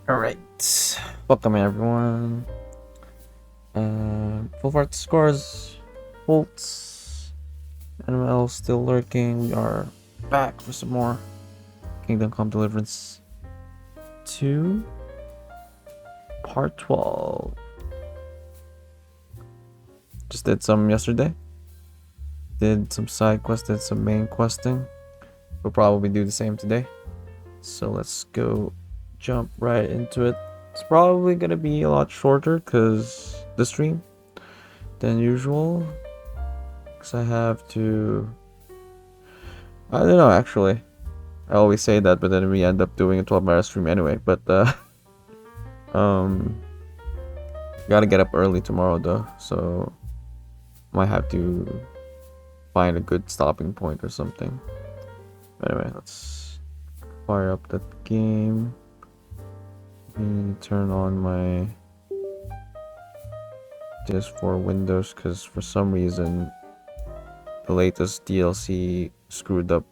Alright, welcome everyone. Full fart scores, Bolts, NML still lurking. We are back for some more Kingdom Come Deliverance 2, Part 12. Just did some yesterday. Did some side quests, did some main questing. We'll probably do the same today. So let's go jump right into it. It's probably gonna be a lot shorter because the stream than usual, because I have to, I don't know, actually I always say that, but then we end up doing a 12-hour stream anyway. But gotta get up early tomorrow though, so might have to find a good stopping point or something. Anyway, let's fire up that game. Turn on my just for Windows, because for some reason the latest DLC screwed up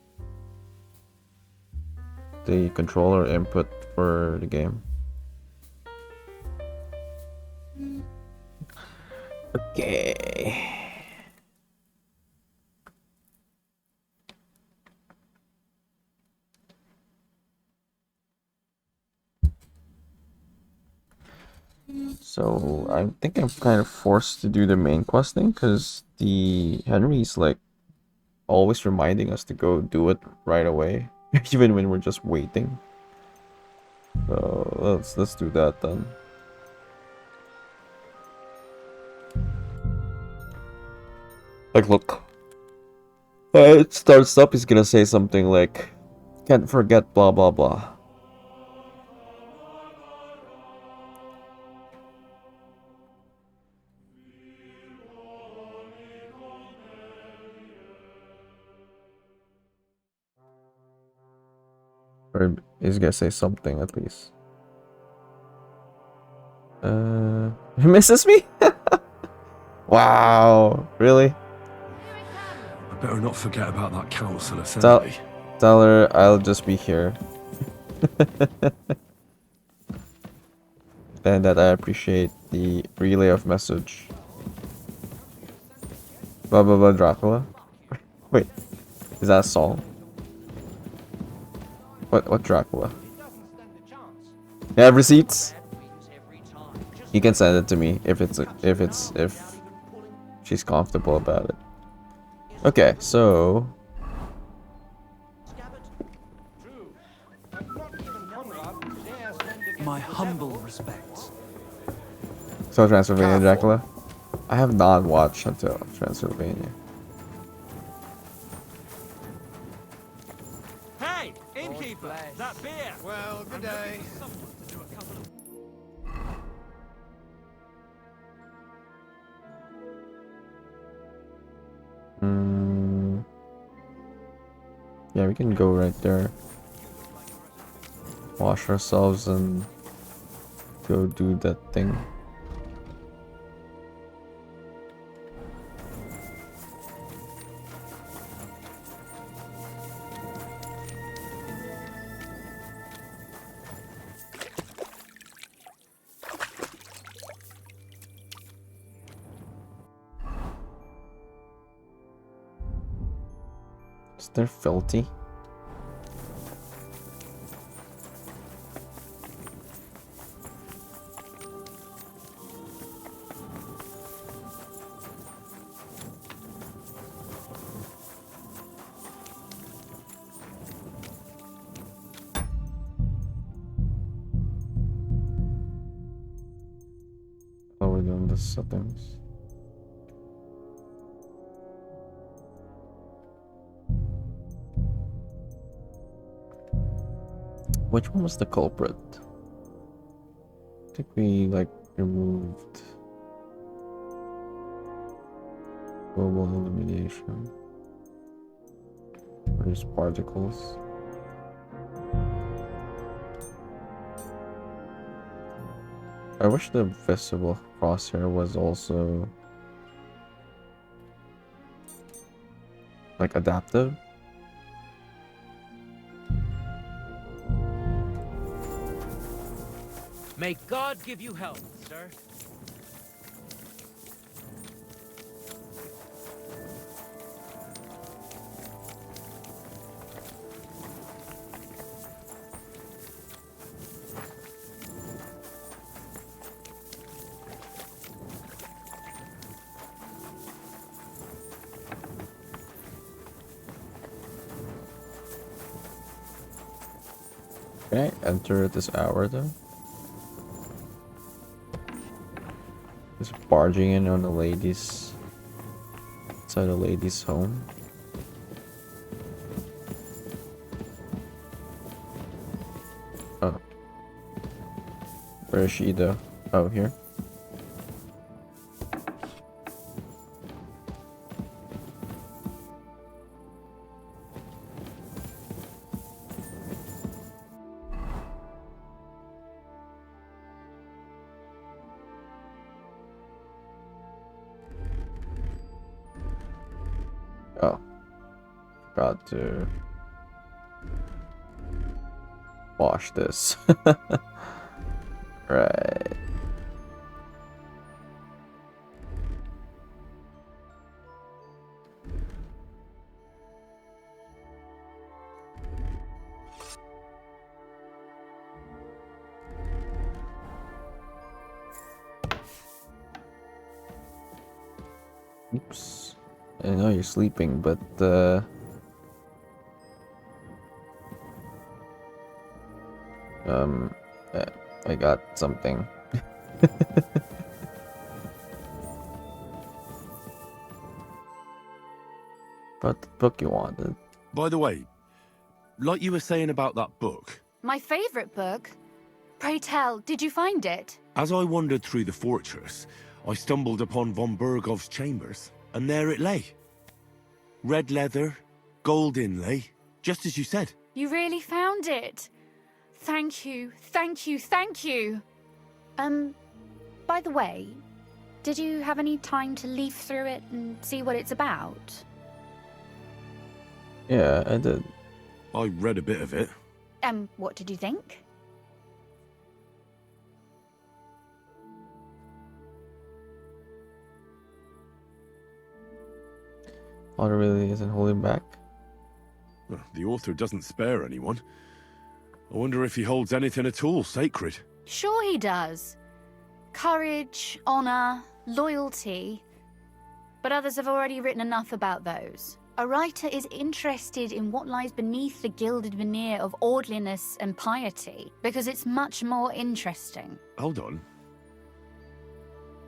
the controller input for the game. Okay. So I think I'm kind of forced to do the main quest thing, because the Henry's like always reminding us to go do it right away, even when we're just waiting. So let's do that then. Like, look, it starts up. He's gonna say something like, "Can't forget blah blah blah." Or he's gonna say something at least. He misses me? Wow, really? I better not forget about that council assembly. Tell her I'll just be here. And that I appreciate the relay of message. Blah blah blah Dracula. Wait, is that a song? What Dracula? You have receipts? You can send it to me if she's comfortable about it. Okay, so my humble respects. So Transylvania Dracula? I have not watched until Transylvania. Hey, innkeeper, that beer. Well, good day. Yeah, we can go right there. Wash ourselves and go do that thing. Is there filthy? Oh, we're doing the settings. Which one was the culprit? I think we like removed global illumination. Where's particles? I wish the visible crosshair was also like adaptive. May God give you help, sir. Can I enter at this hour though? Just barging in on the ladies. Inside a lady's home. Oh. Where is she though? Oh, here. Oh. Forgot to wash this. Right. Oops. I know you're sleeping, but uh, I got something. But the book you wanted. By the way, like you were saying about that book, My favorite book? Pray tell, did you find it? as I wandered through the fortress, I stumbled upon von Bergov's chambers, and there it lay. Red leather, gold inlay, just as you said. You really found it. Thank you, thank you, thank you. By the way, did you have any time to leaf through it and see what it's about? Yeah, I did. I read a bit of it. What did you think? Otter really isn't holding back. The author doesn't spare anyone. I wonder if he holds anything at all sacred. Sure he does. Courage, honor, loyalty. But others have already written enough about those. A writer is interested in what lies beneath the gilded veneer of orderliness and piety, because it's much more interesting. Hold on.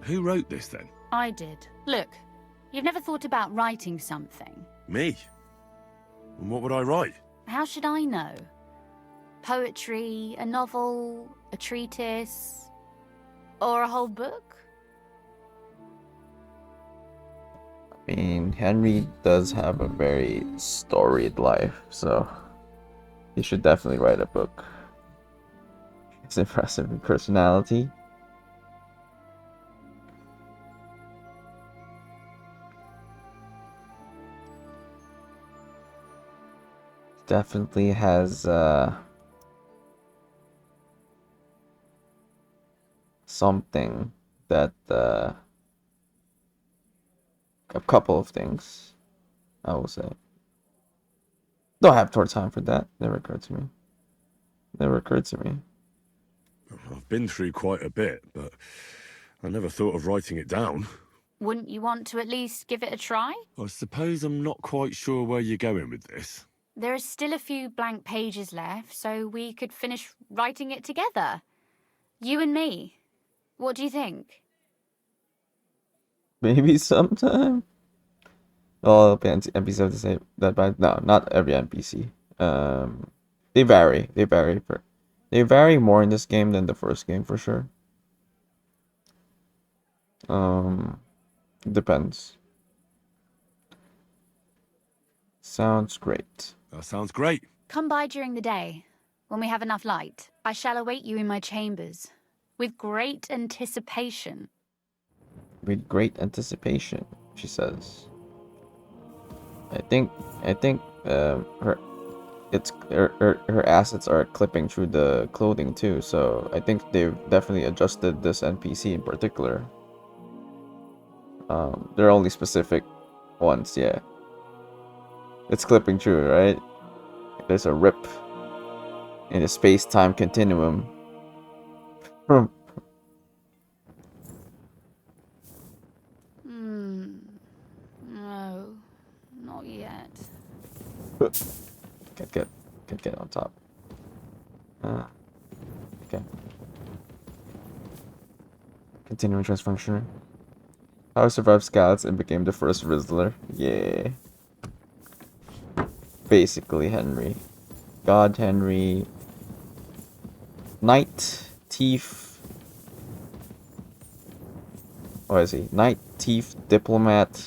Who wrote this then? I did. Look, you've never thought about writing something. Me? And what would I write? How should I know? Poetry, a novel, a treatise, or a whole book? I mean, Henry does have a very storied life, so he should definitely write a book. He's impressive in personality. Definitely has something that a couple of things, I will say. Don't have towards time for that. Never occurred to me. Never occurred to me. I've been through quite a bit, but I never thought of writing it down. Wouldn't you want to at least give it a try? I suppose I'm not quite sure where you're going with this. There are still a few blank pages left, so we could finish writing it together. You and me. What do you think? Maybe sometime. All NPCs have to say that, but no, not every NPC. They vary. They vary more in this game than the first game for sure. Depends. Sounds great. That sounds great. Come by during the day, when we have enough light. I shall await you in my chambers, with great anticipation. With great anticipation, she says. I think her it's her assets are clipping through the clothing too. So I think they've definitely adjusted this NPC in particular. There are only specific ones, yeah. It's clipping through, right? There's a rip in the space-time continuum. No, not yet. Can't get on top. Okay. Continuing transfunction. How survived scouts and became the first Rizzler. Yeah. Basically Henry. God Henry. Knight. Thief. What is he? Knight, Thief, Diplomat.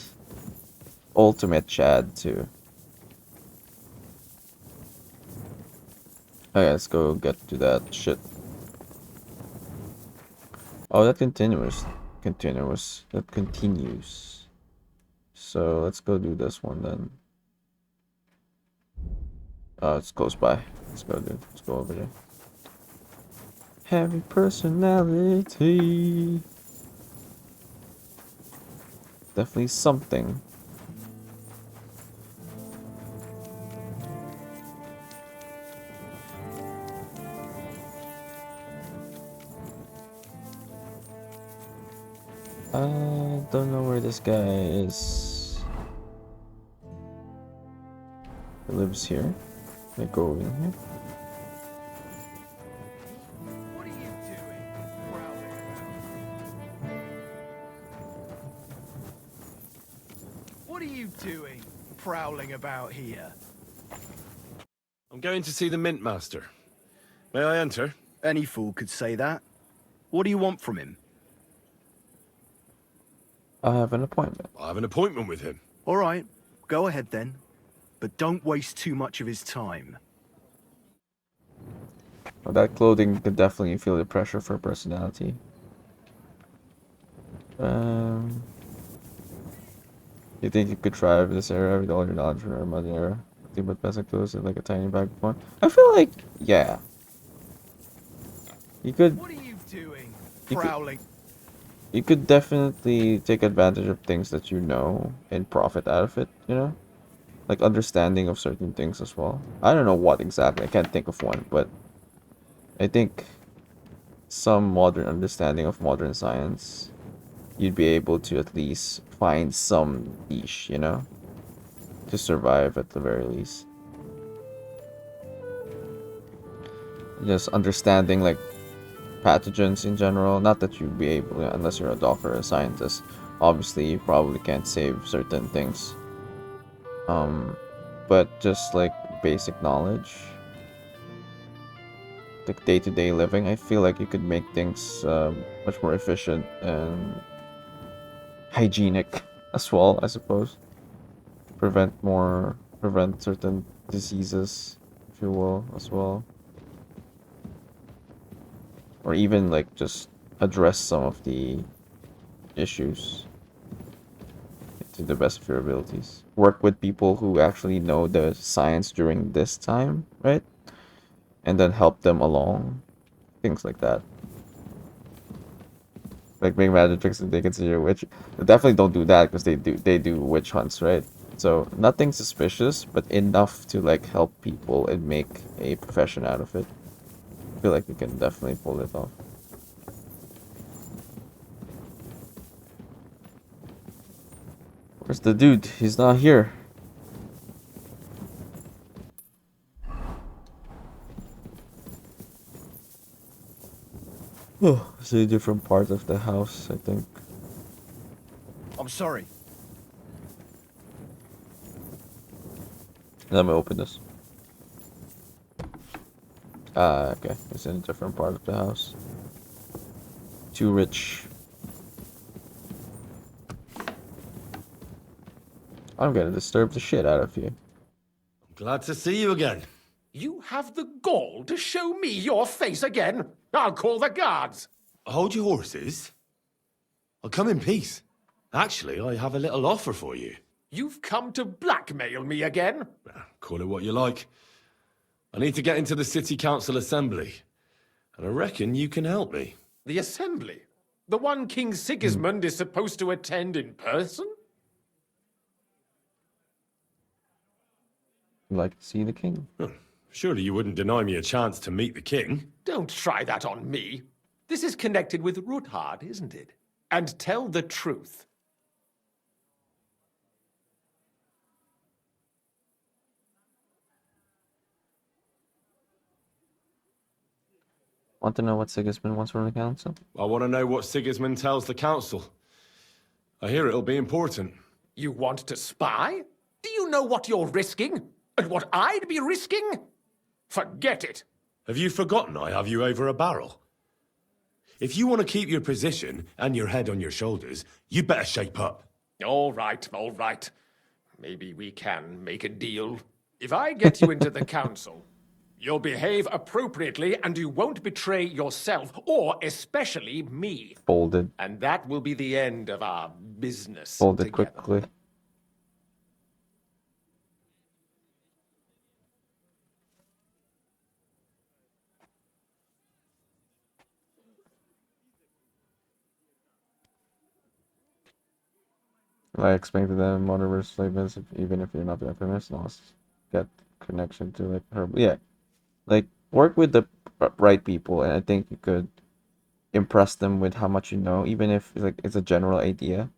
Ultimate Chad too. Okay, let's go get to that shit. Oh, that continues. That continues. So let's go do this one then. Oh, it's close by. Let's go, dude. Let's go over there. Heavy personality. Definitely something. I don't know where this guy is. He lives here. Let go in here. What are you doing, prowling about? What are you doing, prowling about here? I'm going to see the Mint Master. May I enter? Any fool could say that. What do you want from him? I have an appointment. I have an appointment with him. All right, go ahead then. But don't waste too much of his time. Well, that clothing could definitely feel the pressure for personality. You think you could thrive in this era with all your knowledge from our modern era? Nothing but basic clothes and like a tiny bag of fun? I feel like, yeah. You could What are you doing, You could- prowling? you could definitely take advantage of things that you know and profit out of it, you know? Like understanding of certain things as well. I don't know what exactly, I can't think of one, but I think some modern understanding of modern science, you'd be able to at least find some niche, you know? To survive at the very least. Just understanding like pathogens in general. Not that you'd be able to, unless you're a doctor or a scientist. Obviously, you probably can't save certain things. But just like basic knowledge, like day-to-day living, I feel like you could make things much more efficient and hygienic as well, I suppose. Prevent certain diseases, if you will, as well. Or even like just address some of the issues to the best of your abilities. Work with people who actually know the science during this time, right? And then help them along. Things like that. Like make magic tricks and they consider a witch. They definitely don't do that because they do witch hunts, right? So nothing suspicious, but enough to like help people and make a profession out of it. I feel like you can definitely pull it off. Where's the dude? He's not here. Oh, it's a different part of the house, I think. I'm sorry. Let me open this. Ah, okay. It's in a different part of the house. Too rich. I'm gonna disturb the shit out of you. Glad to see you again. You have the gall to show me your face again? I'll call the guards. Hold your horses. I'll come in peace. Actually, I have a little offer for you. You've come to blackmail me again? Call it what you like. I need to get into the city council assembly, and I reckon you can help me. The assembly? The one King Sigismund is supposed to attend in person? You'd like to see the king? Surely you wouldn't deny me a chance to meet the king? Don't try that on me. This is connected with Ruthard, isn't it? And tell the truth. Want to know what Sigismund wants from the council? I want to know what Sigismund tells the council. I hear it'll be important. You want to spy? Do you know what you're risking? And what I'd be risking? Forget it. Have you forgotten I have you over a barrel? If you want to keep your position and your head on your shoulders, you better shape up. All right, all right. Maybe we can make a deal. If I get you into the council, you'll behave appropriately and you won't betray yourself, or especially me. Folded. And that will be the end of our business Folded together. quickly. I explained to them monoverse flavors, even if you're not the feminist, get connection to like her. Yeah, like work with the right people, and I think you could impress them with how much you know, even if like it's a general idea.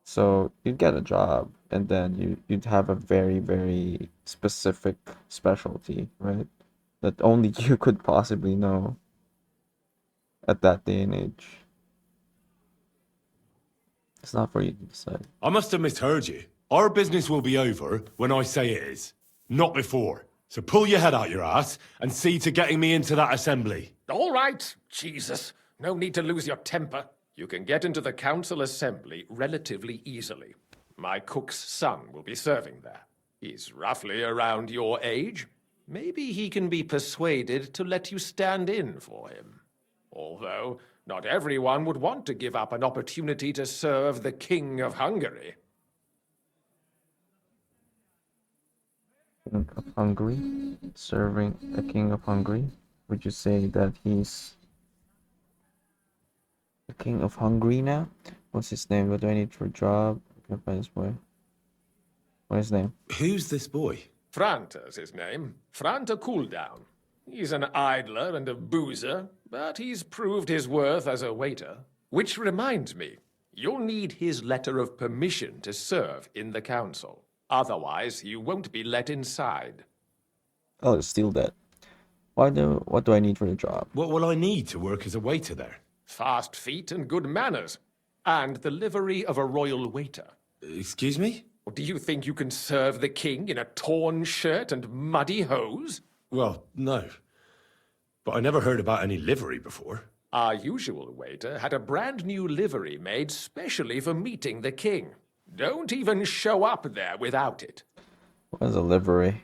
So you'd get a job, and then you'd have a very specific specialty, right? That only you could possibly know at that day and age. It's not for you to decide. I must have misheard you. Our business will be over when I say it is, not before. So pull your head out your ass and see to getting me into that assembly. All right, Jesus. No need to lose your temper. You can get into the council assembly relatively easily. My cook's son will be serving there. He's roughly around your age. Maybe he can be persuaded to let you stand in for him. Although, not everyone would want to give up an opportunity to serve the King of Hungary. King of Hungary, serving a king of Hungary. Would you say that he's the king of Hungary now? What's his name? What do I need for a job? I can find this boy. What's his name? Who's this boy? Franta's his name. Franta Cooldown. He's an idler and a boozer, but he's proved his worth as a waiter. Which reminds me, you'll need his letter of permission to serve in the council. Otherwise, you won't be let inside. I'll just steal that. What do I need for the job? What will I need to work as a waiter there? Fast feet and good manners. And the livery of a royal waiter. Excuse me? Or do you think you can serve the king in a torn shirt and muddy hose? Well, no. But I never heard about any livery before. Our usual waiter had a brand new livery made specially for meeting the king. Don't even show up there without it. What is a livery?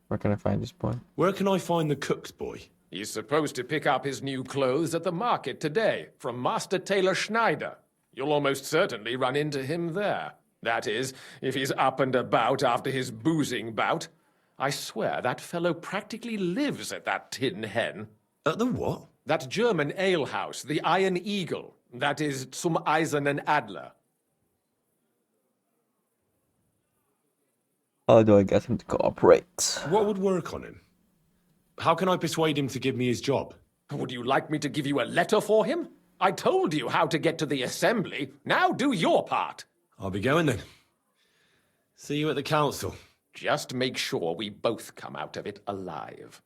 Where can I find this boy? Where can I find the cook's boy? He's supposed to pick up his new clothes at the market today from Master Tailor Schneider. You'll almost certainly run into him there. That is, if he's up and about after his boozing bout. I swear that fellow practically lives at that Tin Hen. At the what? That German alehouse, the Iron Eagle. That is Zum Eisernen Adler. How do I get him to cooperate? What would work on him? How can I persuade him to give me his job? Would you like me to give you a letter for him? I told you how to get to the assembly. Now do your part. I'll be going then. See you at the council. Just make sure we both come out of it alive.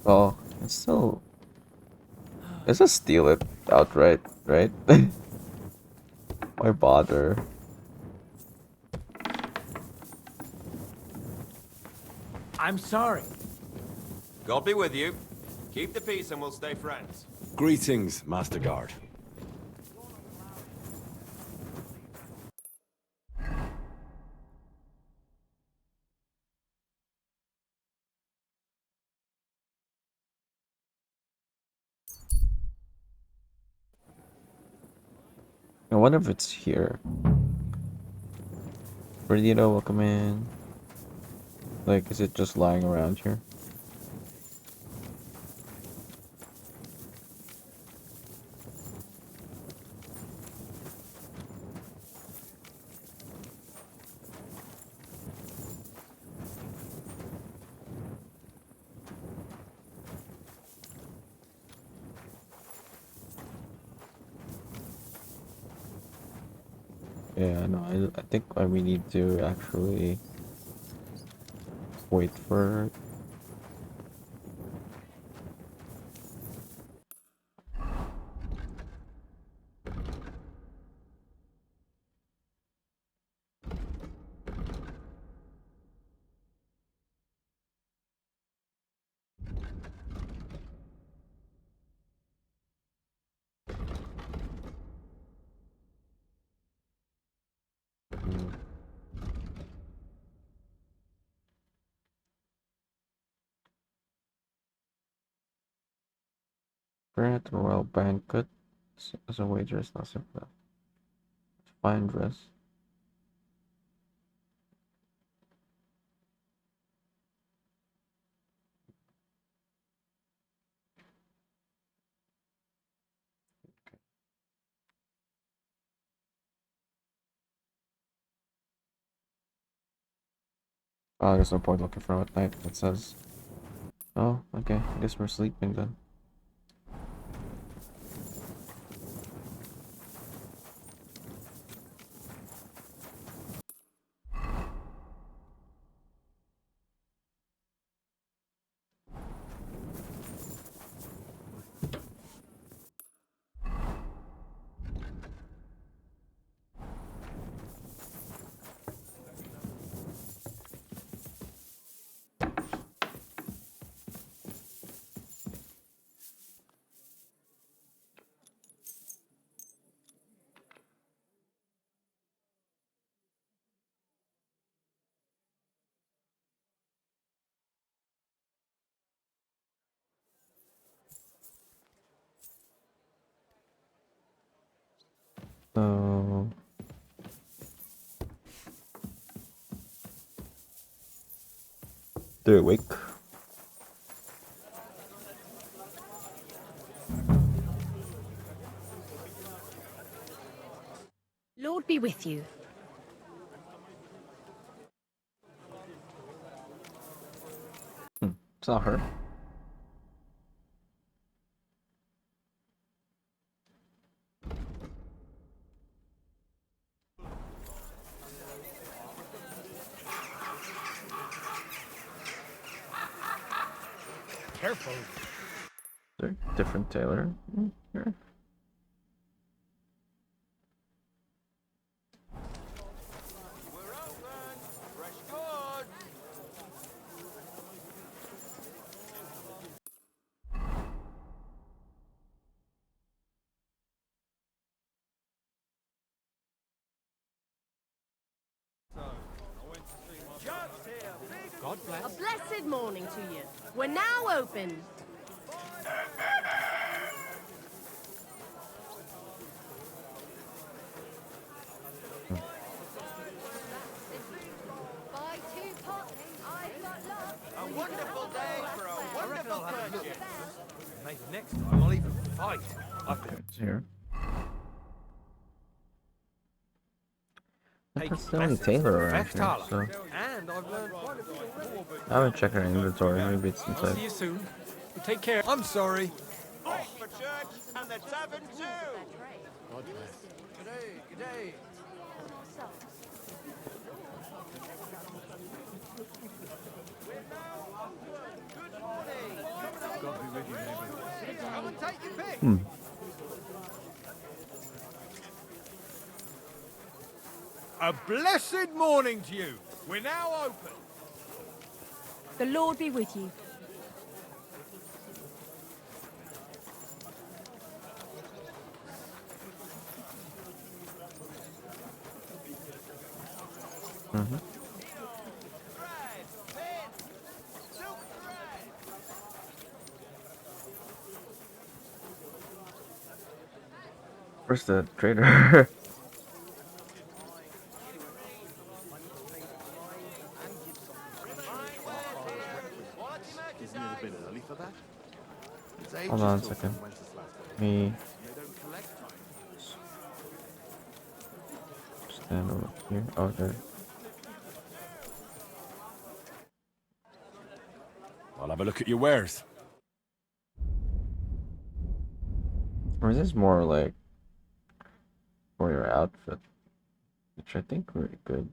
Oh, it's still... Let's just steal it outright, right? Why bother? I'm sorry. God be with you. Keep the peace and we'll stay friends. Greetings, Master Guard. wonder if it's here. Bernardino, welcome in. Like, is it just lying around here? Yeah, no, I think we need to actually wait for it. Grant a royal banquet as a waitress, not simple. Fine dress. Oh, there's no point looking for at night. It says. Oh, okay. I guess we're sleeping then. So they're awake. Lord be with you. It's not her. Careful. They're different tailor. Sure. We're open. Fresh goods. A blessed morning to you. We're now open. Buy 2 pots, I've got lots. A wonderful day for a wonderful purchase. Maybe next time I'll even fight. Okay, it's here. Take That's the only tailor around here, so And I've learned quite a bit already. I haven't checked her inventory. Maybe it's I'll inside. see you soon. Take care. I'm sorry. Off for church and the tavern too. Good day. God be with you, neighbour. Come and take your pick. A blessed morning to you. We're now open. The Lord be with you. Mm-hmm. Where's the trader? bit early for that. It's Hold on a ages till second. Wenceslas goes. Me They don't collect time. stand over here. Oh, there. I'll have a look at your wares. Or is this more like for your outfit? Which I think really good.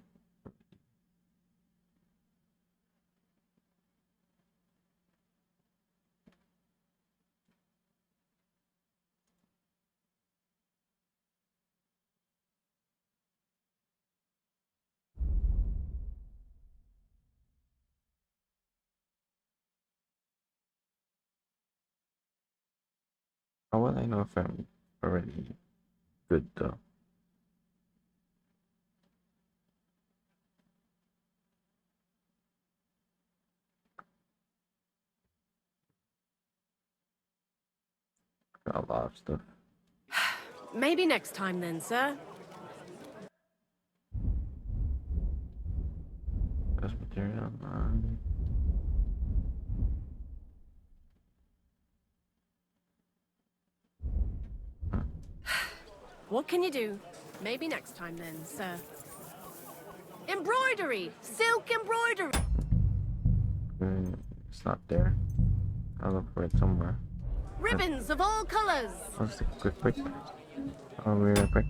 How will I know if I'm already good though? Got a lot of stuff. Maybe next time then, sir. Best material. What can you do? Maybe next time then, sir. Embroidery! Silk embroidery! It's not there. I'll look for it somewhere. Ribbons of all colors! I'll just take a quick. I'll be right back.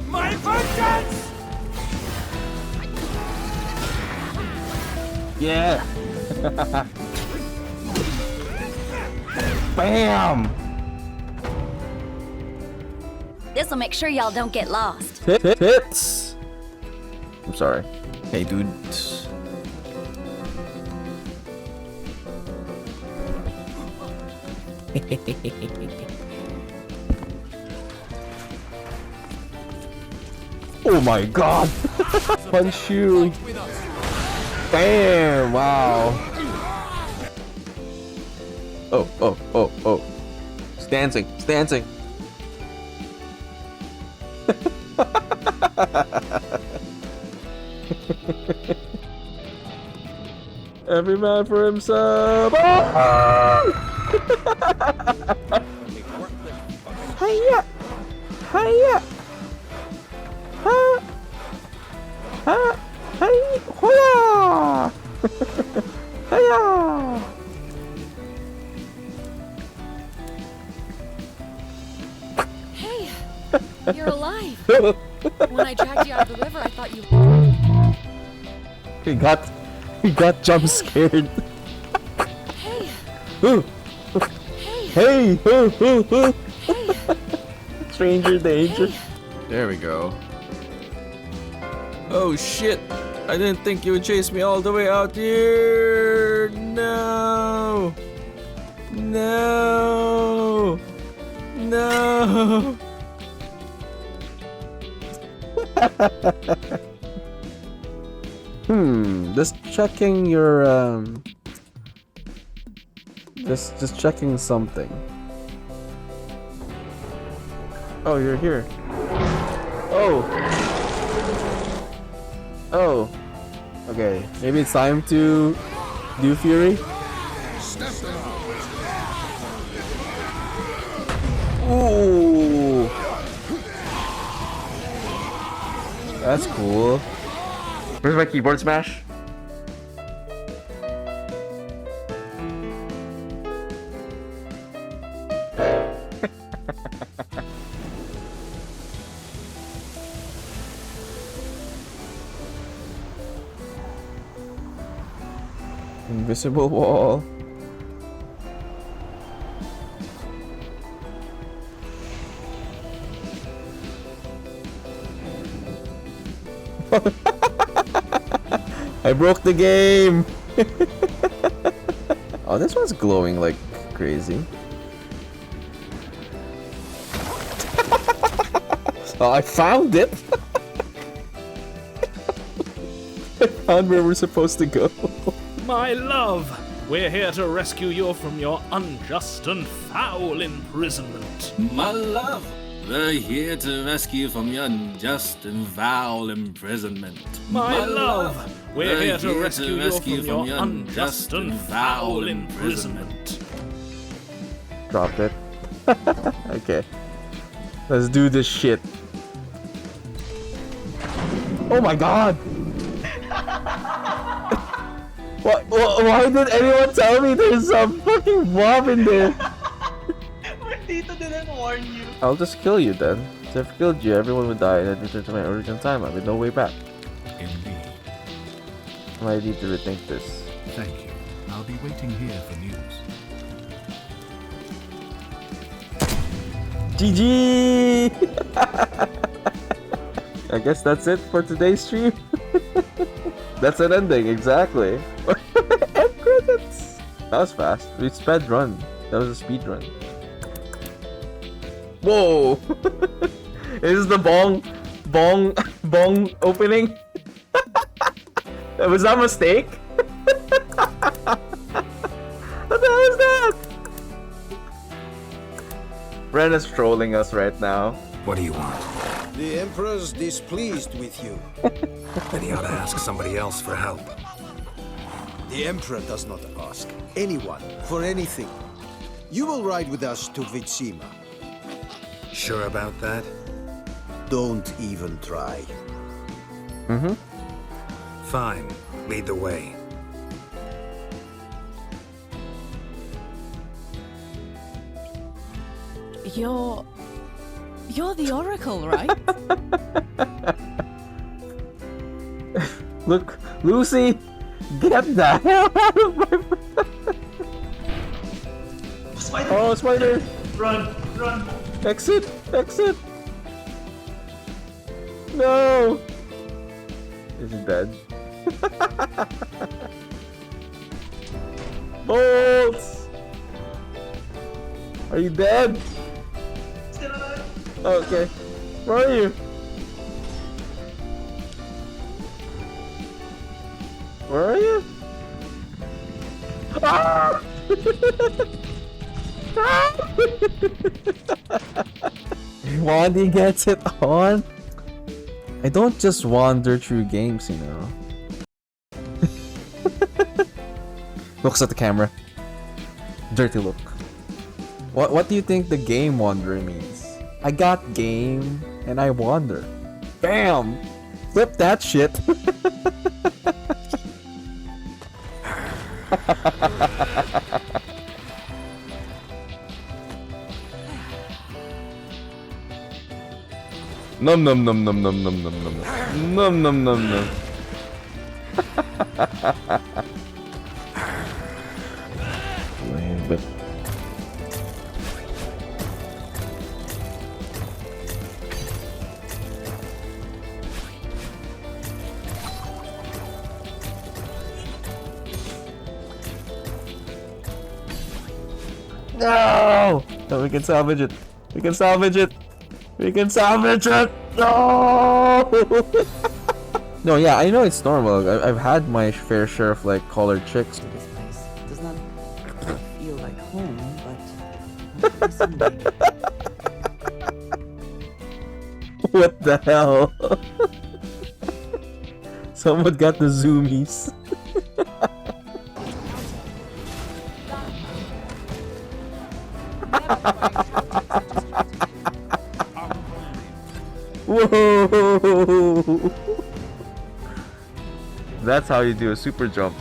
My vengeance! Yeah! Bam! This'll make sure y'all don't get lost. Hits! I'm sorry. Hey, dude. Oh my god! Punch you! Bam! Wow! Oh. It's dancing. It's dancing. Every man for himself. Hiya! Hiya! Ha! Ha! Hi! Hoya! Hiya! Hey! You're alive! When I dragged you out of the river, I thought you... He got jump scared. Hey! Ooh. Hey! Hey! Stranger danger. There we go. Oh shit! I didn't think you would chase me all the way out here! No! No! No! Just checking your just checking something. Oh, you're here. Oh. Oh. Okay, maybe it's time to do Fury. Ooh. That's cool. Where's my keyboard smash? Invisible wall. I broke the game. Oh, this one's glowing like crazy. Oh, I found it. found where we're supposed to go. My love, we're here to rescue you from your unjust and foul imprisonment. My love, we're here to rescue you from your unjust and foul imprisonment. My love, we're here to rescue you from your unjust and foul imprisonment. Drop it. Okay. Let's do this shit. Oh my god! Why did anyone tell me there's some fucking bomb in there? Tito didn't warn you. I'll just kill you then. If I've killed you, everyone would die and I'd return to my original timeline with no way back. Indeed. I need to rethink this. Thank you. I'll be waiting here for news. GG! I guess that's it for today's stream. That's an ending, exactly. End credits! That was fast. We sped run. That was a speed run. Whoa! Is this the bong opening? Was that a mistake? What the hell is that? Ren is trolling us right now. What do you want? The Emperor's displeased with you. Then he ought to ask somebody else for help. The Emperor does not ask anyone for anything. You will ride with us to Vitsima. Sure about that? Don't even try. Mm-hmm. Fine. Lead the way. You're the Oracle, right? Look, Lucy, get the hell out of my... Spider! Oh, spider! Run! Run! Exit! Exit! No! Is he dead? Bolts! Are you dead? Still alive? Oh, okay. Where are you? Where are you? Ah! Wandy gets it on? I don't just wander through games, you know. Looks at the camera. Dirty look. What do you think the game wanderer means? I got game and I wander. Bam! Flip that shit. Num num num num num num num num num num num num. But no! No, we can salvage it. We can salvage it. We can salvage it. No! No, yeah, I know it's normal. I've had my fair share of like collared chicks. This place does not feel like home, but someday. What the hell? Someone got the zoomies. Whoa! That's how you do a super jump.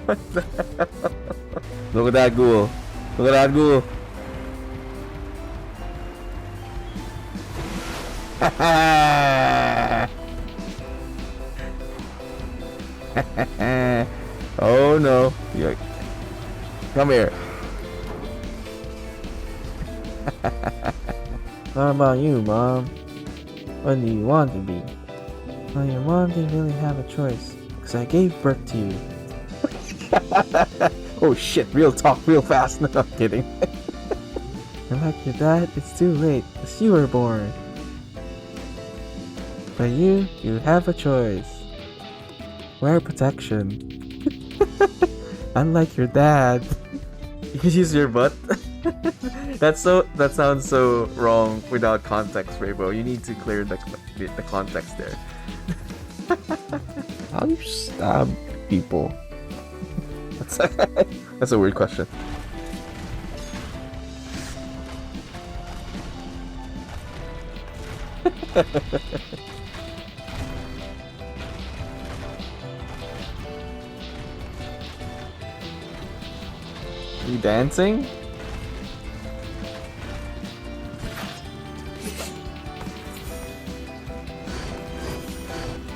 What the hell? Look at that ghoul. Look at that ghoul. Oh no. You're... Come here. What about you, Mom? What do you want to be? Well, your mom didn't really have a choice, because I gave birth to you. Oh shit, real talk, real fast. No, I'm kidding. And like your dad, it's too late, because you were born. But you have a choice. Wear protection. Unlike your dad. You can use your butt. That sounds so wrong without context, Rainbow. You need to clear the context there. How do you stab people? That's a weird question. You dancing?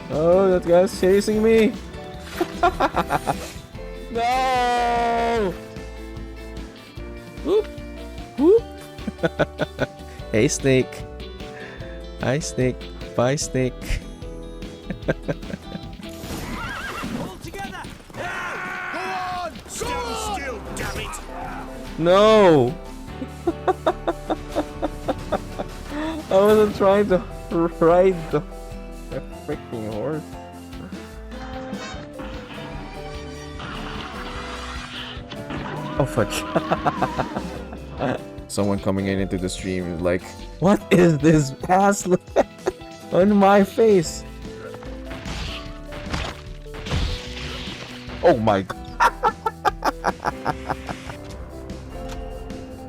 Oh, that guy's chasing me! No! Whoop! Whoop! Hey, Snake. Hi, Snake. Bye, Snake. No! I wasn't trying to ride the freaking horse. Oh fudge. Someone coming into the stream is like, what is this ass on my face? Oh my god.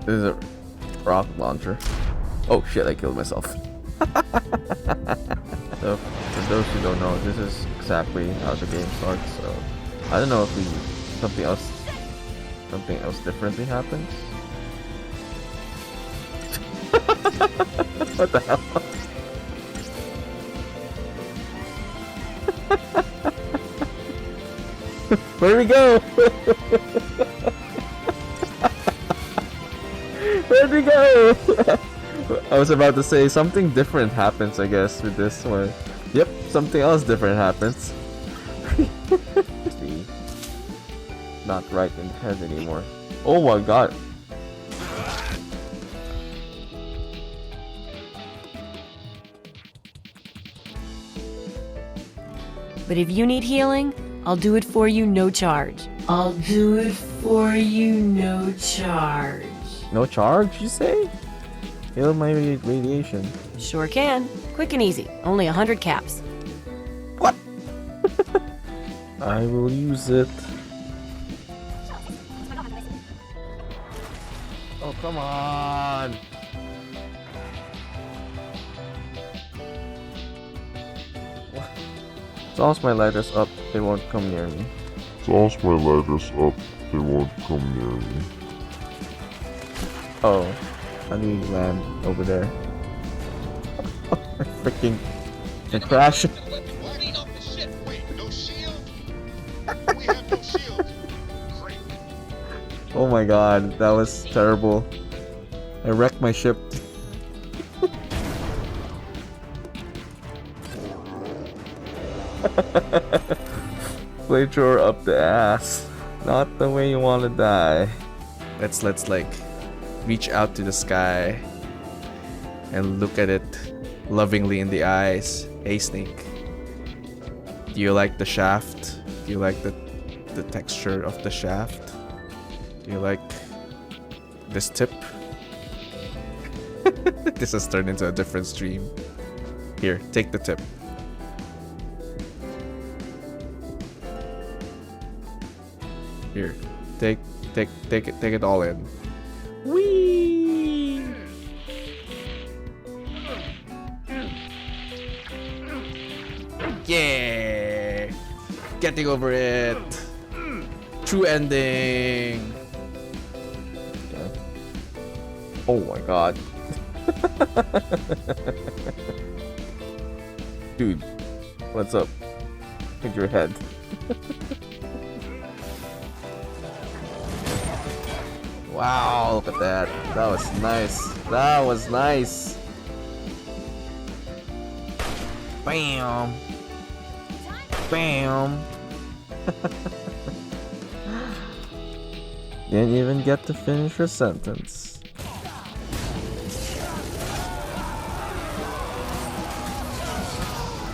This is a rocket launcher. Oh shit, I killed myself. So, for those who don't know, this is exactly how the game starts, so I don't know if something else differently happens. What the hell? Where'd we go? Where'd we go? I was about to say something different happens, I guess, with this one. Yep, something else different happens. Not right in the head anymore. Oh my god. But if you need healing, I'll do it for you, no charge. I'll do it for you, no charge. No charge, you say? Heal my radiation. Sure can. Quick and easy. Only 100 caps. What? I will use it. Oh, come on. Toss my lighters up, they won't come near me. Toss my lighters up, they won't come near me. Oh, how do you land over there? Freaking and crash. Oh my god, that was terrible. I wrecked my ship. Flamethrower up the ass. Not the way you want to die. Let's like reach out to the sky and look at it lovingly in the eyes. Hey Snake, do you like the shaft? Do you like the texture of the shaft? Do you like this tip? This has turned into a different stream. Here, take the tip. Here, take it all in. Whee! Yeah! Getting over it. True ending. Okay. Oh my god. Dude, what's up with your head? Wow, look at that. That was nice. That was nice. Bam. Bam. Didn't even get to finish her sentence.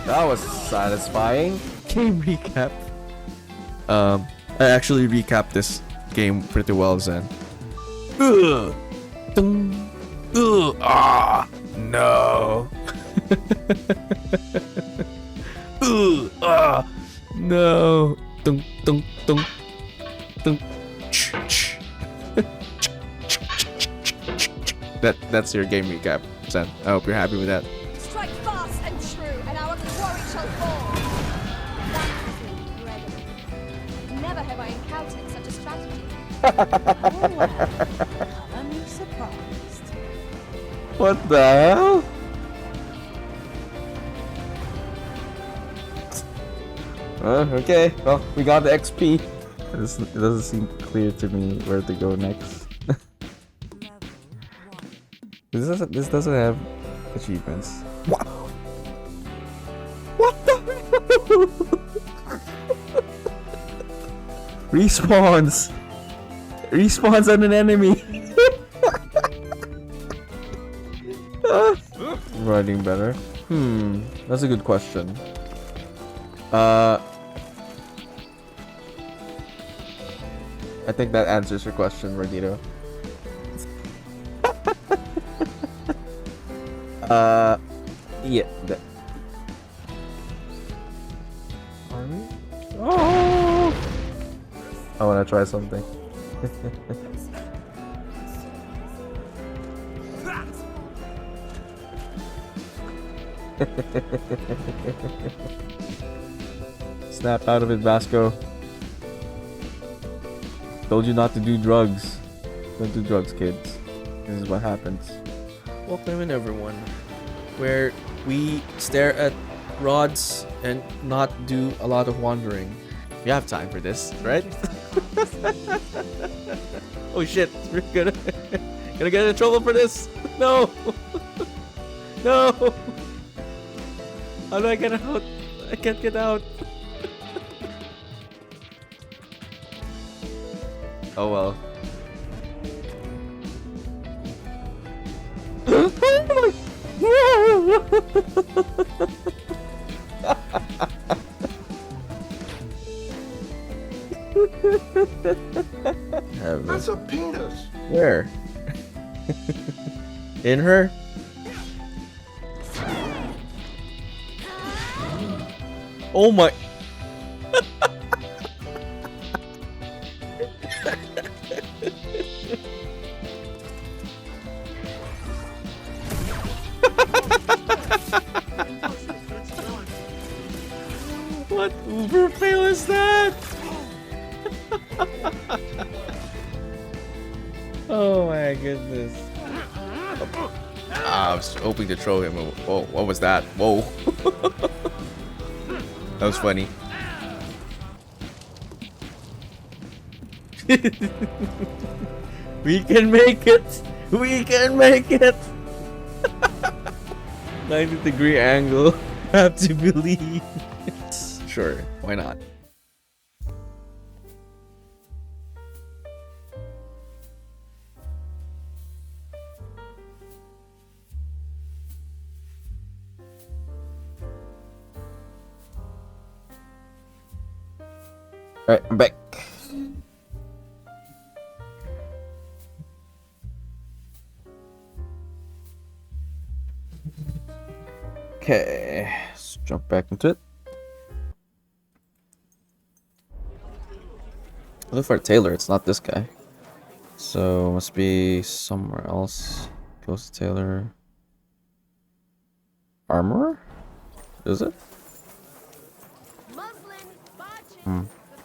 That was satisfying. Game recap. I actually recapped this game pretty well, Zen. Ugh. Dun. Ugh. Ah. No. Ugh. Ah. No. Dun, dun, dun. Dun. That's your game recap, Zen. I hope you're happy with that. Strike fast and true, and our quarry shall fall. That is incredible. Never have I encountered such a strategy. Oh, well. I'm surprised. What the hell? Okay, well, we got the XP. It doesn't seem clear to me where to go next. This doesn't have achievements. What? What the? Respawns. Respawns on an enemy. Riding better. That's a good question. I think that answers your question, Rodito. Yeah. Are we? Oh! I wanna try something. Snap out of it, Vasco. Told you not to do drugs. Don't do drugs, kids. This is what happens. Welcome in, everyone, where we stare at rods and not do a lot of wandering. We have time for this, right? Oh shit, we're gonna get in trouble for this. No. No. How do I get out? I can't get out. Oh well. That's a penis. Where? In her? Oh my. What uber fail is that? Oh my goodness. I was hoping to throw him. Whoa, what was that? Whoa. That was funny. We can make it! We can make it! 90-degree angle. Have to believe. Sure, why not? Alright, I'm back. Okay, let's jump back into it. Look for Taylor, it's not this guy. So, must be somewhere else. Close to Taylor. Armorer? Is it?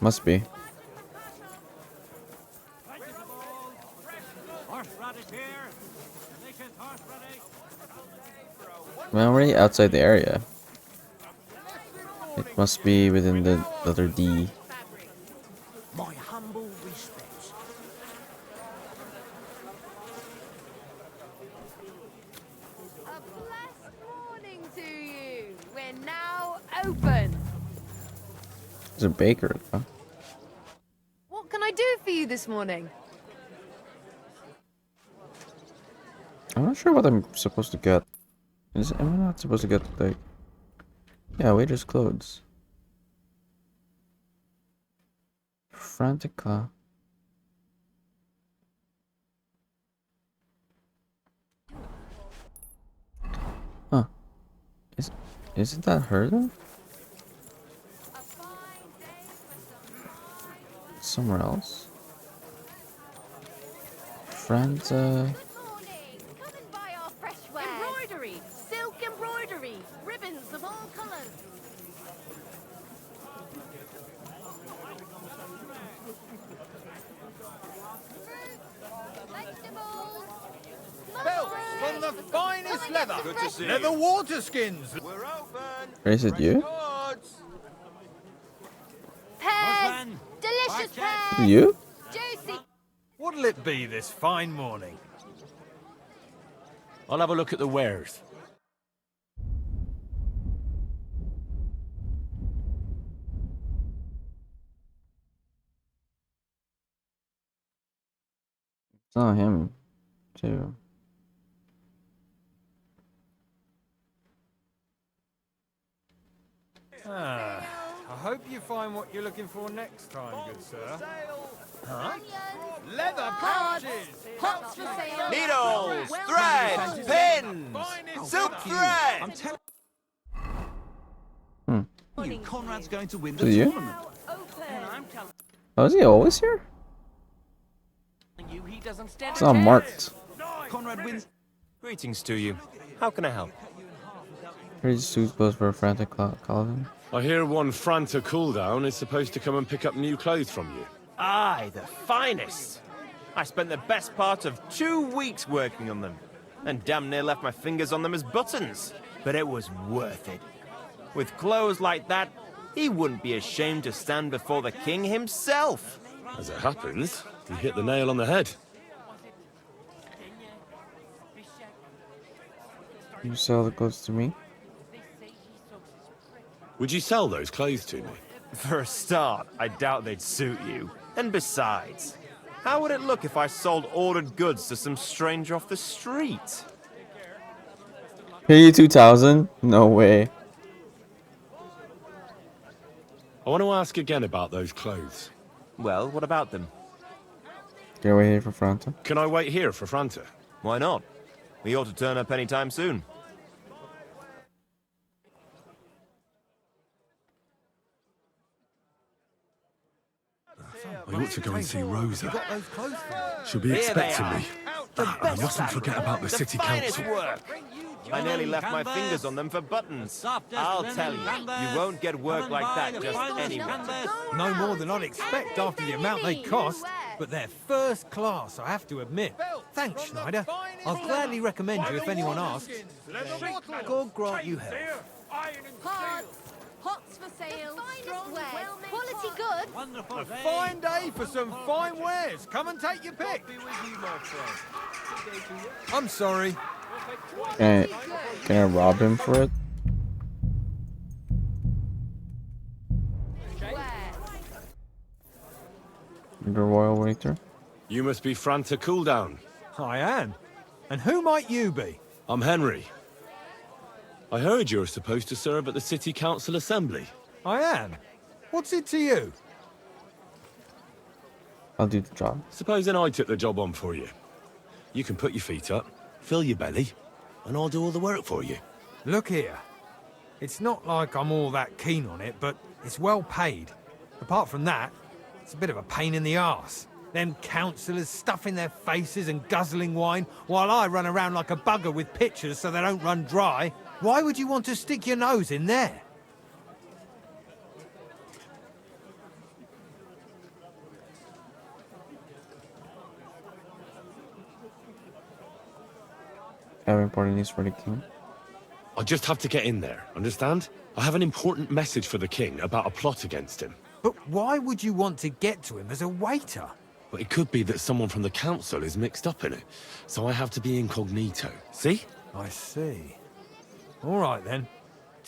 Must be. Well, I'm already outside the area. It must be within the letter D. My humble respects. A blessed morning to you. We're now open. There's a baker, huh? What can I do for you this morning? I'm not sure what I'm supposed to get. Am I not supposed to get like Yeah, waiter's clothes. Frantica. Huh. Isn't that her then? Somewhere else? Franta. Embroidery, silk embroidery, ribbons of all colours. Belts from the finest leather. Good to see Leather you. water skins. We're open. Is it you? Pears, delicious pears. You? Juicy. What'll it be this fine morning? I'll have a look at the wares. It's not him, too. Ah, I hope you find what you're looking for next time, good sir. Huh? Leather pouches! Pots for sale. Needles, Well thread, done. pins, silk thread. Conrad's going to win Is it you? tournament. Oh, is he always here? It's not marked. Conrad wins. Greetings to you. How can I help? Here's suit clothes for a frantic Calvin. I hear one Franta cooldown is supposed to come and pick up new clothes from you. Aye, the finest. I spent the best part of 2 weeks working on them, and damn near left my fingers on them as buttons. But it was worth it. With clothes like that, he wouldn't be ashamed to stand before the king himself. As it happens, you hit the nail on the head. You sell the clothes to me? Would you sell those clothes to me? For a start, I doubt they'd suit you. And besides, how would it look if I sold ordered goods to some stranger off the street? Pay you 2,000? No way. I want to ask again about those clothes. Well, what about them? Get away here for Franta. Can I wait here for Franta? Why not? We ought to turn up any time soon. I ought to go and see Rosa. She'll be Here they expecting are. me. The I best mustn't forget about the city finest council. work. I nearly left my fingers on them for buttons. I'll tell you, you won't get work like that just anywhere. No more than I'd expect after the amount they cost, but they're first class, I have to admit. Thanks, Schneider. I'll gladly recommend you if anyone asks. God grant you health. Pots for sale. Strong wares. Quality good. A fine day for some fine wares. Come and take your pick. I'm sorry. Can I rob him for it? The royal waiter? You must be Franta Cooldown. I am. And who might you be? I'm Henry. I heard you're supposed to serve at the City Council Assembly. I am. What's it to you? I'll do the job. Supposing I took the job on for you. You can put your feet up, fill your belly, and I'll do all the work for you. Look here. It's not like I'm all that keen on it, but it's well paid. Apart from that, it's a bit of a pain in the arse. Them councillors stuffing their faces and guzzling wine, while I run around like a bugger with pitchers so they don't run dry. Why would you want to stick your nose in there? I have important news for the king. I just have to get in there, understand? I have an important message for the king about a plot against him. But why would you want to get to him as a waiter? But it could be that someone from the council is mixed up in it, so I have to be incognito. See? I see. All right, then.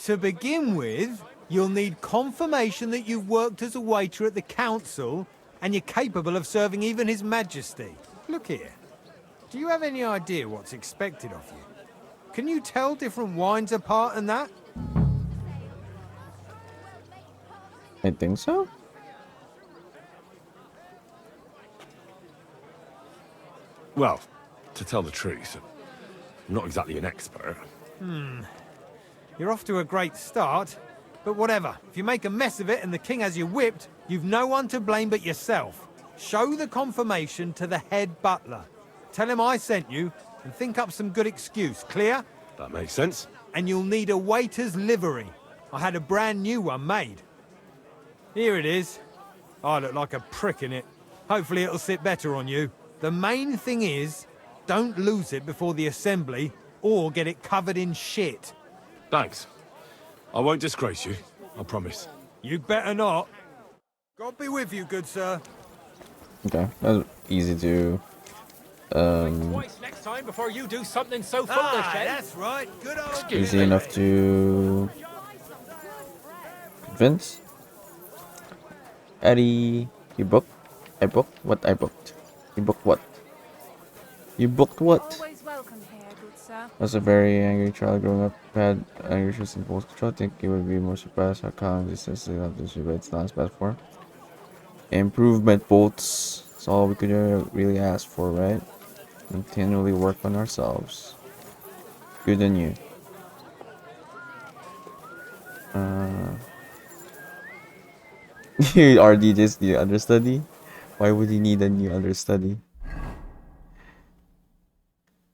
To begin with, you'll need confirmation that you've worked as a waiter at the council and you're capable of serving even His Majesty. Look here. Do you have any idea what's expected of you? Can you tell different wines apart and that? I think so. Well, to tell the truth, I'm not exactly an expert. You're off to a great start, but whatever. If you make a mess of it and the king has you whipped, you've no one to blame but yourself. Show the confirmation to the head butler. Tell him I sent you, and think up some good excuse. Clear? That makes sense. And you'll need a waiter's livery. I had a brand new one made. Here it is. I look like a prick in it. Hopefully it'll sit better on you. The main thing is, don't lose it before the assembly, or get it covered in shit. Thanks. I won't disgrace you, I promise. You'd better not. God be with you, good sir. Okay, that's easy to. Twice next time before you do something so foolish, eh? That's right. Good old. Easy enough to convince. Eddie, you booked? I booked? What I booked? You booked what? You booked what? Always welcome here, good sir. Was a very angry child growing up, had anger issues and impulse control. I think he would be more surprised how calm this is. It's not his best form. Improvement bolts. That's all we could really ask for, right? Continually work on ourselves. Good on you. RD just need understudy? Why would he need a new understudy?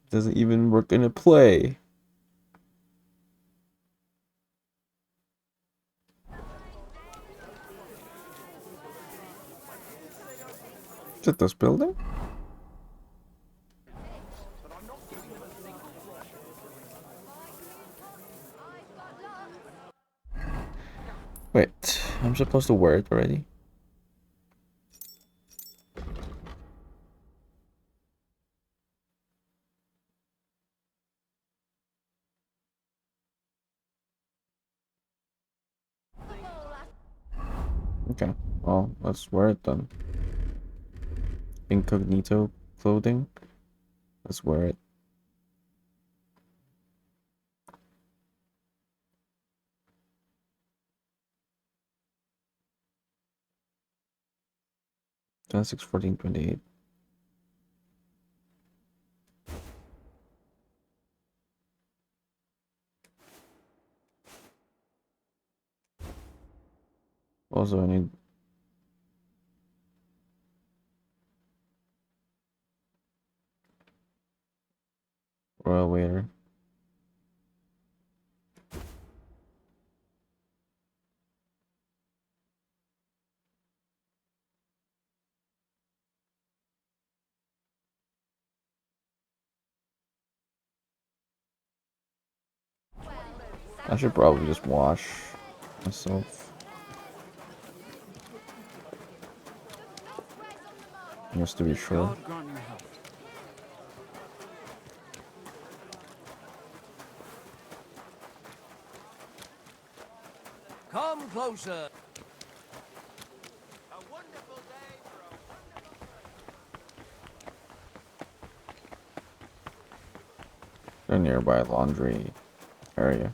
Doesn't even work in a play. Is it this building? Wait, I'm supposed to wear it already? Okay, well, let's wear it then. Incognito clothing. Let's wear it. Ten 6/14/28. Also, I need royal waiter. I should probably just wash myself. Just to be sure. Come closer. The nearby laundry area.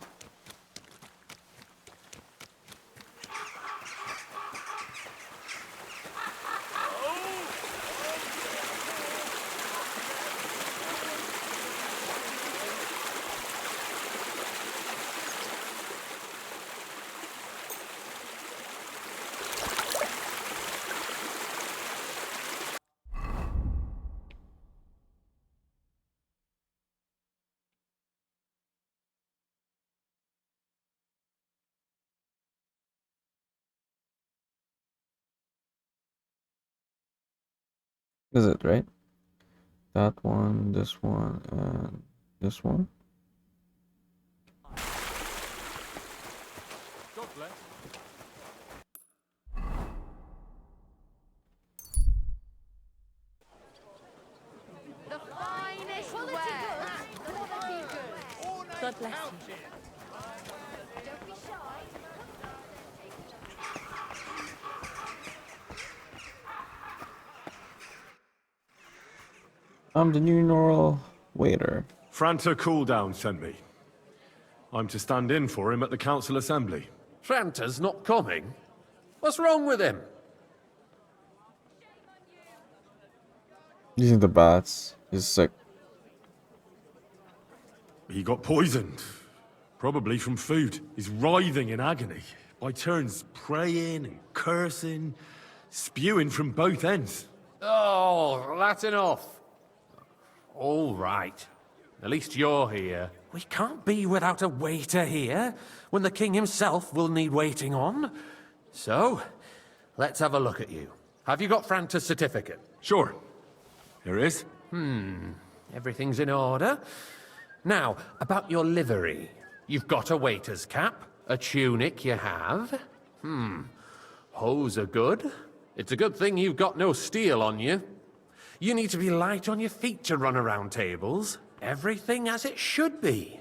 Is it right? That one, this one, and this one. God bless. The finest wares. Quality goods. God bless you. Don't be shy. I'm the new Normal waiter. Franta Cooldown sent me. I'm to stand in for him at the council assembly. Franta's not coming? What's wrong with him? Using the bats. He's sick. He got poisoned. Probably from food. He's writhing in agony. By turns praying and cursing, spewing from both ends. Oh, that's enough. All right. At least you're here. We can't be without a waiter here, when the king himself will need waiting on. So, let's have a look at you. Have you got Franta's certificate? Sure. Here it is. Everything's in order. Now, about your livery. You've got a waiter's cap, a tunic you have. Hose are good. It's a good thing you've got no steel on you. You need to be light on your feet to run around tables. Everything as it should be.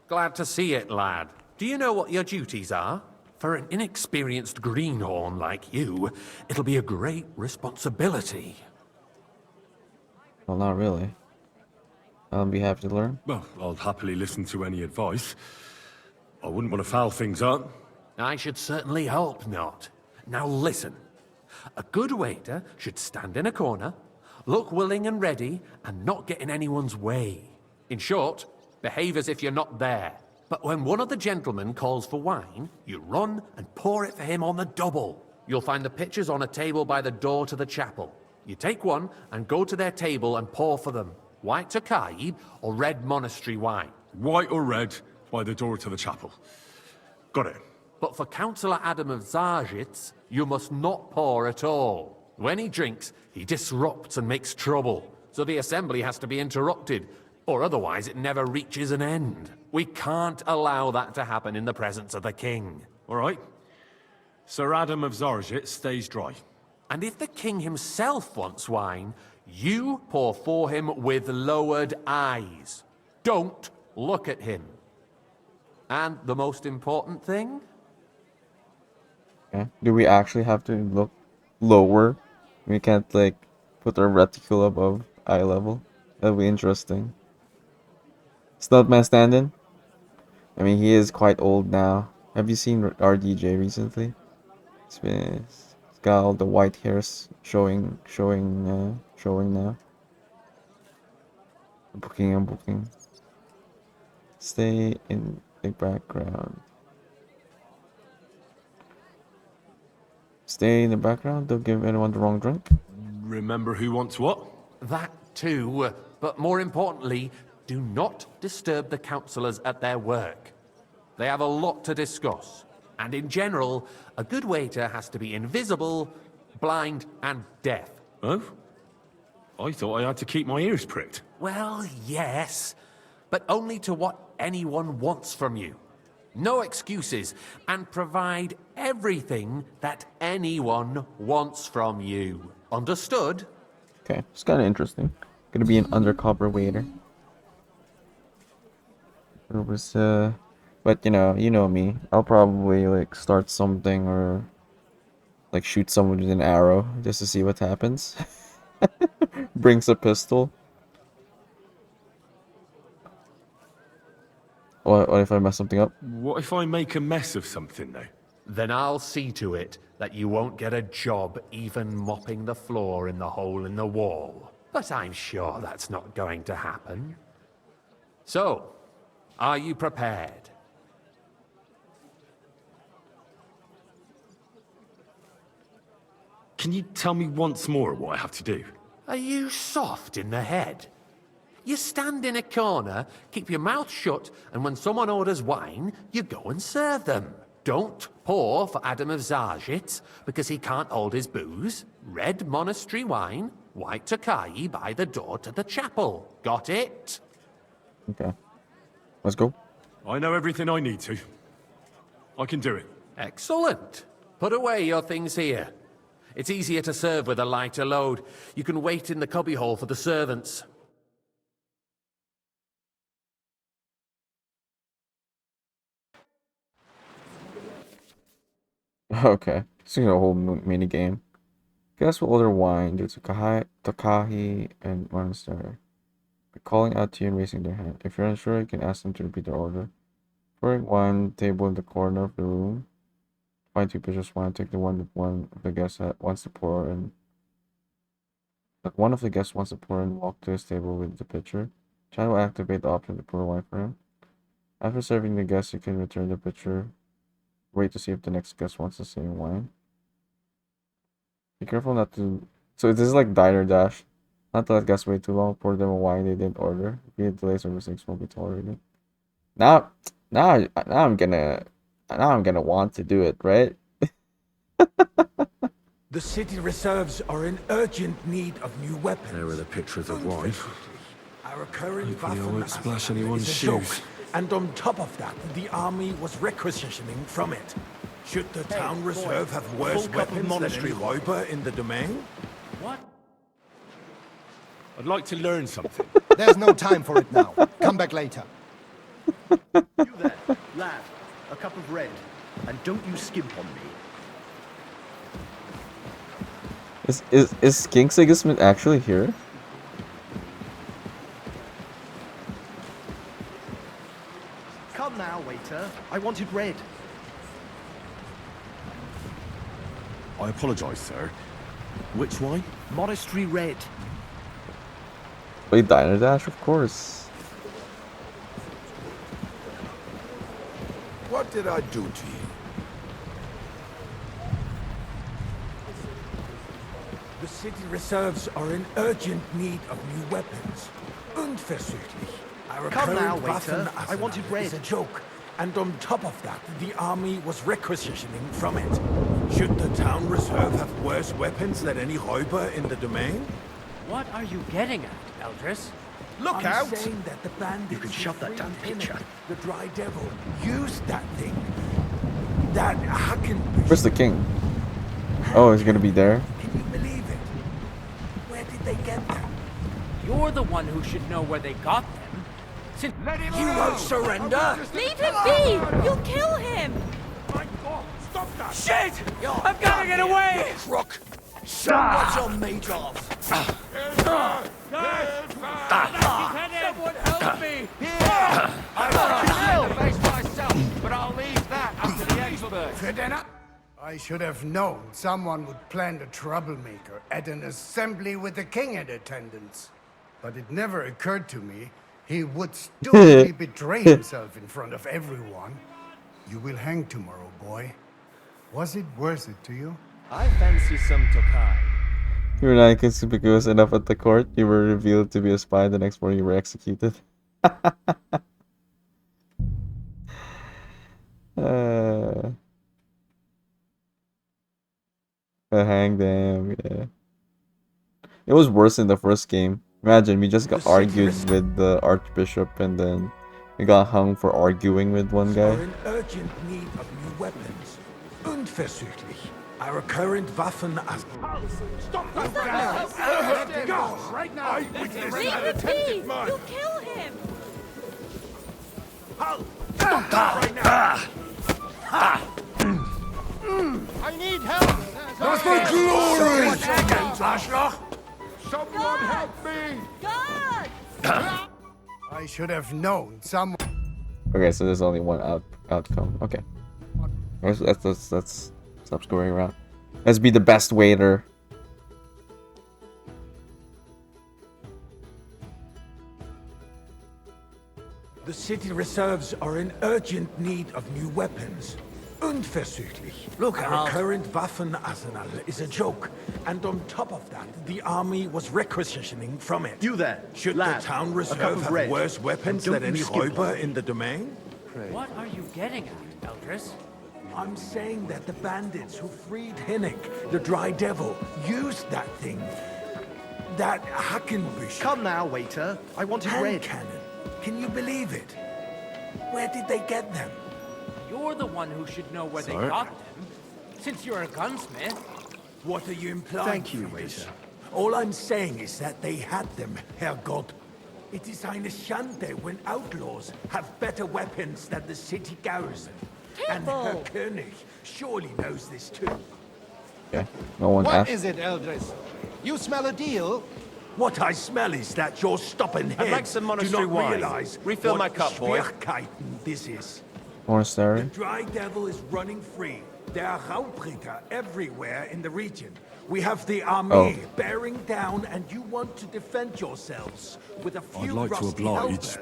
Glad to see it, lad. Do you know what your duties are? For an inexperienced greenhorn like you, it'll be a great responsibility. Well, not really. I'll be happy to learn. Well, I'll happily listen to any advice. I wouldn't want to foul things up. I should certainly hope not. Now listen. A good waiter should stand in a corner, look willing and ready, and not get in anyone's way. In short, behave as if you're not there. But when one of the gentlemen calls for wine, you run and pour it for him on the double. You'll find the pitchers on a table by the door to the chapel. You take one and go to their table and pour for them. White Tokaib or red monastery wine. White or red, by the door to the chapel. Got it. But for Councillor Adam of Zarjitz, you must not pour at all. When he drinks, he disrupts and makes trouble. So the assembly has to be interrupted, or otherwise it never reaches an end. We can't allow that to happen in the presence of the king. All right. Sir Adam of Zarjit stays dry. And if the king himself wants wine, you pour for him with lowered eyes. Don't look at him. And the most important thing? Okay. Do we actually have to look lower? We can't, like, put our reticule above eye level? That'll be interesting. Snubman stand-in? I mean, he is quite old now. Have you seen RDJ recently? He's got all the white hairs showing now. I'm booking. Stay in the background. Stay in the background, don't give anyone the wrong drink. Remember who wants what? That too. But more importantly, do not disturb the councillors at their work. They have a lot to discuss. And in general, a good waiter has to be invisible, blind, and deaf. Oh? I thought I had to keep my ears pricked. Well, yes, but only to what anyone wants from you. No excuses, and provide everything that anyone wants from you. Understood? Okay, it's kind of interesting. Gonna be an undercover waiter. It was, but you know me. I'll probably like start something or like shoot someone with an arrow just to see what happens. Brings a pistol. What if I mess something up? What if I make a mess of something, though? Then I'll see to it that you won't get a job even mopping the floor in the hole in the wall. But I'm sure that's not going to happen. So, are you prepared? Can you tell me once more what I have to do? Are you soft in the head? You stand in a corner, keep your mouth shut, and when someone orders wine, you go and serve them. Don't pour for Adam of Zarjit, because he can't hold his booze. Red monastery wine, white Tokai by the door to the chapel. Got it? Okay. Let's go. I know everything I need to. I can do it. Excellent. Put away your things here. It's easier to serve with a lighter load. You can wait in the cubbyhole for the servants. Okay, so a whole mini game. Guess what other wine do Takahi and Monster? By calling out to you and raising their hand. If you're unsure, you can ask them to repeat their order. Pouring wine table in the corner of the room. Find 2 pitchers. One, take the one of the guests wants to pour in. One of the guests wants to pour and walk to his table with the pitcher. Chad will activate the option to pour wine for him. After serving the guest, you can return the pitcher. Wait to see if the next guest wants the same wine. Be careful not to... So this is like diner dash. Not to let guests wait too long. Pour them a wine they didn't order. If any delays or mistakes won't be tolerated. Now I'm gonna want to do it, right? The city reserves are in urgent need of new weapons. There are the pictures of wine. Our current Hopefully I won't splash arsenal anyone's is a joke. shoes. And on top of that, the army was requisitioning from it. Should the town reserve have worse weapons than any räuber in the domain? What? I'd like to learn something. There's no time for it now. Come back later. You there, lad. A cup of red. And don't you skimp on me. Is King Sigismund actually here? Come now, waiter. I wanted red. I apologise, sir. Which wine? Monastery red. Wait, diner dash, of course. What did I do to you? The city reserves are in urgent need of new weapons. Unverzüglich. Our Come now, current waiter. I Waffenarsenal wanted red. is a joke. And on top of that, the army was requisitioning from it. Should the town reserve have worse weapons than any räuber in the domain? What are you getting at, Eldris? Look I'm out! saying That the bandits You can shove that damn picture. The dry devil used that thing. That Hackenbush. Where's the king? Oh, he's gonna be there. Can you believe it? Where did they get them? You're the one who should know where they got them. Since You won't surrender. Leave him be! You'll kill him! My God! Stop that! Shit! I've got to get away! Crook! Show what you're made of! Someone help me! I'll face myself, but I'll leave that up to the experts. For dinner? I should have known someone would plan a troublemaker at an assembly with the king in attendance. But it never occurred to me he would stupidly betray himself in front of everyone. You will hang tomorrow, boy. Was it worth it to you? I fancy some Tokai. You were not conspicuous enough at the court. You were revealed to be a spy. The next morning, you were executed. Hang them, yeah. It was worse in the first game. Imagine, we just got argued with the Archbishop and then we got hung for arguing with one guy. Are in urgent need of new weapons. Unverzüglich. Our current Waffenarsenal. Stop that! Go! Right now! I witnessed an attempted murder! You'll kill him! Halt! Stop that right now! I need help! Not for glory! Someone help me! God! I should have known someone. Okay, so there's only one outcome. Okay. Let's stop screwing around. Let's be the best waiter. The city reserves are in urgent need of new weapons. Unverzüglich. Look Our out. current Waffenarsenal is a joke. And on top of that, the army was requisitioning from it. You there, Should lad. the town A cup reserve of have red. worse weapons And than don't any you skip räuber on me. in the domain? What are you getting at, Eldris? I'm saying that the bandits who freed Hinnick, the dry devil, used that thing. That Hackenbush. Come now, waiter. I wanted Hand red. cannon. Can you believe it? Where did they get them? You're the one who should know where they Sir? got them. Since you're a gunsmith. What are you implying? Thank you, Friedrich? waiter. All I'm saying is that they had them, Herr God. It is eine Schande when outlaws have better weapons than the city garrison. And Herr König surely knows this too. Okay. No one What asked. is it, Eldris? You smell a deal? What I smell is that your stubborn heads like some monastery do not wine. realize Refill what my cup, boy. Schwierigkeiten this is. Monastery. The dry devil is running free, There are Raubritter everywhere in the region. We have the army bearing down, and you want to defend yourselves with a few I'd like to rusty oblige, helpers.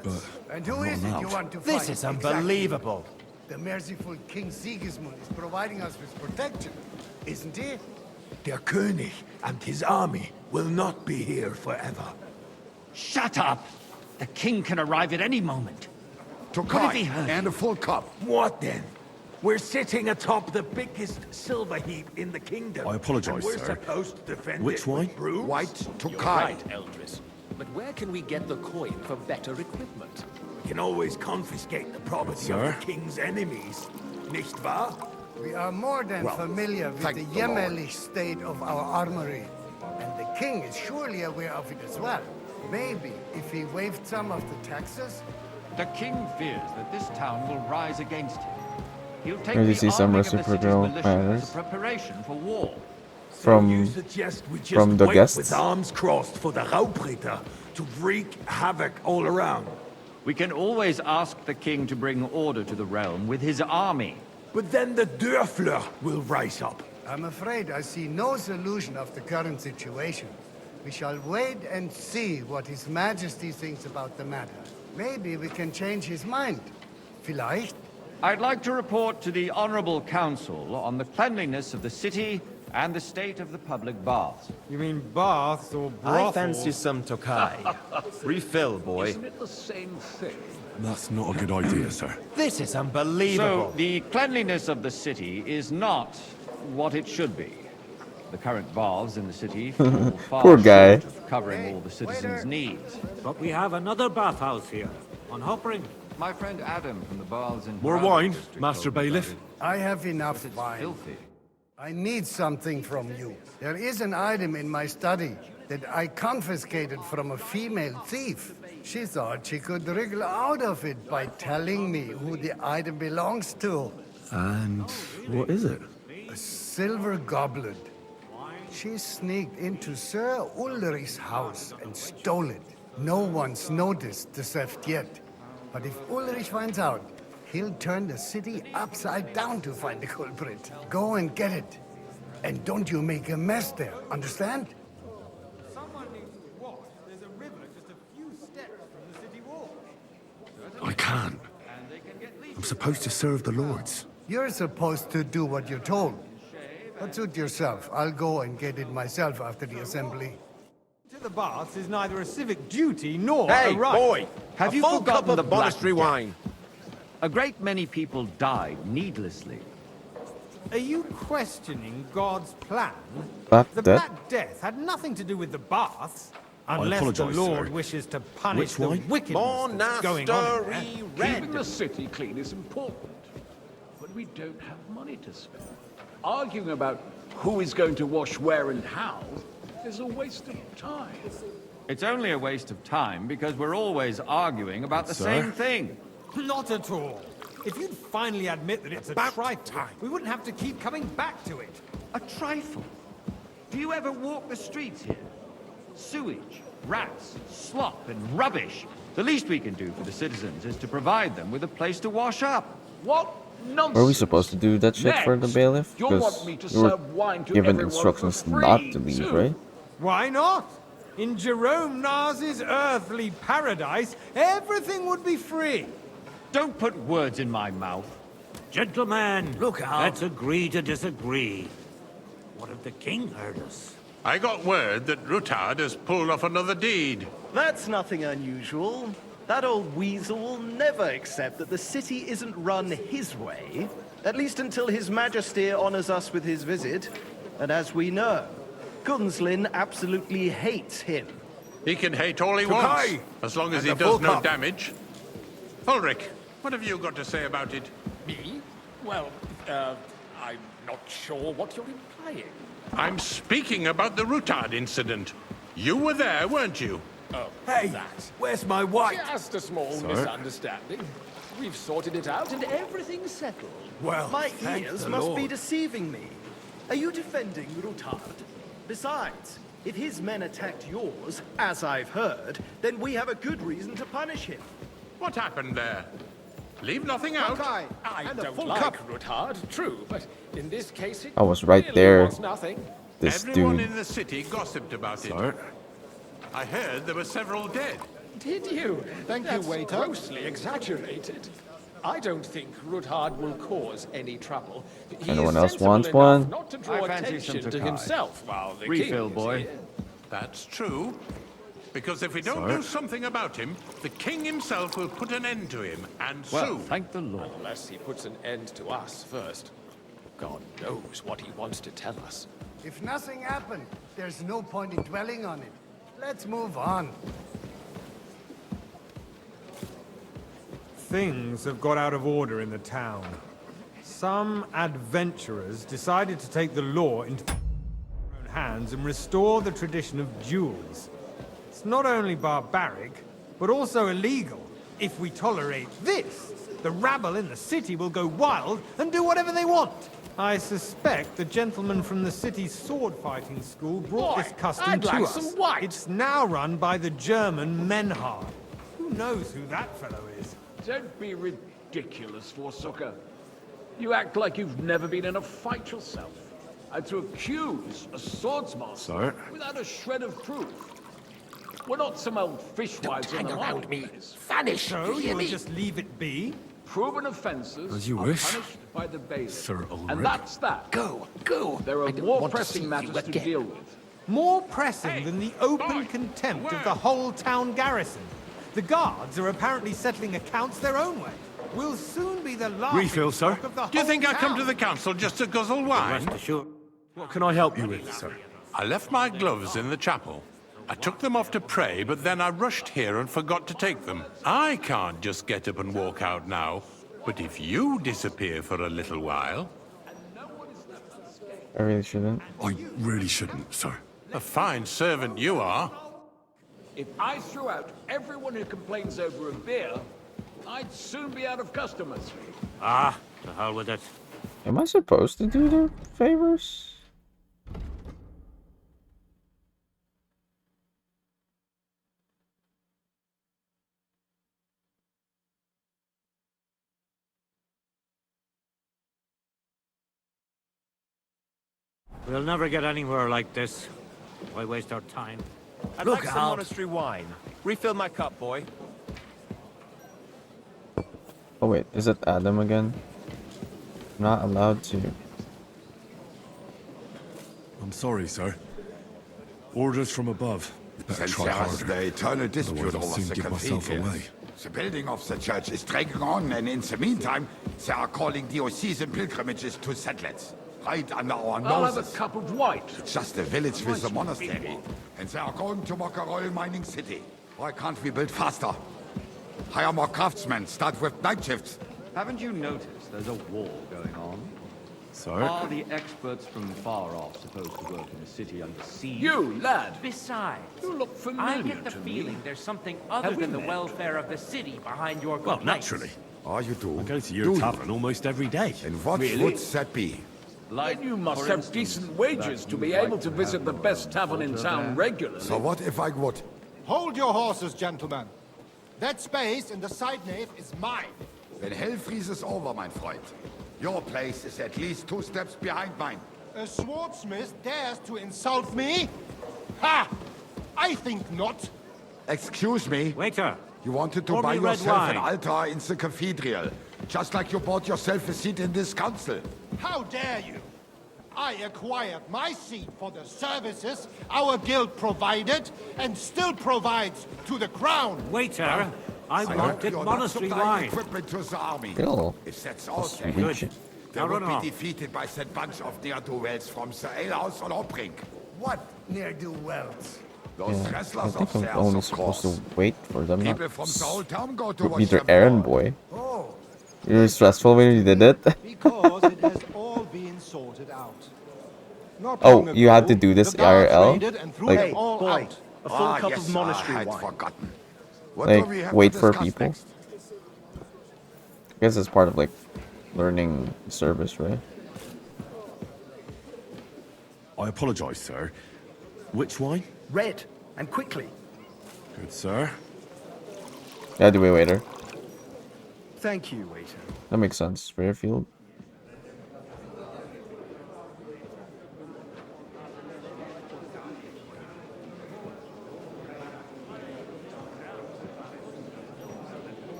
but And who I'm is not it you allowed. want to fight? This is unbelievable. Exactly. The merciful King Sigismund is providing us with protection, isn't he? Der König and his army will not be here forever. Shut up! The king can arrive at any moment. What have he heard? And a full cup. What then? We're sitting atop the biggest silver heap in the kingdom. I apologize, and we're sir. supposed to defend Which it wine? with brews? White You're Tokai. right, Eldris. But where can we get the coin for better equipment? We can always confiscate the property Sir? of the king's enemies. Nicht wahr? We are more than Well, familiar with thank the the Lord. Yemeli state of our armory. And the king is surely aware of it as well. Maybe if he waived some of the taxes. The king fears that this town will rise against him. He'll take Here you the see some arming of the city's reciprocal militia as manners a preparation for war. So you from suggest we just from the wait guests. with arms crossed for the Raubritter to wreak havoc all around? We can always ask the king to bring order to the realm with his army. But then the Dörfler will rise up. I'm afraid I see no solution of the current situation. We shall wait and see what His Majesty thinks about the matter. Maybe we can change his mind. Vielleicht? I'd like to report to the Honorable Council on the cleanliness of the city and the state of the public baths. You mean baths or brothels? I fancy some Tokai. Refill, boy. Isn't it the same thing? That's not a good idea, sir. This is unbelievable. So, the cleanliness of the city is not what it should be. The current baths in the city fall far Poor guy. short of covering all the citizens' needs. But we have another bathhouse here, on Hoppering. My friend Adam from the baths in More Broward wine, District Master told me Bailiff? about I have enough it. It's wine. filthy. I need something from you. There is an item in my study that I confiscated from a female thief. She thought she could wriggle out of it by telling me who the item belongs to. And what is it? A silver goblet. She sneaked into Sir Ulrich's house and stole it. No one's noticed the theft yet. But if Ulrich finds out, he'll turn the city upside down to find the culprit. Go and get it. And don't you make a mess there, understand? Someone needs to watch. There's a river just a few steps from the city wall. I can't. I'm supposed to serve the lords. You're supposed to do what you're told. But suit yourself. I'll go and get it myself after the assembly. To the baths is neither a civic duty nor Hey, a right. boy! Have a you full forgotten cup the of Black monastery Death? wine. A great many people died needlessly. Are you questioning God's plan? Black The Death? Black Death had nothing to do with the baths. Unless the apologise, Lord sir. wishes to punish Which the wine? wickedness that's going on in there. Monastery Keeping the red. city clean is important, but we don't have money to spend. Arguing about who is going to wash where and how is a waste of time. It's only a waste of time because we're always arguing about the Sir? same thing. Not at all. If you'd finally admit that it's a trifle, we wouldn't have to keep coming back to it. A trifle? Do you ever walk the streets here? Sewage, rats, slop, and rubbish. The least we can do for the citizens is to provide them with a place to wash up. What nonsense! Were we supposed to do that shit for the Next, bailiff? you'll Because want me to you were serve wine to given everyone instructions for not free, to leave, too. right? Why not? In Jerome Nas's earthly paradise, everything would be free. Don't put words in my mouth. Gentlemen, Look out. let's agree to disagree. What if the king heard us? I got word that Rutard has pulled off another deed. That's nothing unusual. That old weasel will never accept that the city isn't run his way, at least until His Majesty honors us with his visit. And as we know, Gunslin absolutely hates him. He can hate all he Tokai! wants, as long as And he a does full no cup. damage. Ulrich, what have you got to say about it? Me? Well, I'm not sure what you're implying. I'm speaking about the Rutard incident. You were there, weren't you? Oh, Hey, that. where's my wife? Just a small Sir? misunderstanding. We've sorted it out and everything's settled. Well, My thank ears the must be Lord. deceiving me. Are you defending Rutard? Besides, if his men attacked yours, as I've heard, then we have a good reason to punish him. What happened there? Leave nothing out. I don't like Ruthard, true, but in this case it I was right really there. was nothing. This Everyone dude. in the city gossiped about Sir? it. I heard there were several dead. Did you? Thank you, That's waiter. grossly exaggerated. I don't think Ruthard will cause any trouble. He Anyone is else sensible wants enough one? not to draw I fancy some attention to Tokai. himself while the Refill, king is boy. here. That's true. Because if we don't do something about him, the king himself will put an end to him, and Well, soon. thank the Lord. Unless he puts an end to us first. God knows what he wants to tell us. If nothing happened, there's no point in dwelling on it. Let's move on. Things have got out of order in the town. Some adventurers decided to take the law into their own hands and restore the tradition of duels. It's not only barbaric, but also illegal. If we tolerate this, the rabble in the city will go wild and do whatever they want. I suspect the gentleman from the city's sword-fighting school brought Boy, this custom I'd to like us. some white. It's now run by the German Menhard. Who knows who that fellow is? Don't be ridiculous, Forsooker. You act like you've never been in a fight yourself. And to accuse a swordsmaster Sir? without a shred of proof. We're not some old fishwives on the marketplace. Vanish! So you will just leave it be? Proven offences As you are wish, punished by the bailiff. Sir Ulrich. And that's that. Go! There are I don't more want to pressing see you matters to again. deal with. More pressing than the open contempt of the whole town garrison. The guards are apparently settling accounts their own way. We'll soon be the laughing Refill, sir. stock of the Do you whole think I come to town. the council just to guzzle wine? Rest assured. What can I help you with, sir? I left my gloves in the chapel. I took them off to pray, but then I rushed here and forgot to take them. I can't just get up and walk out now. But if you disappear for a little while... I really shouldn't. I really shouldn't, sir. A fine servant you are. If I threw out everyone who complains over a beer, I'd soon be out of customers. Ah, to hell with it. Am I supposed to do their favors? We'll never get anywhere like this. Why waste our time? I'd Look like some out. monastery wine. Refill my cup, boy. Oh wait, is it Adam again? Not allowed to. I'm sorry, sir. Orders from above. Better Since try there harder. has the eternal dispute Otherwise I'll over soon the give myself cathedral. away. The building of the church is dragging on, and in the meantime, they are calling diocesan pilgrimages to settlers. Right under our I'll have noses. a cup of white. It's just a village with a monastery. And they are going to mock a royal mining city. Why can't we build faster? Hire more craftsmen, start with night shifts. Haven't you noticed there's a war going on? Sir? Are the experts from far off supposed to work in a city under siege? You, lad! Besides, You look familiar I get the to me. feeling there's something other Have we than the met? welfare of the city behind your Well, complaints. naturally. Oh, you do? I go to Do your you? tavern almost every day. And what Really? would that be? Then you must for have instance, decent wages that to you be like able to to visit have the your best tavern in water town there. regularly. So what if I would? Hold your horses, gentlemen. That space in the side nave is mine. Then hell freezes over, mein Freund. Your place is at least 2 steps behind mine. A swordsmith dares to insult me? Ha! I think not. Excuse me? Waiter! You wanted to Pour buy me red yourself an wine. altar in the cathedral. Just like you bought yourself a seat in this council. How dare you? I acquired my seat for the services our guild provided and still provides to the crown. Waiter! I wanted you're not monastery supplying wine. equipment to the army. Ew. If that's all That's they weird. had, they Now would run be off. defeated by that bunch of ne'er-do-wells from the alehouse on Hopbrink. What ne'er-do-wells? Those Yeah, I wrestlers think of I'm theirs, only of supposed course. to wait for them, not People from the whole town go to be watch their them errand fall. boy. Oh, You were stressful when you did it. because it has all been sorted out. Not Oh, long you had ago, to do this the guards IRL? raided and threw Like- them all Boy, out. A full cup of monastery wine. Forgotten. What Like, do we have wait to for discuss people? next? I guess it's part of like learning service, right? I apologize, sir. Which wine? Red, and quickly. Good, sir. Yeah, do we waiter? Thank you, waiter. That makes sense. Fairfield.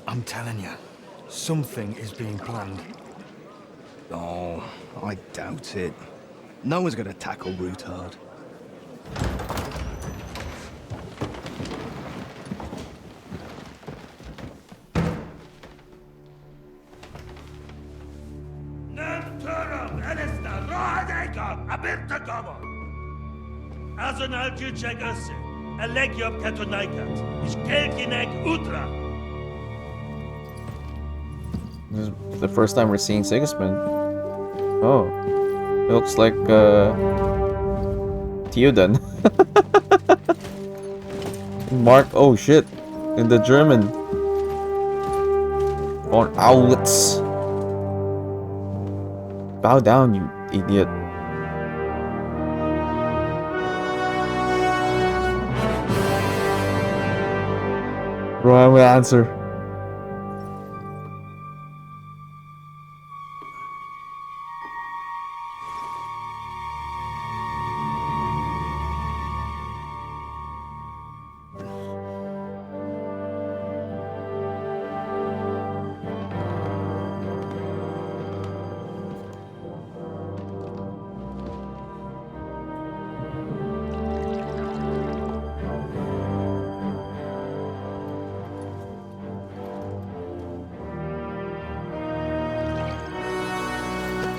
I'm telling you, something is being planned. Oh, I doubt it. No one's gonna tackle Root hard. This is the first time we're seeing Sigismund. Oh, it looks like Theoden. Mark, oh shit, in the German. On Owlets. Bow down, you idiot. Brian will answer.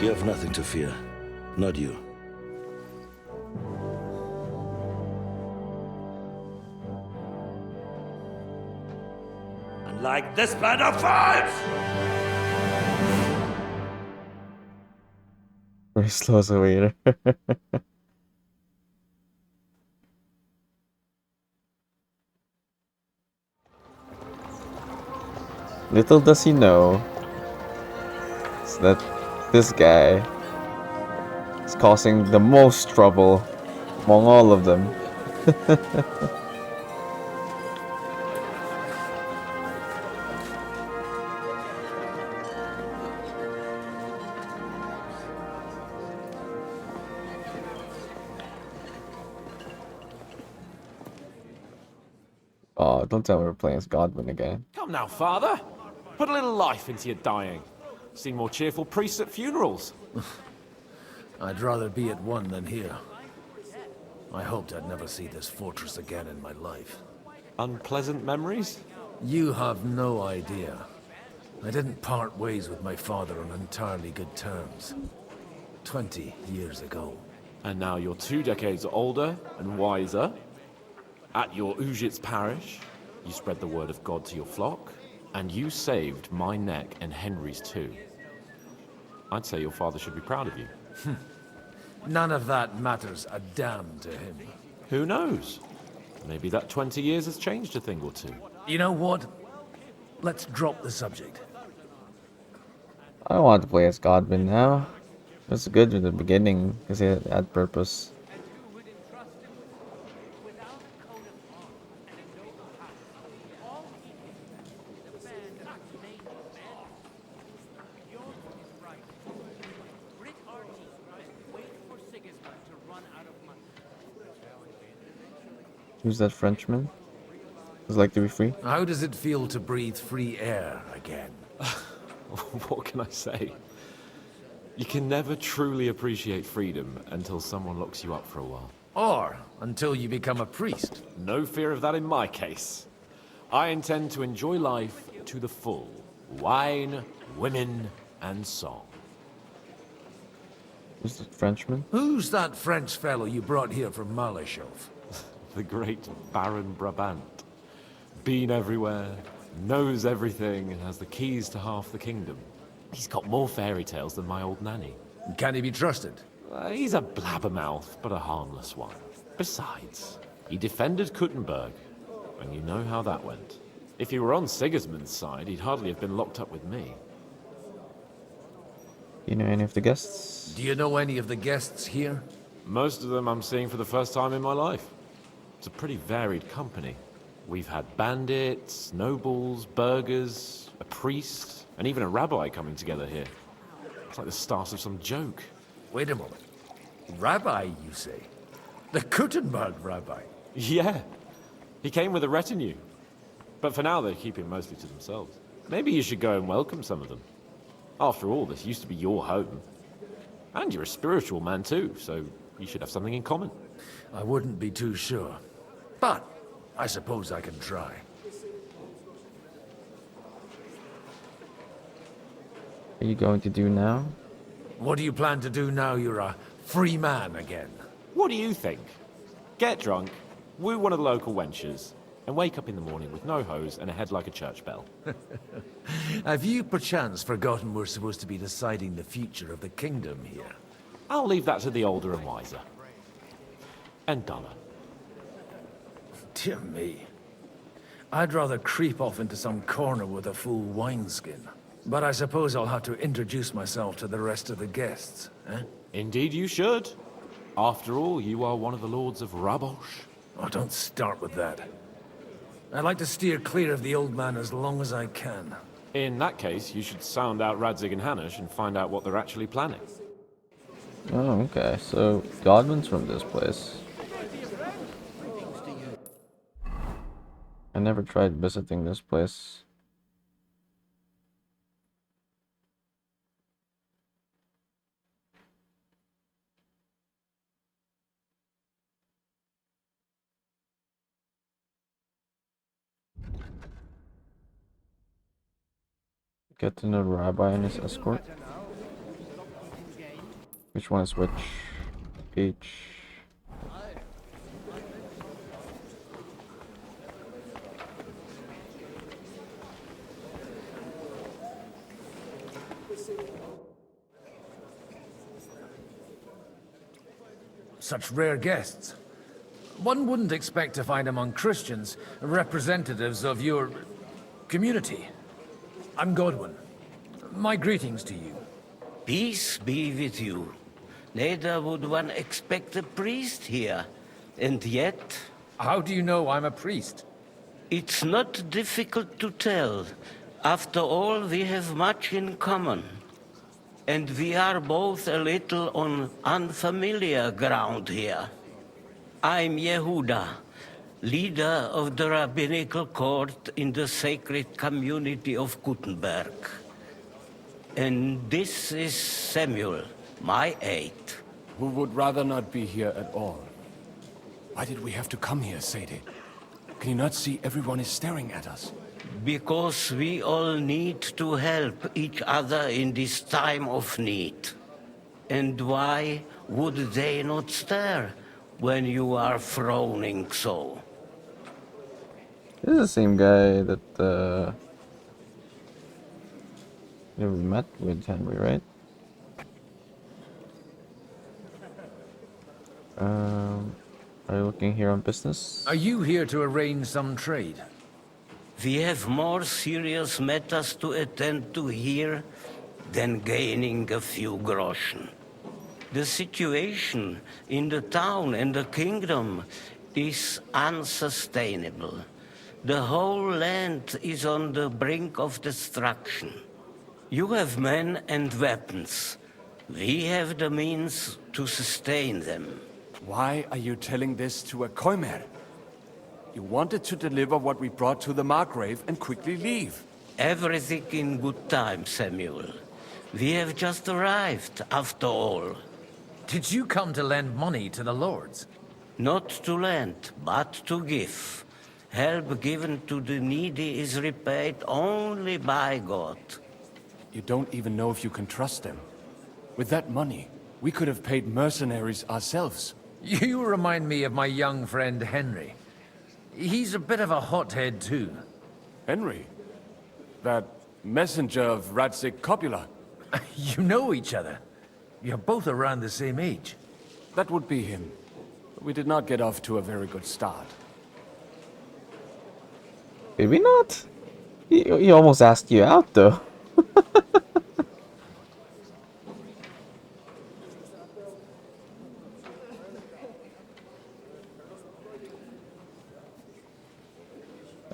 You have nothing to fear. Not you. Unlike this band of fools! Very slow as a waiter. Little does he know is that this guy is causing the most trouble among all of them. Oh, don't tell me we're playing as Godwin again. Come now, father. Put a little life into your dying. See more cheerful priests at funerals. I'd rather be at one than here. I hoped I'd never see this fortress again in my life. Unpleasant memories? You have no idea. I didn't part ways with my father on entirely good terms. 20 years ago. And now you're 2 decades older and wiser. At your Ujit's parish, you spread the word of God to your flock, and you saved my neck and Henry's too. I'd say your father should be proud of you. None of that matters a damn to him. Who knows? Maybe that 20 years has changed a thing or two. You know what? Let's drop the subject. I don't want to play as Godwin now. It was good in the beginning because it had purpose. Who's that Frenchman? Does like to be free? How does it feel to breathe free air again? What can I say? You can never truly appreciate freedom until someone locks you up for a while. Or until you become a priest. No fear of that in my case. I intend to enjoy life to the full. Wine, women, and song. Who's the Frenchman? Who's that French fellow you brought here from Malashov? The great Baron Brabant. Been everywhere, knows everything, and has the keys to half the kingdom. He's got more fairy tales than my old nanny. Can he be trusted? He's a blabbermouth, but a harmless one. Besides, he defended Kuttenberg, and you know how that went. If he were on Sigismund's side, he'd hardly have been locked up with me. Do you know any of the guests? Do you know any of the guests here? Most of them I'm seeing for the first time in my life. It's a pretty varied company. We've had bandits, nobles, burghers, a priest, and even a rabbi coming together here. It's like the start of some joke. Wait a moment. Rabbi, you say? The Gutenberg rabbi? Yeah. He came with a retinue. But for now, they're keeping mostly to themselves. Maybe you should go and welcome some of them. After all, this used to be your home. And you're a spiritual man too, so you should have something in common. I wouldn't be too sure. But I suppose I can try. What are you going to do now? What do you plan to do now you're a free man again? What do you think? Get drunk, woo one of the local wenches, and wake up in the morning with no hose and a head like a church bell. Have you perchance forgotten we're supposed to be deciding the future of the kingdom here? I'll leave that to the older and wiser. And duller. Dear me. I'd rather creep off into some corner with a full wineskin. But I suppose I'll have to introduce myself to the rest of the guests, eh? Indeed you should. After all, you are one of the lords of Rabosh. Oh, don't start with that. I'd like to steer clear of the old man as long as I can. In that case, you should sound out Radzig and Hanush and find out what they're actually planning. Oh, okay. So, Godwin's from this place. I never tried visiting this place. Get to know the rabbi and his escort. Which one is which? H. Such rare guests. One wouldn't expect to find among Christians representatives of your community. I'm Godwin. My greetings to you. Peace be with you. Neither would one expect a priest here. And yet... How do you know I'm a priest? It's not difficult to tell. After all, we have much in common. And we are both a little on unfamiliar ground here. I'm Yehuda, leader of the rabbinical court in the sacred community of Gutenberg. And this is Samuel, my aide. Who would rather not be here at all. Why did we have to come here, Sadie? Can you not see everyone is staring at us? Because we all need to help each other in this time of need. And why would they not stare when you are frowning so? This is the same guy that we met with Henry, right? Are you looking here on business? Are you here to arrange some trade? We have more serious matters to attend to here than gaining a few groschen. The situation in the town and the kingdom is unsustainable. The whole land is on the brink of destruction. You have men and weapons. We have the means to sustain them. Why are you telling this to a Koimer? You wanted to deliver what we brought to the Margrave and quickly leave. Everything in good time, Samuel. We have just arrived, after all. Did you come to lend money to the lords? Not to lend, but to give. Help given to the needy is repaid only by God. You don't even know if you can trust them. With that money, we could have paid mercenaries ourselves. You remind me of my young friend Henry. He's a bit of a hothead too. Henry? That messenger of Radzig Copula? You know each other. You're both around the same age. That would be him. We did not get off to a very good start. Did we not? He almost asked you out though.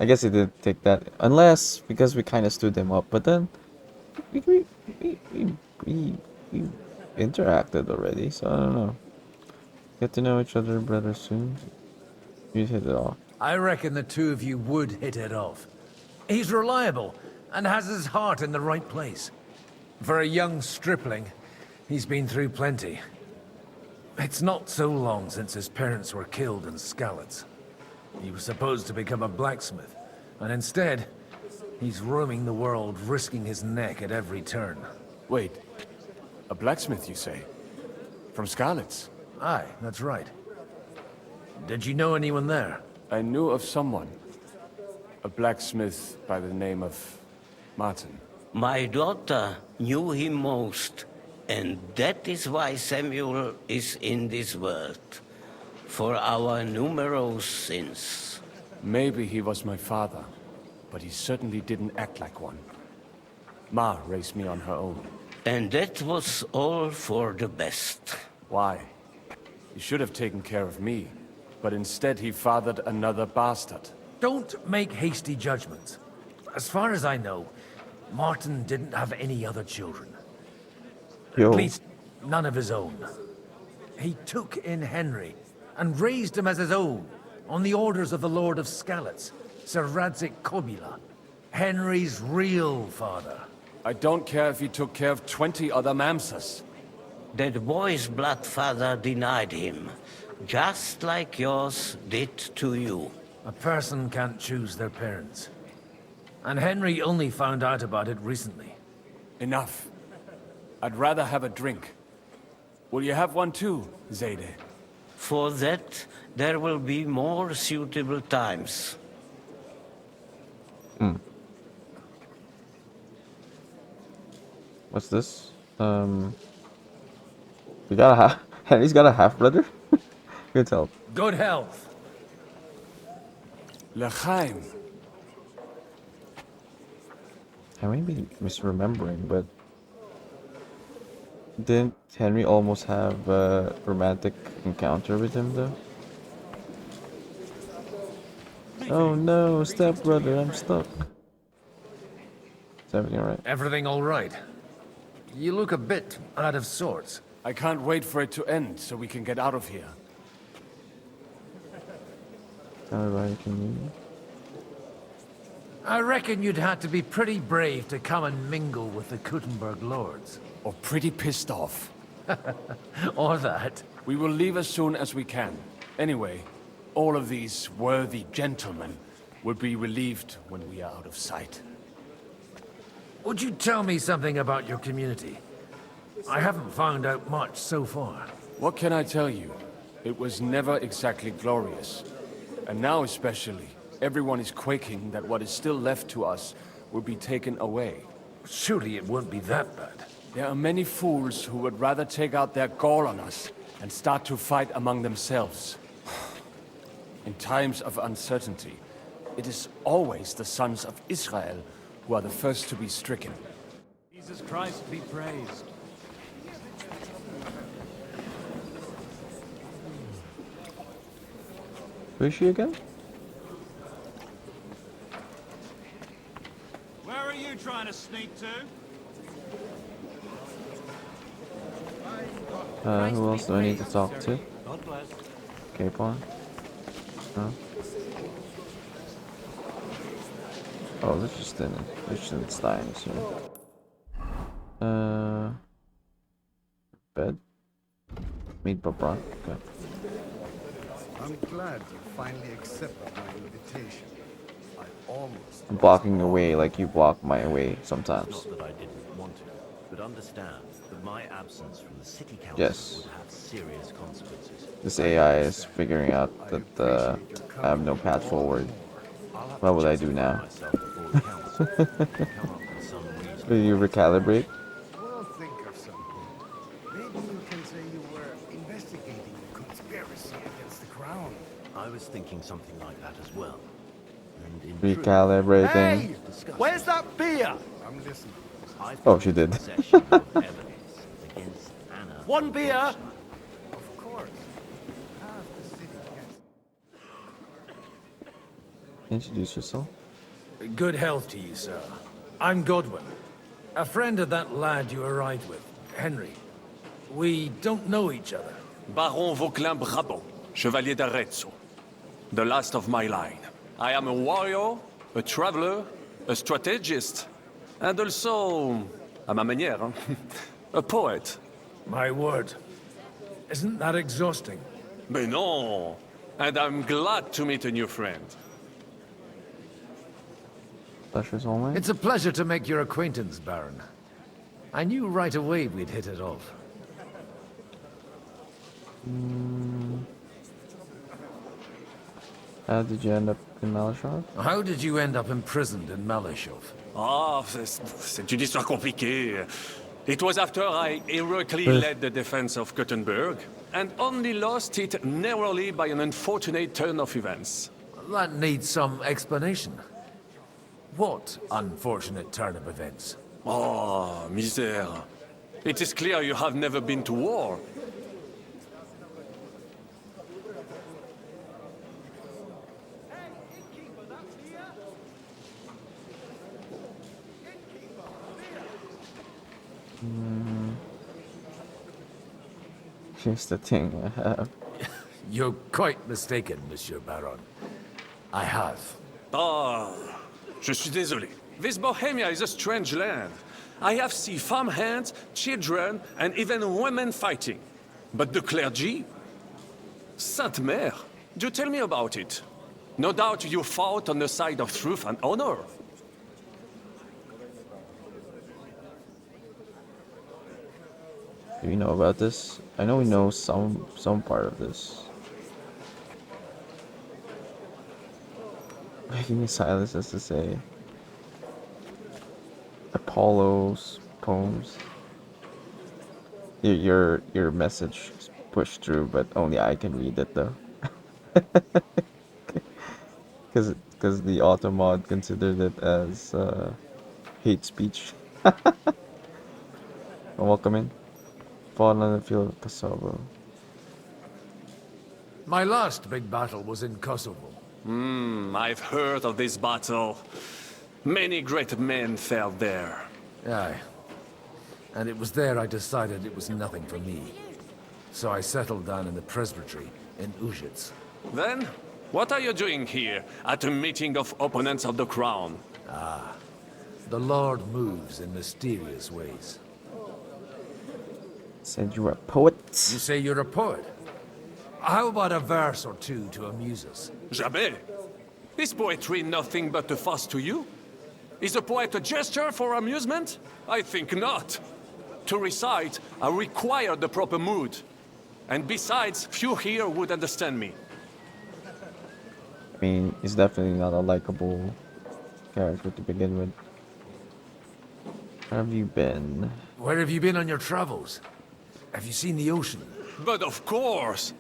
I guess he didn't take that, unless because we kind of stood him up. But then we we, we interacted already, so I don't know. Get to know each other better soon. You'd hit it off. I reckon the two of you would hit it off. He's reliable and has his heart in the right place. For a young stripling, he's been through plenty. It's not so long since his parents were killed in Skalitz. He was supposed to become a blacksmith, and instead, he's roaming the world, risking his neck at every turn. Wait, a blacksmith, you say? From Skalitz? Aye, that's right. Did you know anyone there? I knew of someone. A blacksmith by the name of Martin. My daughter knew him most, and that is why Samuel is in this world. For our numerous sins. Maybe he was my father, but he certainly didn't act like one. Ma raised me on her own. And that was all for the best. Why? He should have taken care of me, but instead he fathered another bastard. Don't make hasty judgments. As far as I know, Martin didn't have any other children. Yo. At least, none of his own. He took in Henry and raised him as his own on the orders of the Lord of Skalitz, Sir Radzik Kobila, Henry's real father. I don't care if he took care of 20 other mamsas. That boy's blood father denied him, just like yours did to you. A person can't choose their parents. And Henry only found out about it recently. Enough. I'd rather have a drink. Will you have one too, Zayde? For that, there will be more suitable times. What's this? We got a Henry's got a half brother. Good help. Good health. L'chaim. I may be misremembering, but didn't Henry almost have a romantic encounter with him though? Oh no, stepbrother, I'm stuck. Is everything alright? Everything all right? You look a bit out of sorts. I can't wait for it to end so we can get out of here. Alright, can you? I reckon you'd have to be pretty brave to come and mingle with the Kuttenberg lords. Or pretty pissed off. Or that. We will leave as soon as we can. Anyway, all of these worthy gentlemen will be relieved when we are out of sight. Would you tell me something about your community? I haven't found out much so far. What can I tell you? It was never exactly glorious. And now especially, everyone is quaking that what is still left to us will be taken away. Surely it won't be that bad. There are many fools who would rather take out their gall on us and start to fight among themselves. In times of uncertainty, it is always the sons of Israel who are the first to be stricken. Jesus Christ be praised. Who is she again? Where are you trying to sneak to? Who else do I need to talk to? God bless. Capon? No? Oh, Liechtenstein is here. Bed? Meet Babron. Okay. I'm glad you finally accepted my invitation. I almost... I'm blocking away like you block my way sometimes. Not that I didn't want to, but understand that my absence from the city council Yes. would have serious consequences. This AI is figuring out that I have no path forward. What would I do now? Will you recalibrate? We'll think of something. Maybe you can say you were investigating a conspiracy against the crown. I was thinking something like that as well. And in truth, Recalibrating. Hey! Where's that beer? I'm listening. I've Oh, she did. possession of evidence against Anna. One beer? Of course. Half the city gets... Introduce yourself. Good health to you, sir. I'm Godwin, a friend of that lad you arrived with, Henry. We don't know each other. Baron Vauclin Brabant, Chevalier d'Arezzo. The last of my line. I am a warrior, a traveler, a strategist, and also, à ma manière, a poet. My word. Isn't that exhausting? Mais non! And I'm glad to meet a new friend. Pleasure's all mine. It's a pleasure to make your acquaintance, Baron. I knew right away we'd hit it off. How did you end up in Malashov? How did you end up imprisoned in Malashov? Ah, c'est une histoire compliquée. It was after I heroically led the defense of Gothenburg, and only lost it narrowly by an unfortunate turn of events. That needs some explanation. What unfortunate turn of events? Oh, misère. It is clear you have never been to war. Here's the thing I have. You're quite mistaken, Monsieur Baron. I have. Ah, je suis désolé. This Bohemia is a strange land. I have seen farmhands, children, and even women fighting. But the clergy? Sainte Mère, do tell me about it. No doubt you fought on the side of truth and honor. Do you know about this? I know we know some part of this. Breaking the silence as to say Apollo's poems. Your message is pushed through, but only I can read it though. Because the auto mod considered it as hate speech. Welcome in. Fought on the field of Kosovo. My last big battle was in Kosovo. I've heard of this battle. Many great men fell there. Aye. And it was there I decided it was nothing for me. So I settled down in the presbytery in Ujits. Then, what are you doing here at a meeting of opponents of the crown? Ah, the Lord moves in mysterious ways. Said you were a poet. You say you're a poet? How about a verse or two to amuse us? Jamais. Is poetry nothing but a fuss to you? Is a poet a gesture for amusement? I think not. To recite, I require the proper mood. And besides, few here would understand me. I mean, he's definitely not a likable character to begin with. Where have you been? Where have you been on your travels? Have you seen the ocean? But of course!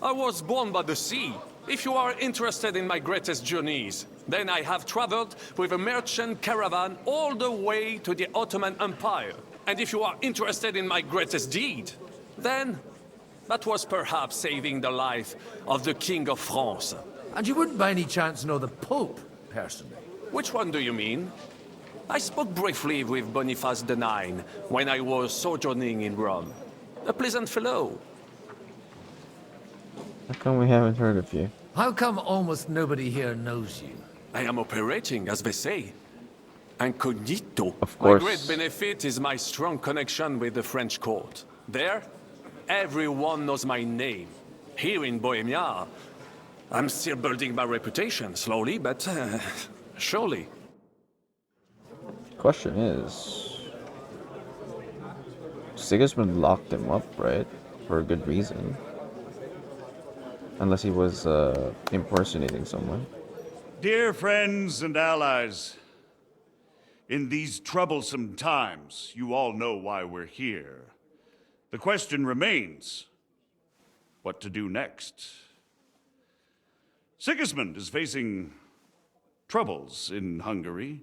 I was born by the sea. If you are interested in my greatest journeys, then I have traveled with a merchant caravan all the way to the Ottoman Empire. And if you are interested in my greatest deed, then that was perhaps saving the life of the King of France. And you wouldn't by any chance know the Pope, personally? Which one do you mean? I spoke briefly with Boniface IX when I was sojourning in Rome. A pleasant fellow. How come we haven't heard of you? How come almost nobody here knows you? I am operating, as they say. Incognito. Of course. My great benefit is my strong connection with the French court. There, everyone knows my name. Here in Bohemia, I'm still building my reputation, slowly, but surely. Question is... Sigismund locked him up, right? For a good reason. Unless he was impersonating someone. Dear friends and allies, in these troublesome times, you all know why we're here. The question remains, what to do next? Sigismund is facing troubles in Hungary,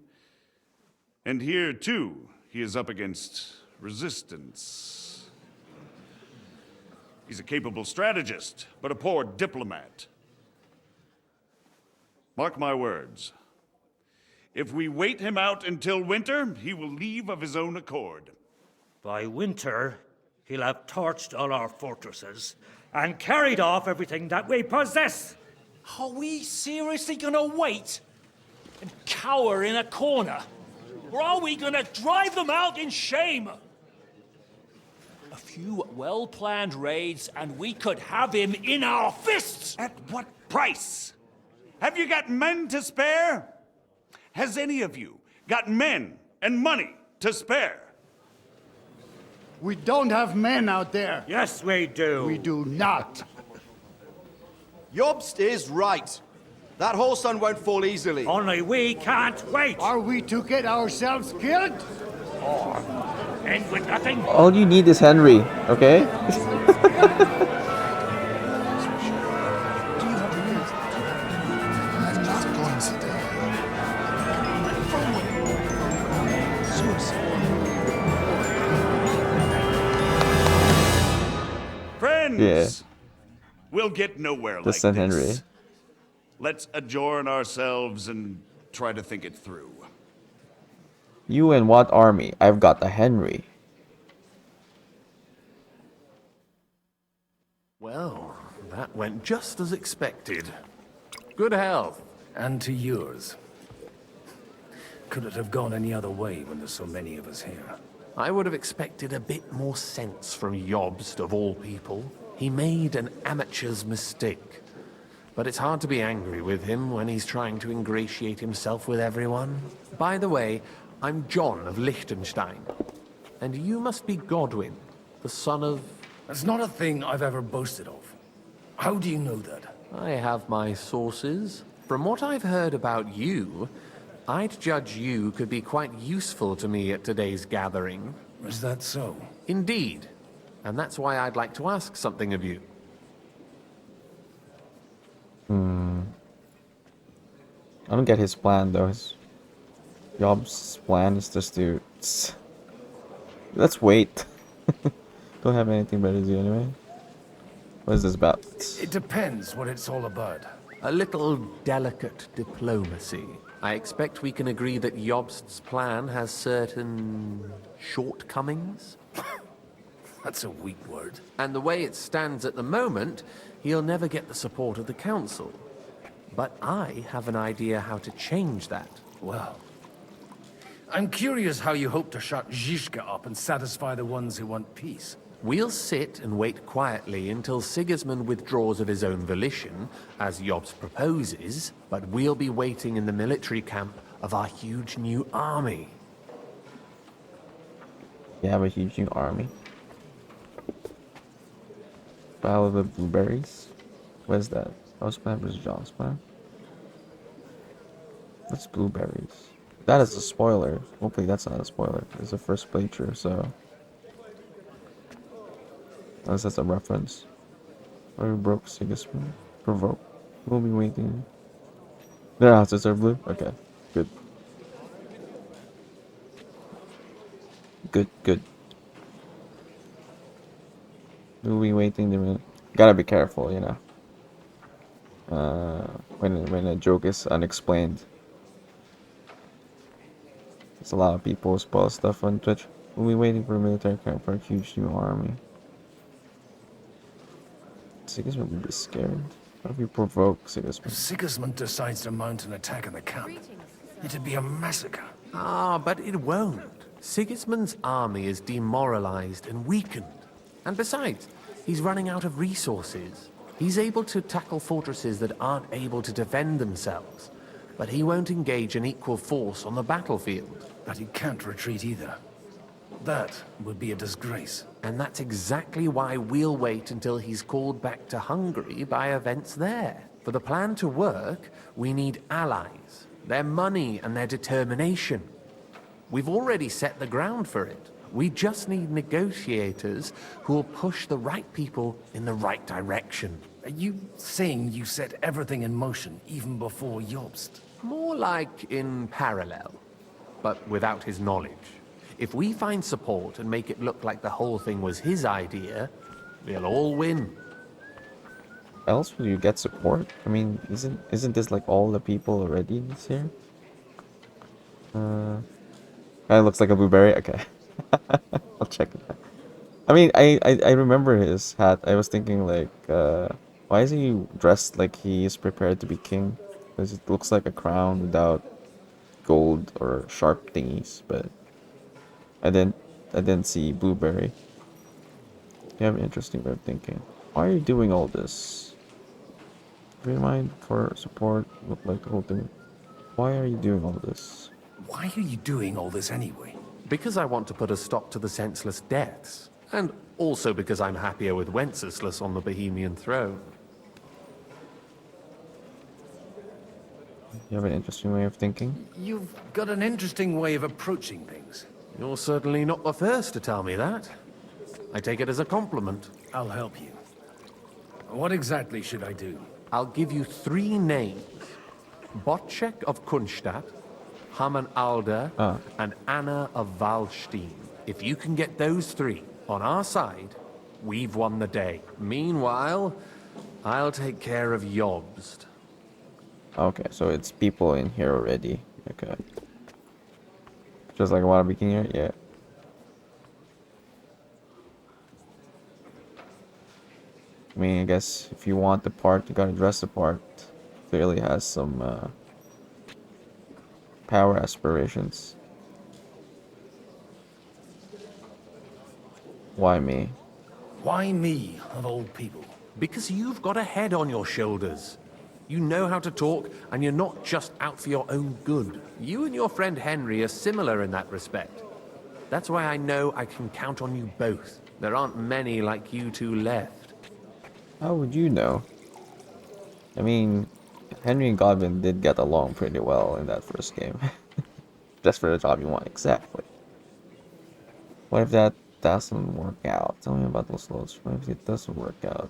and here, too, he is up against resistance. He's a capable strategist, but a poor diplomat. Mark my words. If we wait him out until winter, he will leave of his own accord. By winter, he'll have torched all our fortresses and carried off everything that we possess. Are we seriously gonna wait and cower in a corner? Or are we gonna drive them out in shame? A few well-planned raids and we could have him in our fists! At what price? Have you got men to spare? Has any of you got men and money to spare? We don't have men out there. Yes, we do. We do not. Jobst is right. That whole sun won't fall easily. Only we can't wait. Are we to get ourselves killed? Or end with nothing? All you need is Henry, okay? Friends, Yeah. We'll get nowhere like Just send this. Henry. Let's adjourn ourselves and try to think it through. You and what army? I've got the Henry. Well, that went just as expected. Good health. And to yours. Could it have gone any other way when there's so many of us here? I would have expected a bit more sense from Jobst, of all people. He made an amateur's mistake. But it's hard to be angry with him when he's trying to ingratiate himself with everyone. By the way, I'm John of Liechtenstein. And you must be Godwin, the son of... That's not a thing I've ever boasted of. How do you know that? I have my sources. From what I've heard about you, I'd judge you could be quite useful to me at today's gathering. Is that so? Indeed. And that's why I'd like to ask something of you. I don't get his plan though. His Job's plan is just to... Let's wait. Don't have anything better to do anyway. What is this about? It depends what it's all about. A little delicate diplomacy. I expect we can agree that Jobst's plan has certain shortcomings. That's a weak word. And the way it stands at the moment, he'll never get the support of the council. But I have an idea how to change that. Well, I'm curious how you hope to shut Zizka up and satisfy the ones who want peace. We'll sit and wait quietly until Sigismund withdraws of his own volition, as Jobst proposes, but we'll be waiting in the military camp of our huge new army. You have a huge new army. Battle of the Blueberries? What is that? House plan versus John's plan? What's blueberries? That is a spoiler. Hopefully that's not a spoiler. It's the first playthrough, so... Unless that's a reference. Or broke Sigismund. Provoke. We'll be waiting. Their houses are blue? Okay. Good. Good. We'll be waiting. Gotta be careful, you know. When a joke is unexplained. There's a lot of people who spoil stuff on Twitch. We'll be waiting for a military camp for a huge new army. Sigismund would be scared. What if we provoke Sigismund? If Sigismund decides to mount an attack on the camp, it'd be a massacre. Ah, but it won't. Sigismund's army is demoralized and weakened. And besides, he's running out of resources. He's able to tackle fortresses that aren't able to defend themselves. But he won't engage an equal force on the battlefield. But he can't retreat either. That would be a disgrace. And that's exactly why we'll wait until he's called back to Hungary by events there. For the plan to work, we need allies, their money and their determination. We've already set the ground for it. We just need negotiators who will push the right people in the right direction. Are you saying you set everything in motion even before Jobst? More like in parallel, but without his knowledge. If we find support and make it look like the whole thing was his idea, we'll all win. else would you get support? I mean, isn't this like all the people already this here? Guy looks like a blueberry. Okay, I'll check it out. I mean, I remember his hat. I was thinking like, why is he dressed like he is prepared to be king? Because it looks like a crown without gold or sharp thingies. But I didn't see blueberry. You have an interesting way of thinking. Why are you doing all this? Remind for support. Look like the whole thing. Why are you doing all this? Why are you doing all this anyway? Because I want to put a stop to the senseless deaths. And also because I'm happier with Wenceslas on the Bohemian throne. You have an interesting way of thinking. You've got an interesting way of approaching things. You're certainly not the first to tell me that. I take it as a compliment. I'll help you. What exactly should I do? I'll give you 3 names. Botchek of Kunstadt, Haman Alder, and Anna of Wallstein. If you can get those 3 on our side, we've won the day. Meanwhile, I'll take care of Jobst. Okay, so it's people in here already. Okay. Just like I want to be king here? Yeah. I mean, I guess if you want the part, you gotta dress the part. Clearly has some power aspirations. Why me? Why me, of all people? Because you've got a head on your shoulders. You know how to talk, and you're not just out for your own good. You and your friend Henry are similar in that respect. That's why I know I can count on you both. There aren't many like you two left. How would you know? I mean, Henry and Godwin did get along pretty well in that first game. Just for the job you want, exactly. What if that doesn't work out? Tell me about those loads. What if it doesn't work out?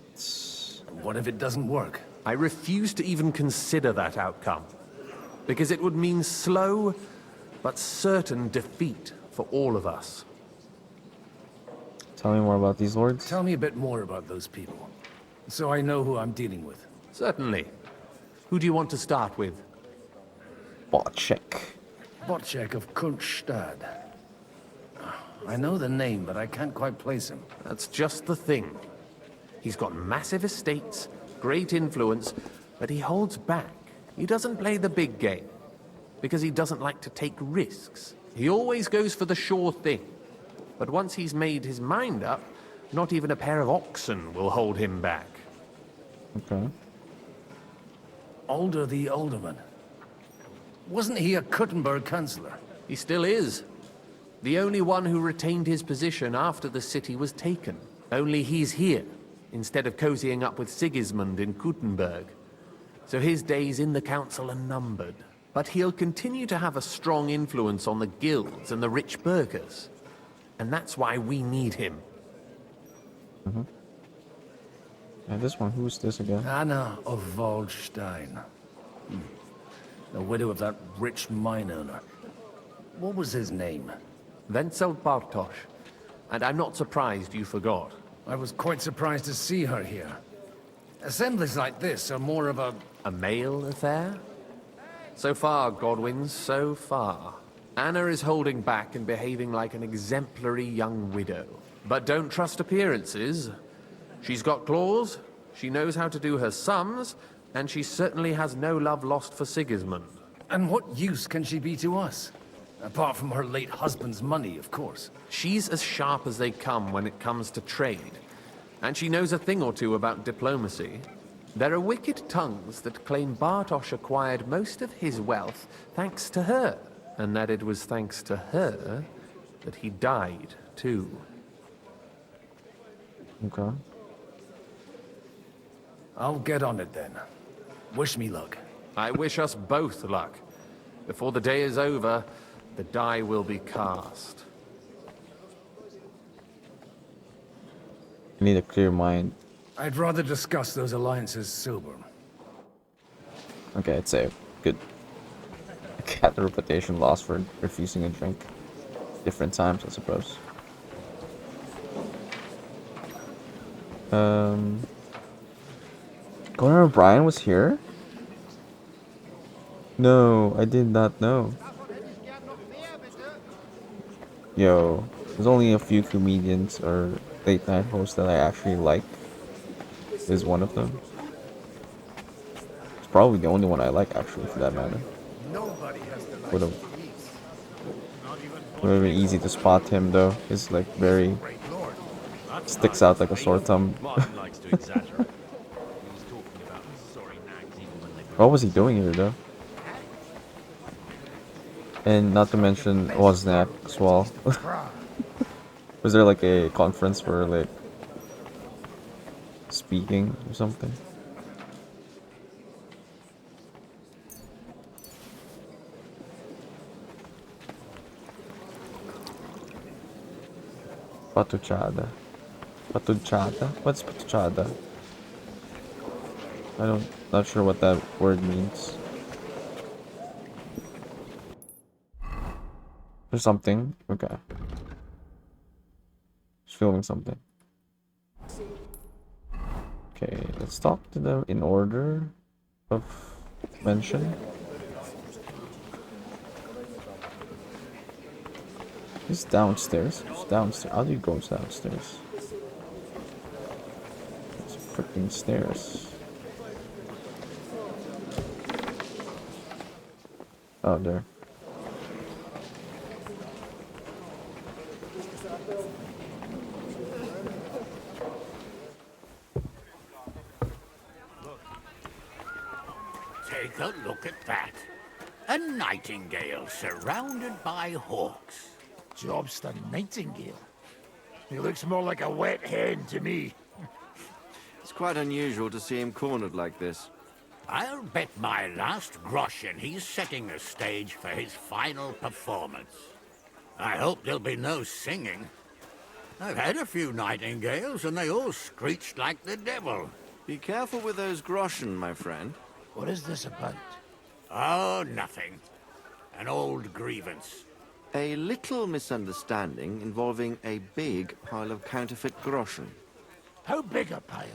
What if it doesn't work? I refuse to even consider that outcome. Because it would mean slow, but certain defeat for all of us. Tell me more about these lords. Tell me a bit more about those people, so I know who I'm dealing with. Certainly. Who do you want to start with? Botchek. Botchek of Kunststadt. I know the name, but I can't quite place him. That's just the thing. He's got massive estates, great influence, but he holds back. He doesn't play the big game, because he doesn't like to take risks. He always goes for the sure thing. But once he's made his mind up, not even a pair of oxen will hold him back. Okay. Alder the Alderman. Wasn't he a Kuttenberg councillor? He still is. The only one who retained his position after the city was taken. Only he's here, instead of cozying up with Sigismund in Kuttenberg. So his days in the council are numbered. But he'll continue to have a strong influence on the guilds and the rich burghers. And that's why we need him. Mm-hmm. And this one, who's this again? Anna of Wallstein. The widow of that rich mine owner. What was his name? Wenzel Bartosz. And I'm not surprised you forgot. I was quite surprised to see her here. Assemblies like this are more of a... A male affair? So far, Godwin, so far. Anna is holding back and behaving like an exemplary young widow. But don't trust appearances. She's got claws, she knows how to do her sums, and she certainly has no love lost for Sigismund. And what use can she be to us? Apart from her late husband's money, of course. She's as sharp as they come when it comes to trade. And she knows a thing or two about diplomacy. There are wicked tongues that claim Bartosz acquired most of his wealth thanks to her. And that it was thanks to her that he died, too. Okay. I'll get on it then. Wish me luck. I wish us both luck. Before the day is over, the die will be cast. You need a clear mind. I'd rather discuss those alliances sober. Okay, I'd say good. Got the reputation lost for refusing a drink. Different times, I suppose. Conan O'Brien was here? No, I did not know. Yo, there's only a few comedians or late night hosts that I actually like. This is one of them. It's probably the only one I like, actually, for that matter. Would have been easy to spot him though. He's like very sticks out like a sore thumb. Martin likes to exaggerate. He was talking about sorry nags even when they What was he doing here though? And not to mention Wozniak as well. Was there like a conference for like speaking or something? Patuchada. Patuchada? What's patuchada? Not sure what that word means. There's something? Okay. Just filming something. Okay, let's talk to them in order of mention. He's downstairs. He's downstairs. How do you go downstairs? It's freaking stairs. Oh, there. Take a look at that. A nightingale surrounded by hawks. Job's the nightingale. He looks more like a wet hen to me. It's quite unusual to see him cornered like this. I'll bet my last groschen he's setting the stage for his final performance. I hope there'll be no singing. I've had a few nightingales and they all screeched like the devil. Be careful with those groschen, my friend. What is this about? Oh, nothing. An old grievance. A little misunderstanding involving a big pile of counterfeit groschen. How big a pile?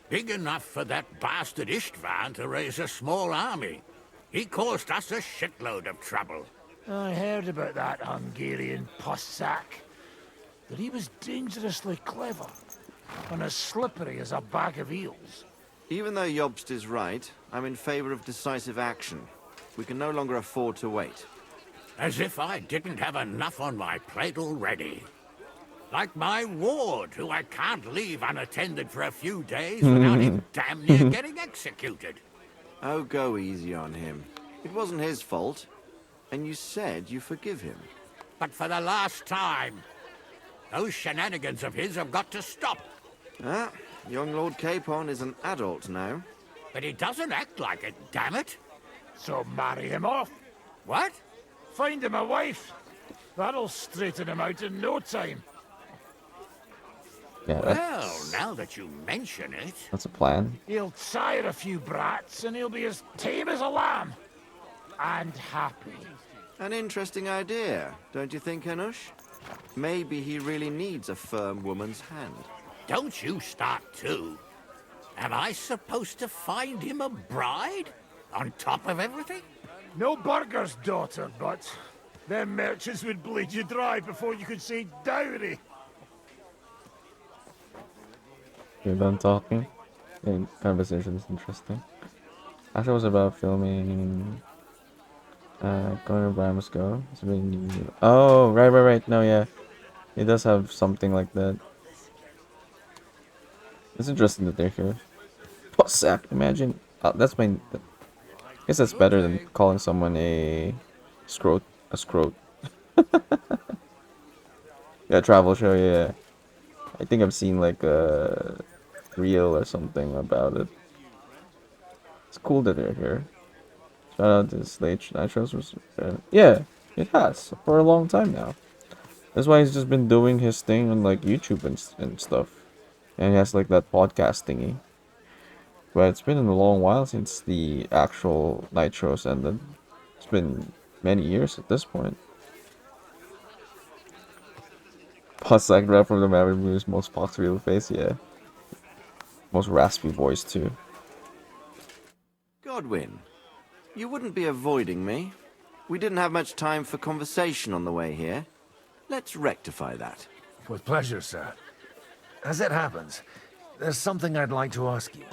Big enough for that bastard Istvan to raise a small army. He caused us a shitload of trouble. I heard about that Hungarian pussack. That he was dangerously clever and as slippery as a bag of eels. Even though Jobst is right, I'm in favor of decisive action. We can no longer afford to wait. As if I didn't have enough on my plate already. Like my ward, who I can't leave unattended for a few days without him damn near getting executed. Oh, go easy on him. It wasn't his fault. And you said you forgive him. But for the last time, those shenanigans of his have got to stop. Ah, young Lord Capon is an adult now. But he doesn't act like it, damn it. So marry him off. What? Find him a wife. That'll straighten him out in no time. Yeah, Well, now that you mention it... That's a plan. He'll sire a few brats and he'll be as tame as a lamb. And happy. An interesting idea, don't you think, Hanush? Maybe he really needs a firm woman's hand. Don't you start too. Am I supposed to find him a bride? On top of everything? No burger's daughter, but them merchants would bleed you dry before you could say dowry. You're done talking? The conversation is interesting. Actually, it was about filming. Going to Brahms Go. It's really new. Oh, right. No, yeah. It does have something like that. It's interesting that they're here. Sack, imagine. That's my. I guess that's better than calling someone a scrote. A scrote. Yeah, travel show, yeah. I think I've seen like a reel or something about it. It's cool that they're here. Shout out to this late night shows. Yeah, it has for a long time now. That's why he's just been doing his thing on like YouTube and stuff. And he has like that podcast thingy. But it's been a long while since the actual night shows ended. It's been many years at this point. Plus, like rap from the Maverick Moves, most Fox real face, yeah. Most raspy voice too. Godwin, you wouldn't be avoiding me. We didn't have much time for conversation on the way here. Let's rectify that. With pleasure, sir. As it happens, there's something I'd like to ask you.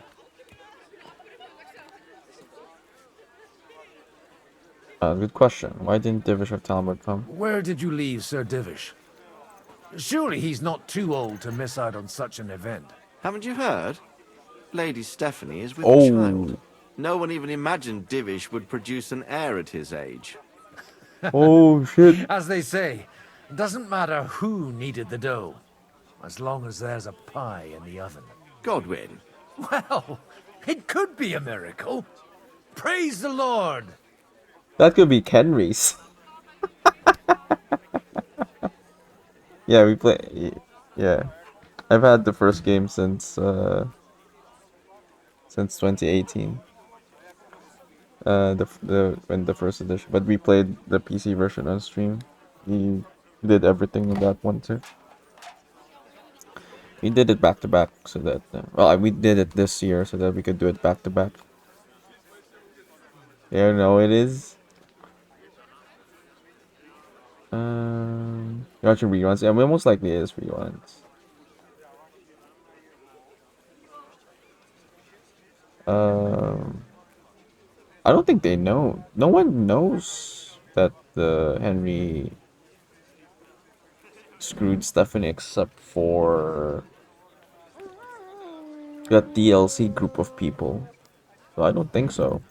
Good question. Why didn't Divish or Talbot come? Where did you leave Sir Divish? Surely he's not too old to miss out on such an event. Haven't you heard? Lady Stephanie is with Oh. child. No one even imagined Divish would produce an heir at his age. Oh, shit. As they say, it doesn't matter who kneaded the dough, as long as there's a pie in the oven. Godwin. Well, it could be a miracle. Praise the Lord. That could be Kenry's. Yeah, we play. Yeah, I've had the first game since 2018. When the first edition, but we played the PC version on stream. We did everything in that one too. We did it back to back so that we did it this year so that we could do it back to back. Yeah, no, it is. You're watching reruns. Yeah, most likely it is reruns. I don't think they know. No one knows that Henry screwed Stephanie except for that DLC group of people. So I don't think so.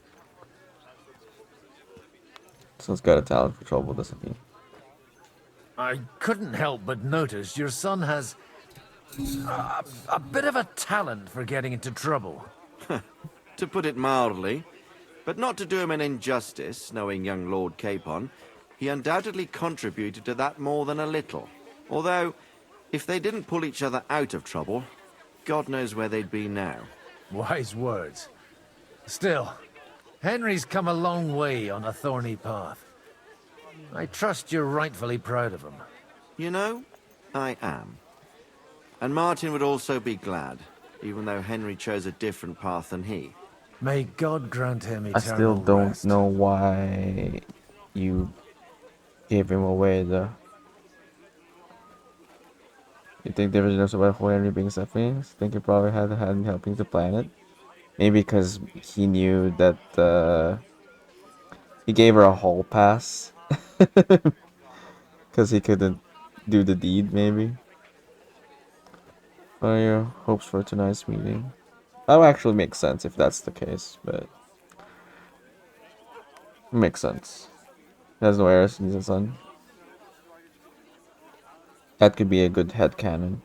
Someone's got a talent for trouble, doesn't he? I couldn't help but notice your son has a bit of a talent for getting into trouble. To put it mildly, but not to do him an injustice, knowing young Lord Capon, he undoubtedly contributed to that more than a little. Although, if they didn't pull each other out of trouble, God knows where they'd be now. Wise words. Still, Henry's come a long way on a thorny path. I trust you're rightfully proud of him. You know, I am. And Martin would also be glad, even though Henry chose a different path than he. May God grant him eternal I still don't rest. know why you gave him away though. You think there was no about Henry being Stephanie? Think he probably had a hand in helping to plan it? Maybe because he knew that he gave her a hall pass. Because he couldn't do the deed, maybe. What are your hopes for tonight's meeting? That would actually make sense if that's the case, but it makes sense. He has no heirs, he's a son. That could be a good headcanon.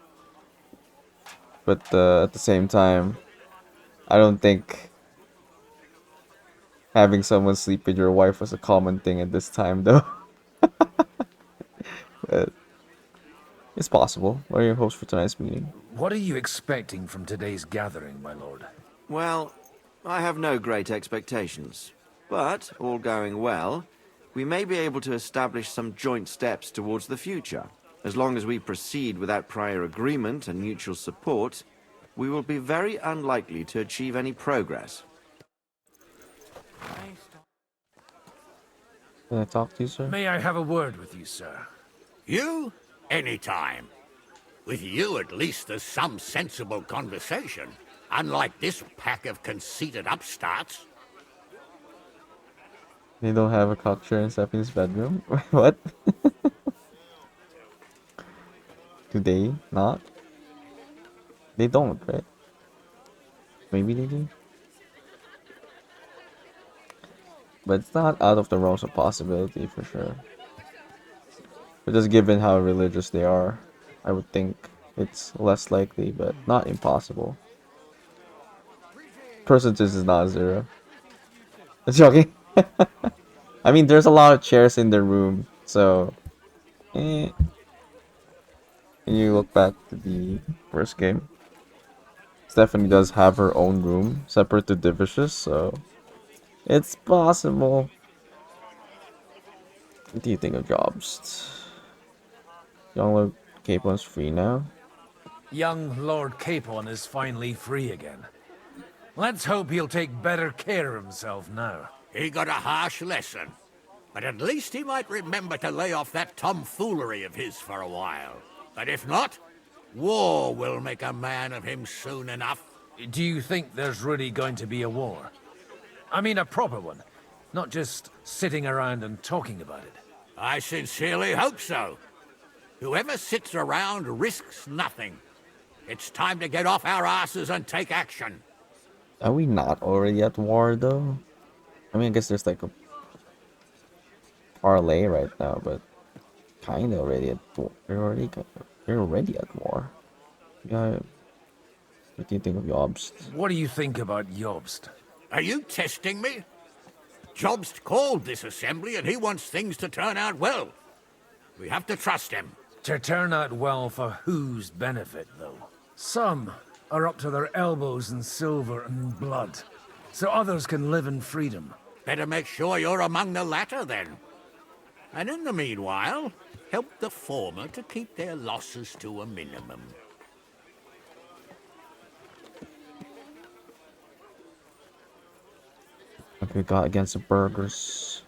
But at the same time, I don't think having someone sleep with your wife was a common thing at this time, though. But it's possible. What are your hopes for tonight's meeting? What are you expecting from today's gathering, my lord? Well, I have no great expectations. But, all going well, we may be able to establish some joint steps towards the future. As long as we proceed without prior agreement and mutual support, we will be very unlikely to achieve any progress. Can I talk to you, sir? May I have a word with you, sir? You? Anytime. With you, at least, there's some sensible conversation. Unlike this pack of conceited upstarts. They don't have a cock chair in Stephanie's bedroom? What? Do they not? They don't, right? Maybe they do? But it's not out of the realms of possibility for sure. But just given how religious they are, I would think it's less likely, but not impossible. Percentage is not 0. I'm joking. I mean, there's a lot of chairs in the room, so... When you look back to the first game, Stephanie does have her own room, separate to Divicious, so... It's possible. What do you think of jobs? Young Lord Capon's free now? Young Lord Capon is finally free again. Let's hope he'll take better care of himself now. He got a harsh lesson. But at least he might remember to lay off that tomfoolery of his for a while. But if not, war will make a man of him soon enough. Do you think there's really going to be a war? I mean a proper one, not just sitting around and talking about it. I sincerely hope so. Whoever sits around risks nothing. It's time to get off our asses and take action. Are we not already at war though? I mean, I guess there's like a parlay right now, but kind of already at war. We're already at war. Yeah. What do you think of Jobst? What do you think about Jobst? Are you testing me? Jobst called this assembly and he wants things to turn out well. We have to trust him. To turn out well for whose benefit, though? Some are up to their elbows in silver and blood, so others can live in freedom. Better make sure you're among the latter, then. And in the meanwhile, help the former to keep their losses to a minimum. What we got against the burgers?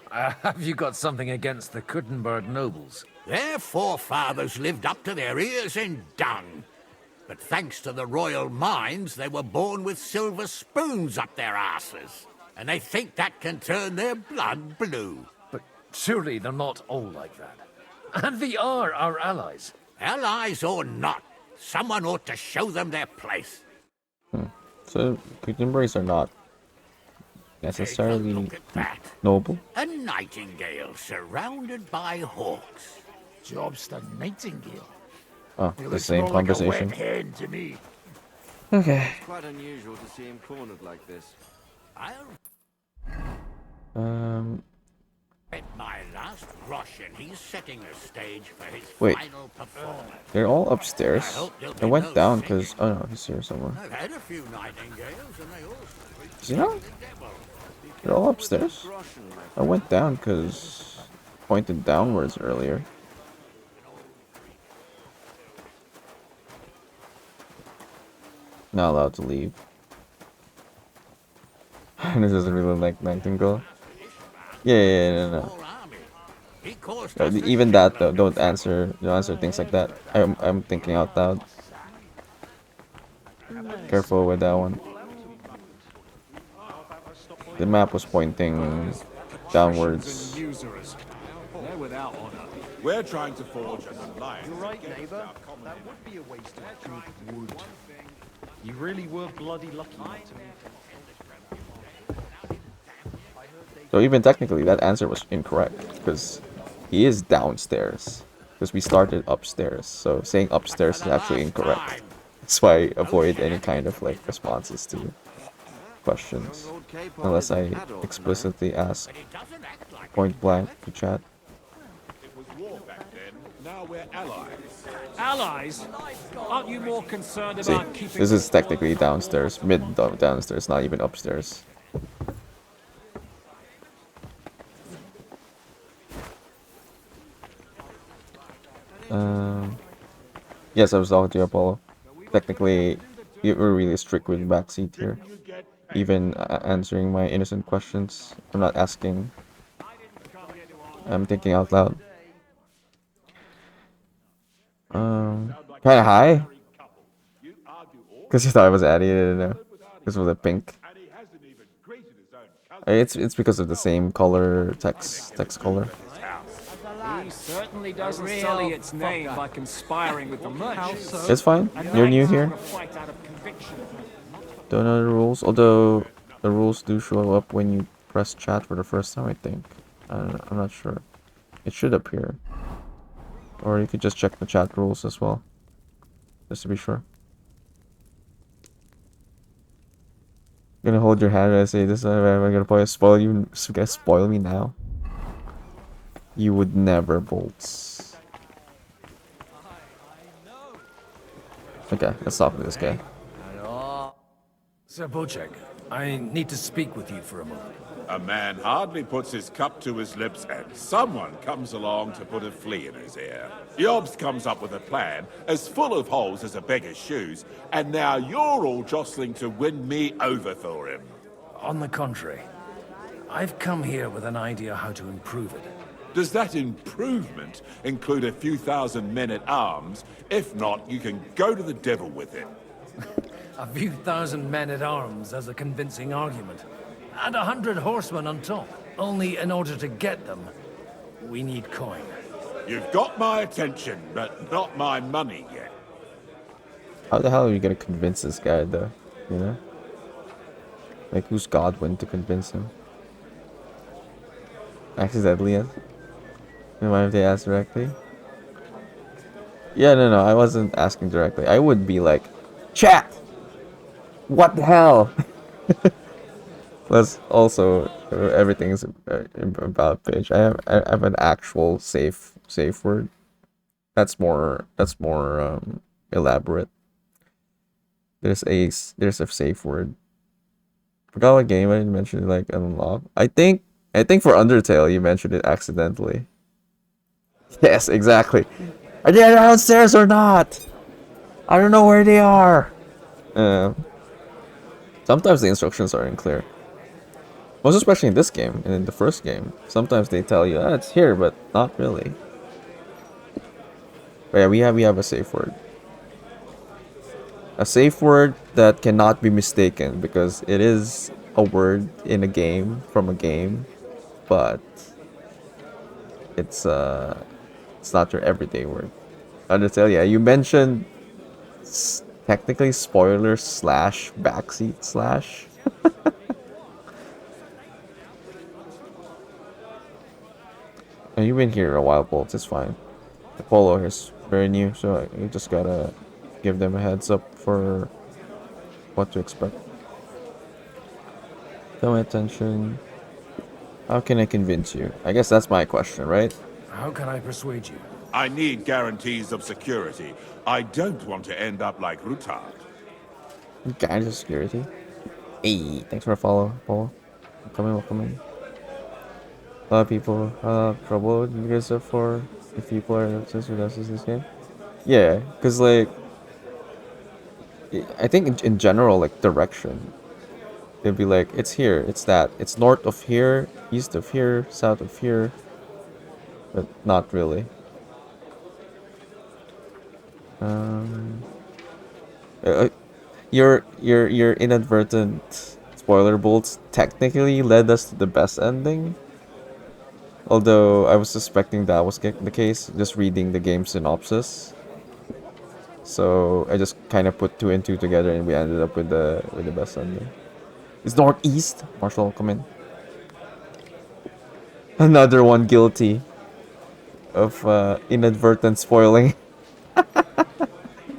Have you got something against the Kuttenberg nobles? Their forefathers lived up to their ears in dung. But thanks to the royal mines, they were born with silver spoons up their asses. And they think that can turn their blood blue. But surely they're not all like that. And they are our allies. Allies or not, someone ought to show them their place. So, Kuttenbergs are not necessarily noble. A nightingale surrounded by hawks. Jobst a nightingale. Oh, He the looks same more like a conversation. wet hen to me. Okay. It's quite unusual to see him cornered like this. Bet my last groschen he's setting the stage for his Wait. final performance. They're all upstairs. I went down because oh no, he's here somewhere. I've had a few nightingales and they all Is he not? They're all upstairs. I went down because pointed downwards earlier. Not allowed to leave. This doesn't really like Nightingale. Yeah, no. Even that though, don't answer things like that. I'm thinking out loud. Careful with that one. The map was pointing downwards. They're without honor. We're trying to forge an alliance. You're right, neighbor. That would be a waste of good wood. You really were bloody lucky not to meet him. So even technically, that answer was incorrect because he is downstairs. Because we started upstairs, so saying upstairs is actually incorrect. That's why I avoid any kind of like responses to questions, unless I explicitly ask point blank to chat. It was war back then. Now we're allies. Allies? Aren't you more concerned See, about keeping... this is technically downstairs, downstairs, not even upstairs. Yes, I was talking to you, Apollo. Technically, you were really strict with backseat here. Even answering my innocent questions. I'm not asking. I'm thinking out loud. Kind of high? Because you thought I was adding it, I don't know. Because of the pink. It's because of the same color, text color. He certainly doesn't sully its name by conspiring with the merchants. It's fine. You're new here. Don't know the rules, although the rules do show up when you press chat for the first time, I think. I'm not sure. It should appear. Or you could just check the chat rules as well. Just to be sure. I'm gonna hold your hand when I say this. I'm gonna probably spoil you. Gonna spoil me now. You would never, Bolts. Okay, let's talk to this guy. Sir Bocek, I need to speak with you for a moment. A man hardly puts his cup to his lips, and someone comes along to put a flea in his ear. Yobs comes up with a plan as full of holes as a beggar's shoes, and now you're all jostling to win me over for him. On the contrary, I've come here with an idea how to improve it. Does that improvement include a few thousand men-at-arms? If not, you can go to the devil with it. A few thousand men-at-arms as a convincing argument. And 100 horsemen on top. Only in order to get them, we need coin. You've got my attention, but not my money yet. How the hell are you gonna convince this guy, though? You know? Like, who's Godwin to convince him? Accidentally, yes? Why if they ask directly? Yeah, no, I wasn't asking directly. I would be like, chat! What the hell? Plus, also, everything's about page. I have an actual safe word. That's more elaborate. There's a safe word. Forgot what game I didn't mention it, like unlock. I think for Undertale you mentioned it accidentally. Yes, exactly. Are they downstairs or not? I don't know where they are. Sometimes the instructions are unclear. Most especially in this game and in the first game. Sometimes they tell you, it's here, but not really. But yeah, we have a safe word. A safe word that cannot be mistaken because it is a word in a game from a game, but it's not your everyday word. Undertale, yeah, you mentioned technically spoiler / backseat / And you've been here a while, Bolt. It's fine. The polo is very new, so you just gotta give them a heads up for what to expect. Pay my attention. How can I convince you? I guess that's my question, right? How can I persuade you? I need guarantees of security. I don't want to end up like Rutard. Guys of security. Hey, thanks for the follow, Polo. Welcome in. A lot of people trouble you guys up for if people are obsessed with us this game. Yeah, because like I think in general, like direction, it'd be like it's here, it's that, it's north of here, east of here, south of here, but not really. Your inadvertent spoiler bolts technically led us to the best ending. Although I was suspecting that was the case, just reading the game synopsis. So I just kind of put 2 and 2 together, and we ended up with the best ending. It's northeast. Marshall, come in. Another one guilty of inadvertent spoiling.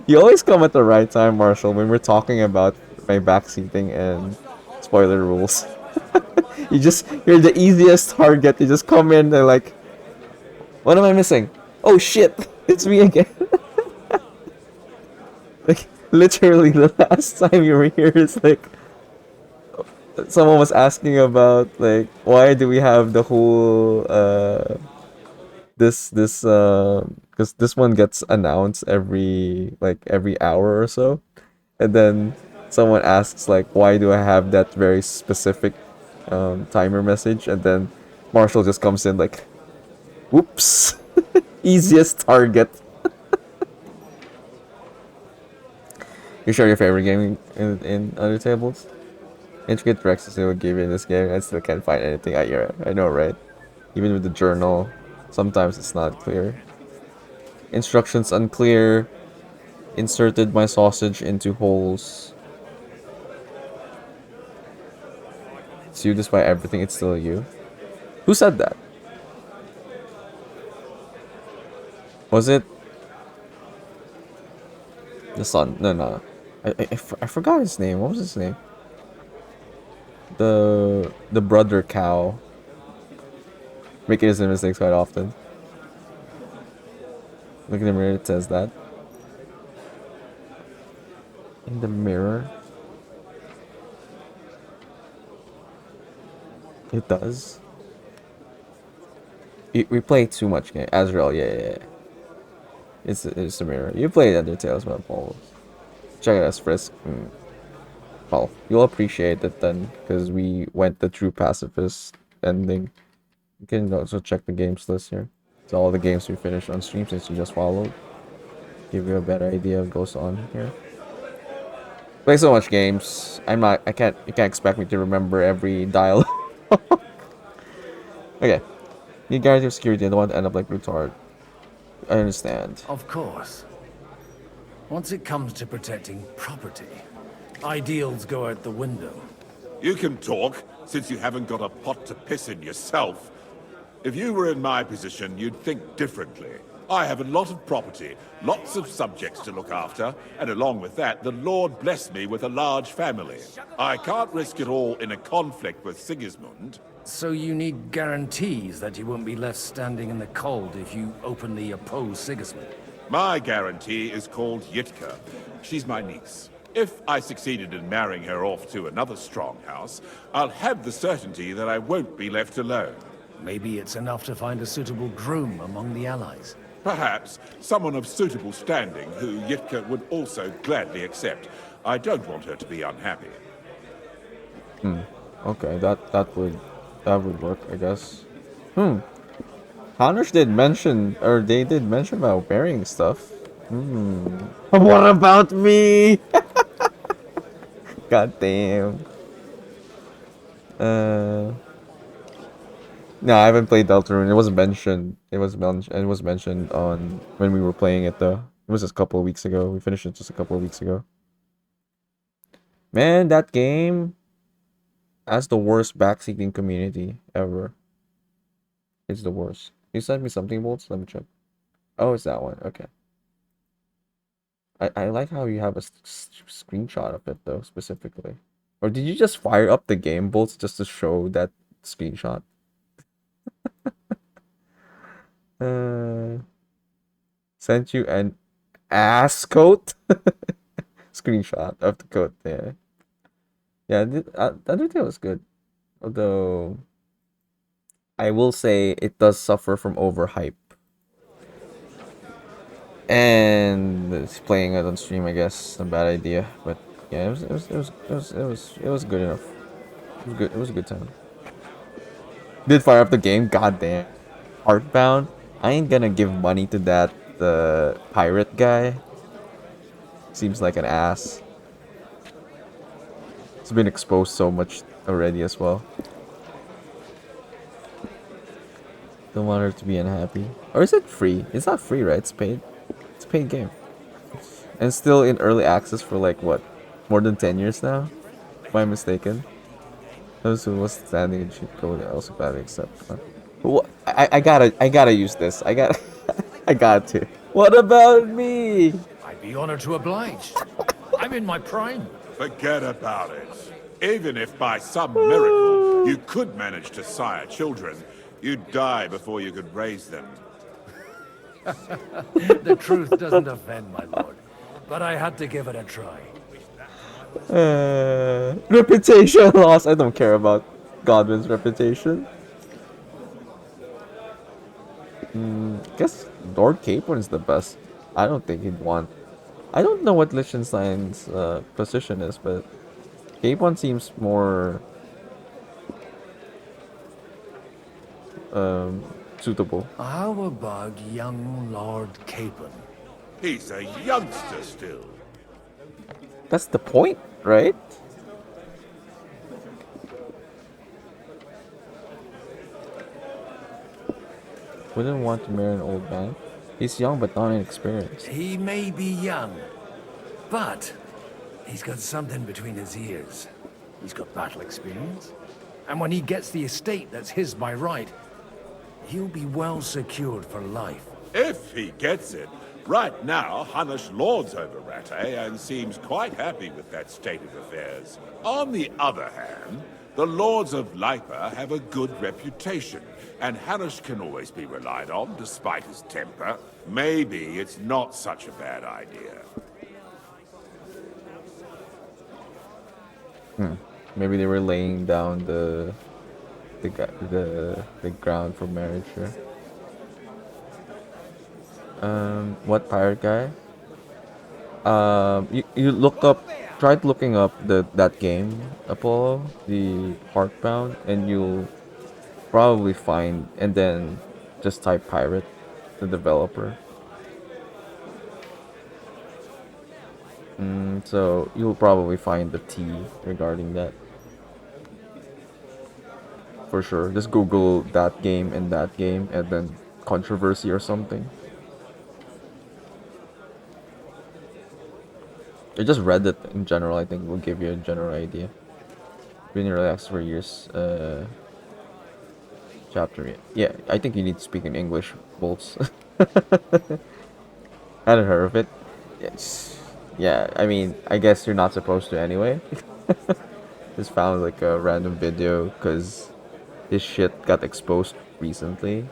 You always come at the right time, Marshall, when we're talking about my backseating and spoiler rules. You're the easiest target. You just come in and like, what am I missing? Oh shit, it's me again. Like, literally the last time you were here is like, someone was asking about like, why do we have the whole this because this one gets announced every hour or so, and then someone asks like, why do I have that very specific timer message, and then Marshall just comes in like, whoops. Easiest target. You share your favorite game in other tables? Intricate directions they will give you in this game. I still can't find anything. I know, right? Even with the journal, sometimes it's not clear. Instructions unclear. Inserted my sausage into holes. It's you despite everything, it's still you. Who said that? Was it the son? No. I forgot his name. What was his name? The brother cow. Making his mistakes quite often. Look in the mirror, it says that. In the mirror. It does. We play too much game. Azrael, yeah. It's a mirror. You played Undertale as well, Paul. Check it as Frisk. Well, you'll appreciate it then, because we went the true pacifist ending. You can also check the games list here. It's all the games we finished on stream since you just followed. Give you a better idea of what goes on here. Play so much games. You can't expect me to remember every dialogue. Okay. Need guarantee of security. I don't want to end up like retard. I understand. Of course. Once it comes to protecting property, ideals go out the window. You can talk, since you haven't got a pot to piss in yourself. If you were in my position, you'd think differently. I have a lot of property, lots of subjects to look after, and along with that, the Lord blessed me with a large family. I can't risk it all in a conflict with Sigismund. So you need guarantees that you won't be left standing in the cold if you openly oppose Sigismund. My guarantee is called Yitka. She's my niece. If I succeeded in marrying her off to another strong house, I'll have the certainty that I won't be left alone. Maybe it's enough to find a suitable groom among the allies. Perhaps someone of suitable standing who Yitka would also gladly accept. I don't want her to be unhappy. Okay, that would work, I guess. Hanush did mention, or they did mention about burying stuff. What about me? God damn. No, I haven't played Deltarune. It wasn't mentioned. It was mentioned on when we were playing it though. It was just a couple of weeks ago. We finished it just a couple of weeks ago. Man, that game has the worst backseating community ever. It's the worst. You sent me something, Bolts? Let me check. Oh, it's that one. Okay. I like how you have a screenshot of it though, specifically. Or did you just fire up the game, Bolts, just to show that screenshot? Sent you an ass coat screenshot of the coat there. Yeah, the Undertale was good, although I will say it does suffer from overhype. And it's playing it on stream, I guess, a bad idea. But yeah, it was good enough. It was good. It was a good time. Did fire up the game? Goddamn. Heartbound. I ain't gonna give money to that pirate guy. Seems like an ass. It's been exposed so much already as well. Don't want her to be unhappy. Or is it free? It's not free, right? It's paid. It's a paid game. And still in early access for like what? More than 10 years now? Am I mistaken? Those who was standing in cheat code also gladly accept. I gotta use this. I got to. What about me? I'd be honored to oblige. I'm in my prime. Forget about it. Even if by some miracle you could manage to sire children, you'd die before you could raise them. The truth doesn't offend, my lord. But I had to give it a try. Reputation loss. I don't care about Godwin's reputation. Guess Lord Capon is the best. I don't think he'd want. I don't know what Liechtenstein's position is, but Capon seems more suitable. How about young Lord Capon? He's a youngster still. That's the point, right? Wouldn't want to marry an old man. He's young but not inexperienced. He may be young, but he's got something between his ears. He's got battle experience. And when he gets the estate that's his by right, he'll be well secured for life. If he gets it. Right now, Hanush lords over Rattay and seems quite happy with that state of affairs. On the other hand, the lords of Lipa have a good reputation, and Hanush can always be relied on despite his temper. Maybe it's not such a bad idea. Maybe they were laying down the the ground for marriage here. What pirate guy? You look up, tried looking up that game, Apollo, the Heartbound, and you'll probably find, and then just type pirate, the developer. So you'll probably find the T regarding that. For sure. Just Google that game and then controversy or something. Or just Reddit in general, I think will give you a general idea. Been in early access for years. Chapter. Yeah, I think you need to speak in English, Bolts. Hadn't heard of it. Yes. Yeah, I mean, I guess you're not supposed to anyway. Just found like a random video because this shit got exposed recently.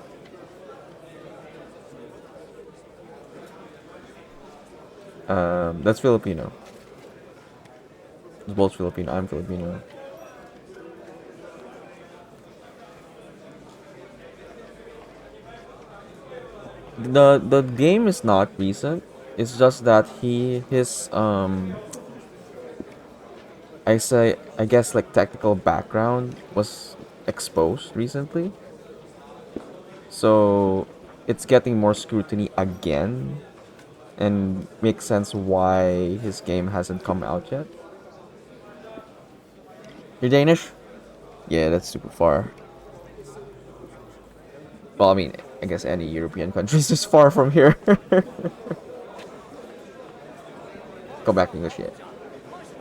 That's Filipino. It's both Filipino. I'm Filipino. The game is not recent. It's just that his I guess like technical background was exposed recently. So it's getting more scrutiny again, and makes sense why his game hasn't come out yet. You're Danish? Yeah, that's super far. Well, I mean, I guess any European country is just far from here. Go back to English, yeah.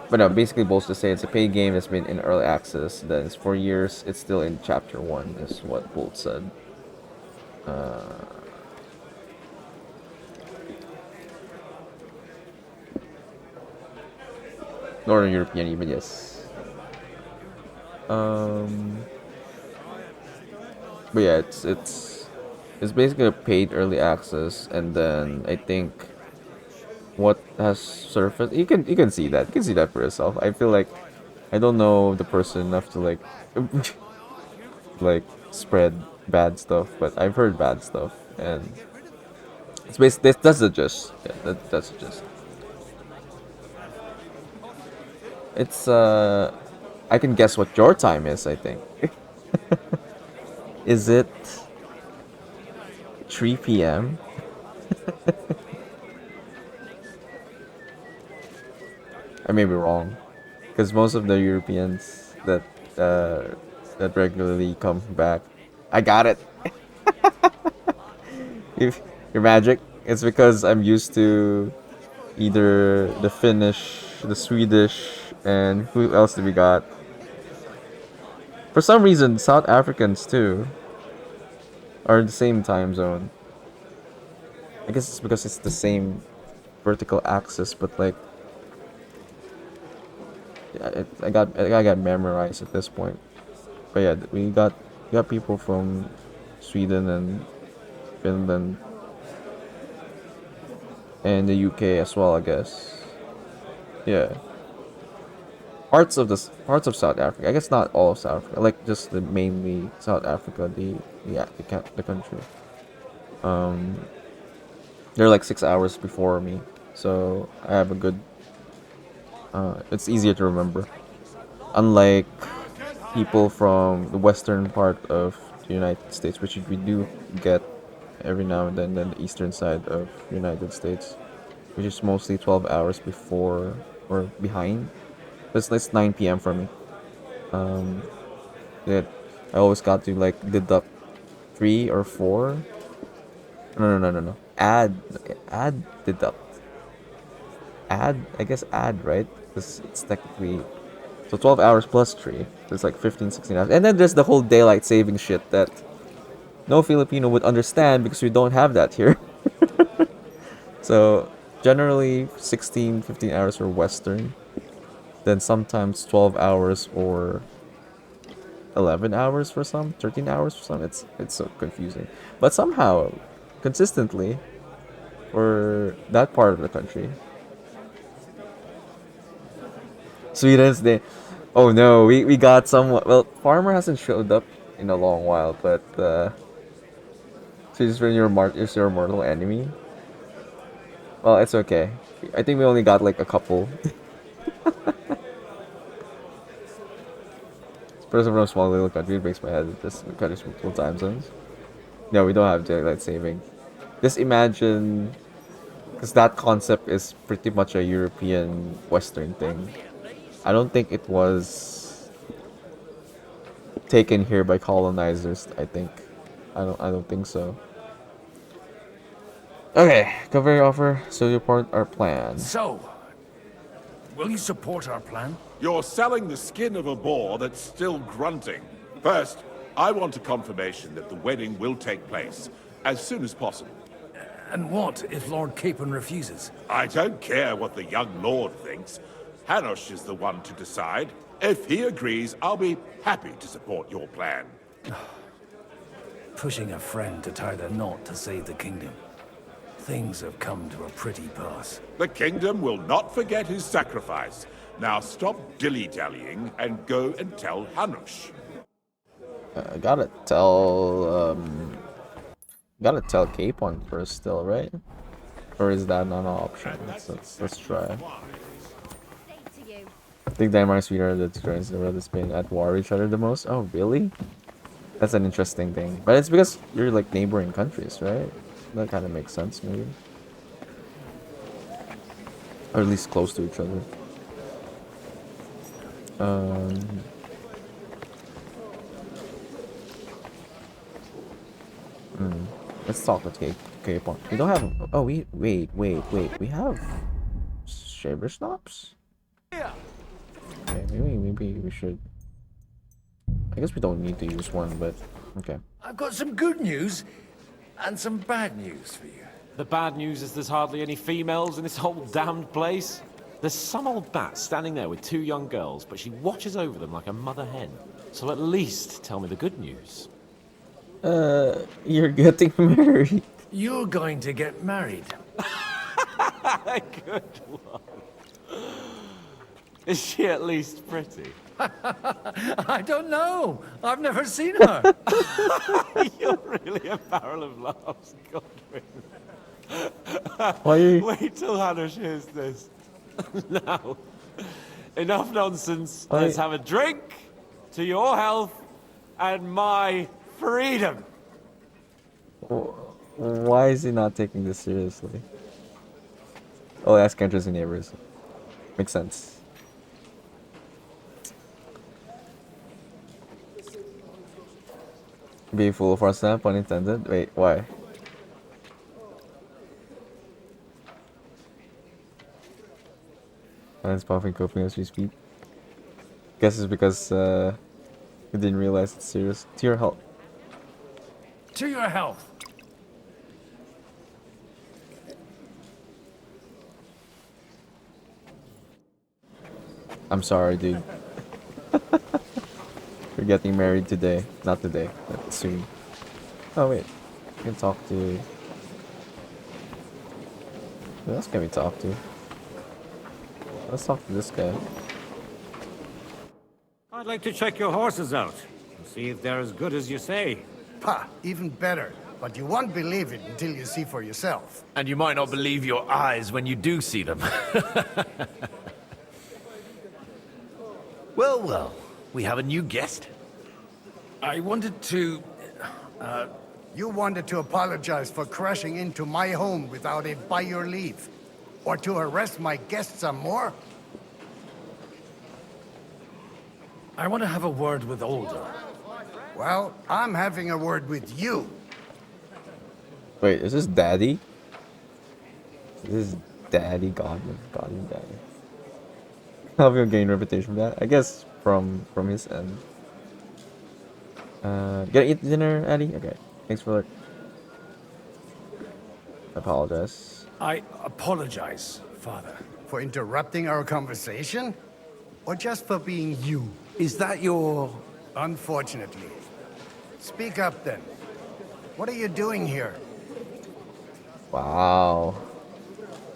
But no, basically, Bolts to say it's a paid game that's been in early access. Then it's 4 years. It's still in chapter 1, is what Bolt said. Northern European, even, yes. But yeah, it's basically a paid early access, and then I think what has surfaced, you can see that, for yourself. I feel like I don't know the person enough to like like spread bad stuff, but I've heard bad stuff, and it's basically that's the gist. Yeah, that's the gist. It's I can guess what your time is, I think. Is it 3 p.m.? I may be wrong, because most of the Europeans that regularly come back, I got it. If your magic, it's because I'm used to either the Finnish, the Swedish, and who else do we got? For some reason, South Africans too are in the same time zone. I guess it's because it's the same vertical axis, but like, yeah, I got memorized at this point. But yeah, we got people from Sweden and Finland and the UK as well, I guess. Yeah. Parts of South Africa. I guess not all of South Africa. Like just the mainly South Africa, the country. Um, they're like 6 hours before me, so I have a good. It's easier to remember. Unlike people from the western part of the United States, which we do get every now and then the eastern side of United States, which is mostly 12 hours before or behind. It's 9 p.m. for me. Um, yeah, I always got to like deduct 3 or 4. No. Add deduct. Add, I guess add, right? Because it's technically so 12 hours plus 3. So it's like 15, 16 hours. And then there's the whole daylight saving shit that no Filipino would understand because we don't have that here. So generally 16, 15 hours for Western. Then sometimes 12 hours or 11 hours for some, 13 hours for some. It's so confusing. But somehow, consistently, for that part of the country, Sweden's day. Oh no, we got someone. Well, Farmer hasn't showed up in a long while, but she's when is your mortal enemy. Well, it's okay. I think we only got like a couple. Person from a small little country, it breaks my head. Just cut it multiple time zones. No, we don't have daylight saving. Just imagine, because that concept is pretty much a European Western thing. I don't think it was taken here by colonizers. I think, I don't think so. Okay, cover offer. So you support our plan. So, will you support our plan? You're selling the skin of a boar that's still grunting. First, I want a confirmation that the wedding will take place as soon as possible. And what if Lord Capon refuses? I don't care what the young lord thinks. Hanush is the one to decide. If he agrees, I'll be happy to support your plan. Pushing a friend to tie the knot to save the kingdom. Things have come to a pretty pass. The kingdom will not forget his sacrifice. Now stop dilly-dallying and go and tell Hanush. I gotta tell Capon first still, right? Or is that not an option? Let's try. I think Denmark, Sweden are the two countries in the world that's been at war with each other the most. Oh, really? That's an interesting thing. But it's because you're like neighboring countries, right? That kind of makes sense, maybe. Or at least close to each other. Let's talk with Capon. We don't have. Oh, wait. We have shaver stops. Okay, maybe we should. I guess we don't need to use one, but okay. I've got some good news and some bad news for you. The bad news is there's hardly any females in this whole damned place. There's some old bat standing there with two young girls, but she watches over them like a mother hen. So at least tell me the good news. You're getting married. You're going to get married. Good one. Is she at least pretty? I don't know. I've never seen her. You're really a barrel of laughs, Godwin. Wait till Hanush hears this. Now, enough nonsense. Let's have a drink to your health and my freedom. Why is he not taking this seriously? Oh, that's countries and neighbors. Makes sense. Being full of our snap, pun intended. Wait, why? And it's puffing coping as we speak. Guess it's because we didn't realize it's serious. To your health. To your health. I'm sorry, dude. We're getting married today. Not today, but soon. Oh, wait. We can talk to... Who else can we talk to? Let's talk to this guy. I'd like to check your horses out and see if they're as good as you say. Pah, even better. But you won't believe it until you see for yourself. And you might not believe your eyes when you do see them. Well, we have a new guest. I wanted to... You wanted to apologize for crashing into my home without it by your leave. Or to arrest my guests some more? I want to have a word with Older. Well, I'm having a word with you. Wait, is this Daddy? This is Daddy Godwin. Godwin Daddy. How have you gained reputation from that? I guess from his end. Gonna eat dinner, Eddie? Okay. Thanks for I apologize. I apologize, Father. For interrupting our conversation? Or just for being you? Is that your... Unfortunately. Speak up then. What are you doing here? Wow.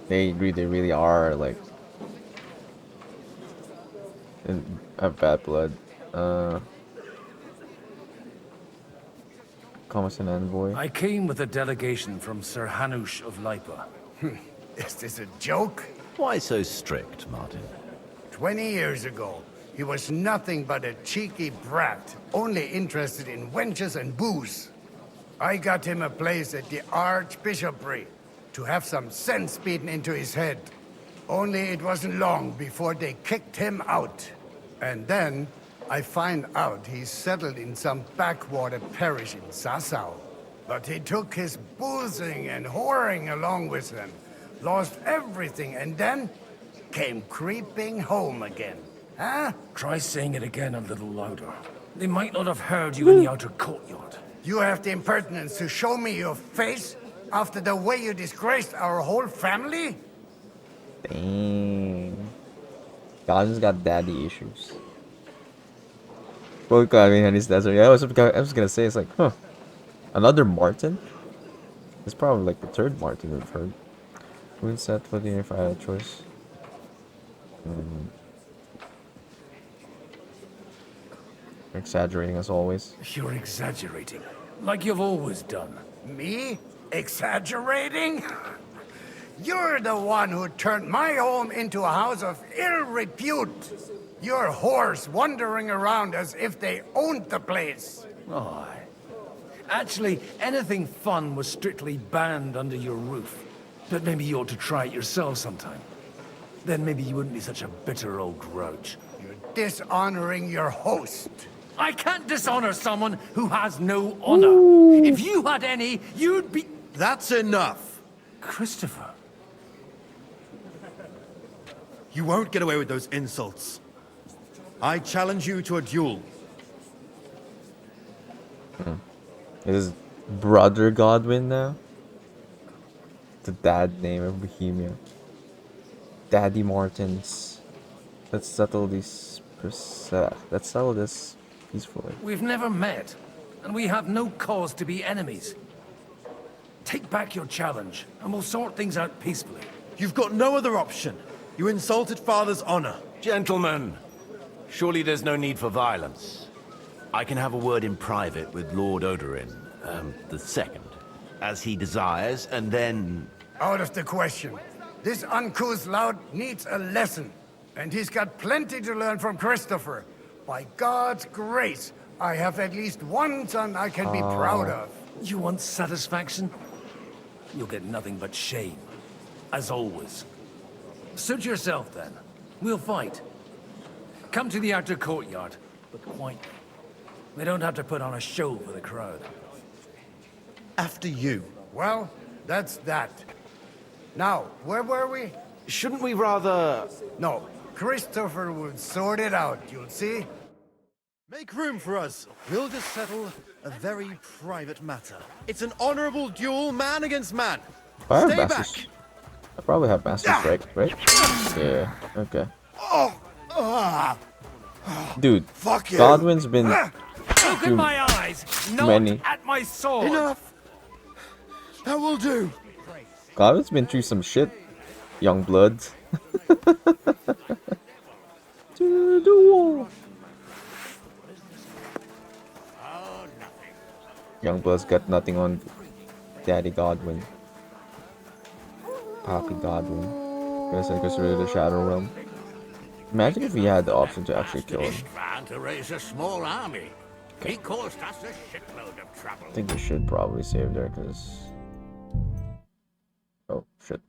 They really are like have bad blood. come as an envoy. I came with a delegation from Sir Hanush of Lipa. Is this a joke? Why so strict, Martin? 20 years ago, he was nothing but a cheeky brat, only interested in wenches and booze. I got him a place at the Archbishopric to have some sense beaten into his head. Only it wasn't long before they kicked him out. And then I find out he's settled in some backwater parish in Sassau. But he took his boozing and whoring along with him, lost everything, and then came creeping home again. Huh? Try saying it again a little louder. They might not have heard you in the outer courtyard. You have the impertinence to show me your face after the way you disgraced our whole family? Dang. Godwin's got daddy issues. Both Godwin and his desert. Yeah, I was gonna say, it's like, huh. Another Martin? It's probably like the third Martin we've heard. Would set for the if I had a choice. Exaggerating as always. You're exaggerating, like you've always done. Me? Exaggerating? You're the one who turned my home into a house of ill repute. Your whores wandering around as if they owned the place. Oh, actually, anything fun was strictly banned under your roof. But maybe you ought to try it yourself sometime. Then maybe you wouldn't be such a bitter old grouch. You're dishonoring your host. I can't dishonor someone who has no honor. If you had any, you'd be... That's enough. Christopher. You won't get away with those insults. I challenge you to a duel. Is Brother Godwin now? The dad name of Bohemia. Daddy Martins. Let's settle this peacefully. We've never met, and we have no cause to be enemies. Take back your challenge, and we'll sort things out peacefully. You've got no other option. You insulted Father's honor. Gentlemen, surely there's no need for violence. I can have a word in private with Lord Odorin, the second, as he desires, and then... Out of the question. This uncouth lout needs a lesson, and he's got plenty to learn from Christopher. By God's grace, I have at least one son I can be proud of. You want satisfaction? You'll get nothing but shame, as always. Suit yourself, then. We'll fight. Come to the outer courtyard, but quietly. We don't have to put on a show for the crowd. After you. Well, that's that. Now, where were we? Shouldn't we rather... No, Christopher will sort it out, you'll see. Make room for us. We'll just settle a very private matter. It's an honorable duel, man against man. I have Stay Master back. I probably have Master Strike, right? Yeah, okay. Dude, Fuck you. Godwin's been Look at through my eyes, not many. at my sword. Enough. That will do. Godwin's been through some shit, young blood. To the wall. Young blood's got nothing on Daddy Godwin. Poppy Godwin. Gonna send Chris rid of the Shadow Realm. Imagine if we had the option to actually kill him. Trying to raise a small army. He caused us a shitload of trouble. I think we should probably save there, because... Oh, shit.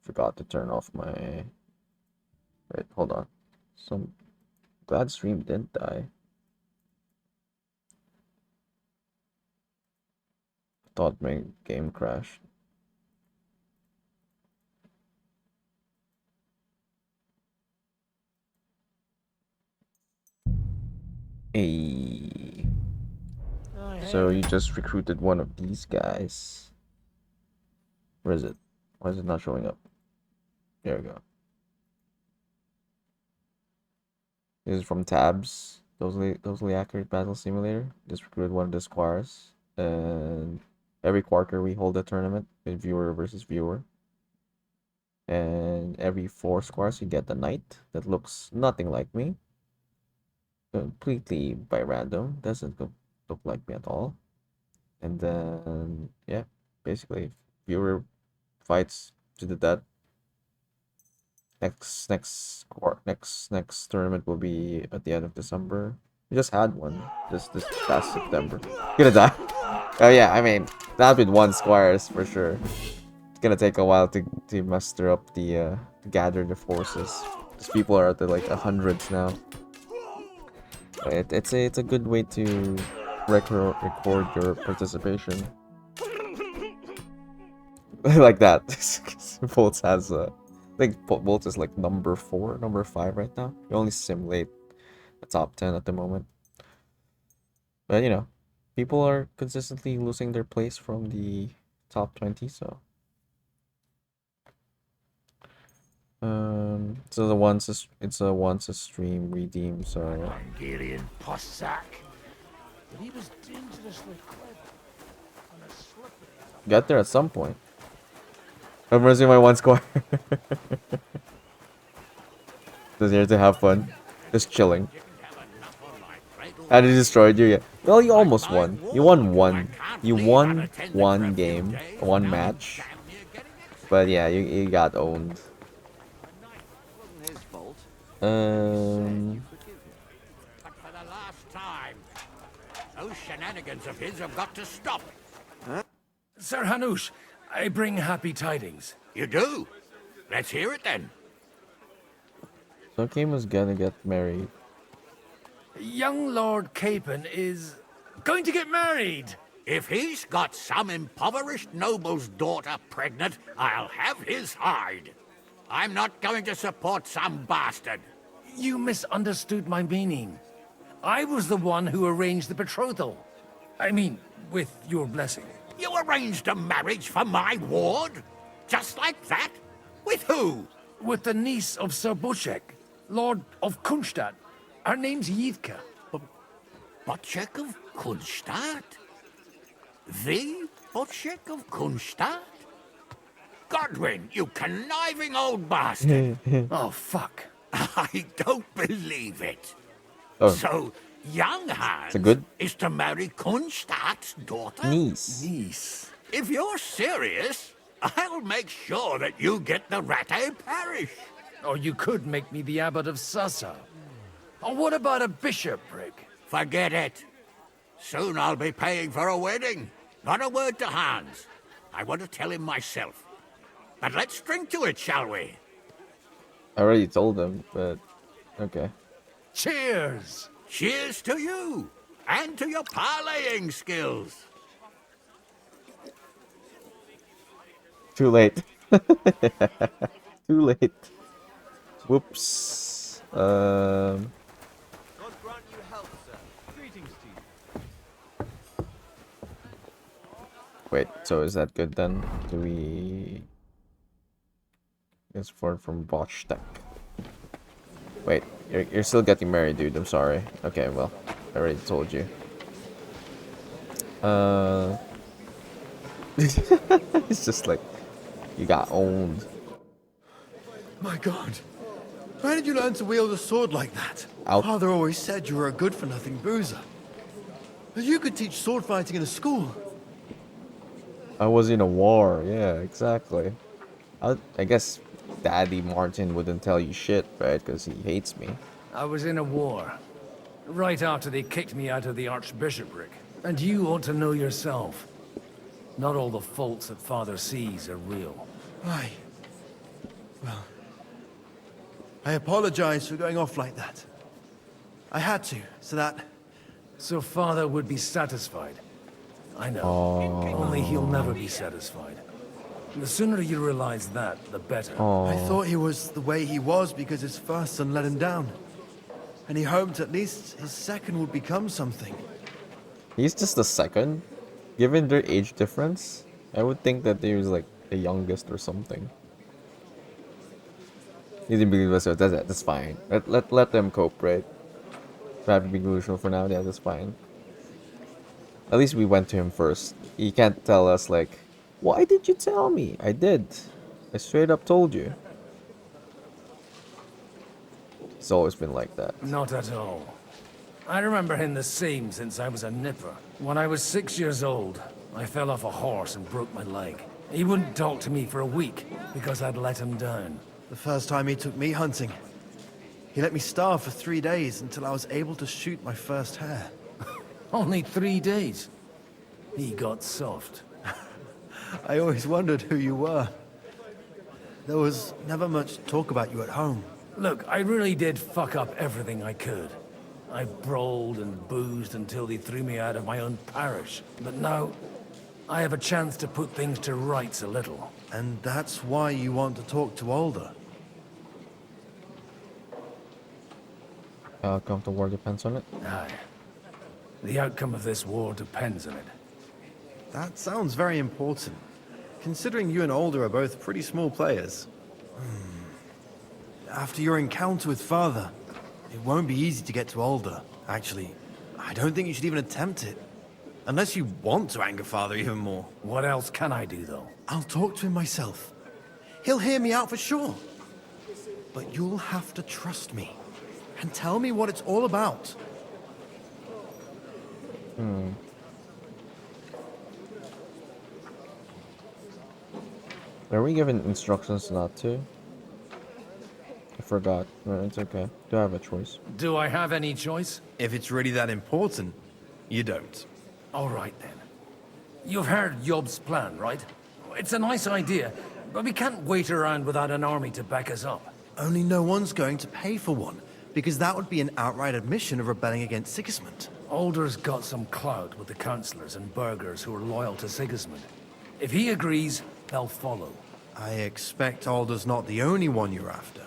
Forgot to turn off my... Wait, hold on. Glad stream didn't die. Thought my game crashed. Hey. So you just recruited one of these guys. Where is it? Why is it not showing up? There we go. This is from Tabs. Totally accurate battle simulator. Just recruited one of the squires. And every quarter we hold a tournament with viewer versus viewer. And every 4 squares you get a knight that looks nothing like me. Completely by random. Doesn't look like me at all. And then yeah, basically viewer fights to the death. Next tournament will be at the end of December. We just had one this past September. Gonna die. Oh yeah, I mean that with one squires for sure. It's gonna take a while to muster up the to gather the forces. Because people are at the like hundreds now. It's a good way to record your participation. Like that. Volts has I think Volt is like number 4, number 5 right now. You only simulate a top 10 at the moment. But you know, people are consistently losing their place from the top 20, so so it's a once a stream redeem, so Hungarian possack. But he was dangerously clever. On a slippery. get there at some point. I'm missing my one square. Just here to have fun. Just chilling. And it destroyed you, yeah. Well, you almost won. You won one. You won one game, one match. But yeah, you got owned. But for the last time, those shenanigans of his have got to stop. Sir Hanush, I bring happy tidings. You do? Let's hear it then. So Kim was gonna get married. Young Lord Capon is going to get married. If he's got some impoverished noble's daughter pregnant, I'll have his hide. I'm not going to support some bastard. You misunderstood my meaning. I was the one who arranged the betrothal. I mean, with your blessing. You arranged a marriage for my ward? Just like that? With who? With the niece of Sir Bocek, Lord of Kunstadt. Her name's Yidka. Bocek of Kunstadt? The Bocek of Kunstadt? Godwin, you conniving old bastard! Oh, fuck. I don't believe it. Oh. So, young Hans good is to marry Kunstadt's daughter? Niece. If you're serious, I'll make sure that you get the Rattay parish. Or you could make me the abbot of Sassa. Or what about a bishopric? Forget it. Soon I'll be paying for a wedding. Not a word to Hans. I want to tell him myself. But let's drink to it, shall we? I already told him, but okay. Cheers! Cheers to you! And to your parlaying skills! Too late. Too late. Whoops. Wait, so is that good then? Do we... It's from Botchtek. Wait, you're still getting married, dude. I'm sorry. Okay, well, I already told you. It's just like, you got owned. My God. Where did you learn to wield a sword like that? Out. Father always said you were a good-for-nothing boozer. But you could teach sword fighting in a school. I was in a war. Yeah, exactly. I guess Daddy Martin wouldn't tell you shit, right? Because he hates me. I was in a war. Right after they kicked me out of the archbishopric. And you ought to know yourself. Not all the faults that Father sees are real. Aye. Well, I apologize for going off like that. I had to, so that... So Father would be satisfied. I know. Oh. Only he'll never be satisfied. The sooner you realize that, the better. I thought he was the way he was because his first son let him down. And he hoped at least his second would become something. He's just the second. Given their age difference, I would think that he was like the youngest or something. He didn't believe us, so that's fine. Let them cope, right? Happy being delusional for now, yeah, that's fine. At least we went to him first. He can't tell us like, why did you tell me? I did. I straight up told you. It's always been like that. Not at all. I remember him the same since I was a nipper. When I was 6 years old, I fell off a horse and broke my leg. He wouldn't talk to me for a week because I'd let him down. The first time he took me hunting, he let me starve for 3 days until I was able to shoot my first hare. Only 3 days. He got soft. I always wondered who you were. There was never much talk about you at home. Look, I really did fuck up everything I could. I brawled and boozed until they threw me out of my own parish. But now, I have a chance to put things to rights a little. And that's why you want to talk to Alder. The outcome of the war depends on it. Aye. The outcome of this war depends on it. That sounds very important, considering you and Alder are both pretty small players. After your encounter with Father, it won't be easy to get to Alder. Actually, I don't think you should even attempt it. Unless you want to anger Father even more. What else can I do, though? I'll talk to him myself. He'll hear me out for sure. But you'll have to trust me and tell me what it's all about. Are we given instructions not to? I forgot. No, it's okay. Do I have a choice? Do I have any choice? If it's really that important, you don't. All right, then. You've heard Yob's plan, right? It's a nice idea, but we can't wait around without an army to back us up. Only no one's going to pay for one, because that would be an outright admission of rebelling against Sigismund. Alder's got some clout with the councillors and burghers who are loyal to Sigismund. If he agrees, they'll follow. I expect Alder's not the only one you're after.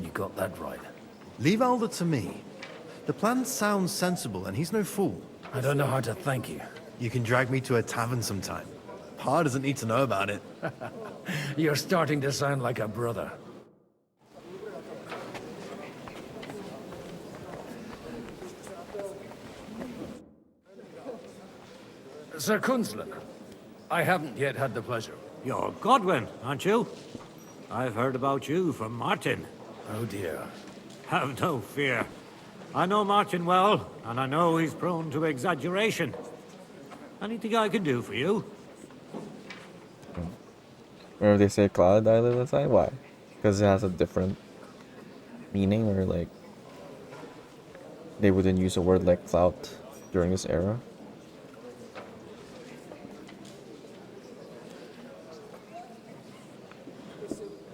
You got that right. Leave Alder to me. The plan sounds sensible, and he's no fool. I don't know how to thank you. You can drag me to a tavern sometime. Pa doesn't need to know about it. You're starting to sound like a brother. Sir Kunzlin, I haven't yet had the pleasure. You're Godwin, aren't you? I've heard about you from Martin. Oh dear. Have no fear. I know Martin well, and I know he's prone to exaggeration. Anything I can do for you? Whenever they say cloud island inside, why? Because it has a different meaning, or like they wouldn't use a word like clout during this era.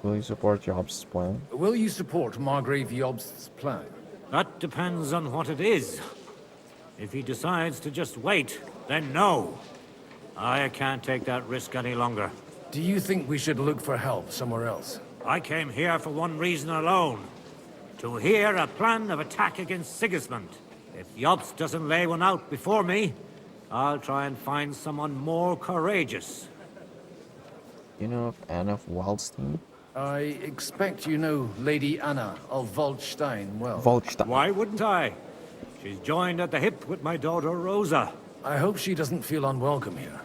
Will you support Job's plan? Will you support Margrave Jobst's plan? That depends on what it is. If he decides to just wait, then no. I can't take that risk any longer. Do you think we should look for help somewhere else? I came here for one reason alone. To hear a plan of attack against Sigismund. If Jobst doesn't lay one out before me, I'll try and find someone more courageous. You know of Anna of Waldstein? I expect you know Lady Anna of Waldstein well. Waldstein. Why wouldn't I? She's joined at the hip with my daughter Rosa. I hope she doesn't feel unwelcome here.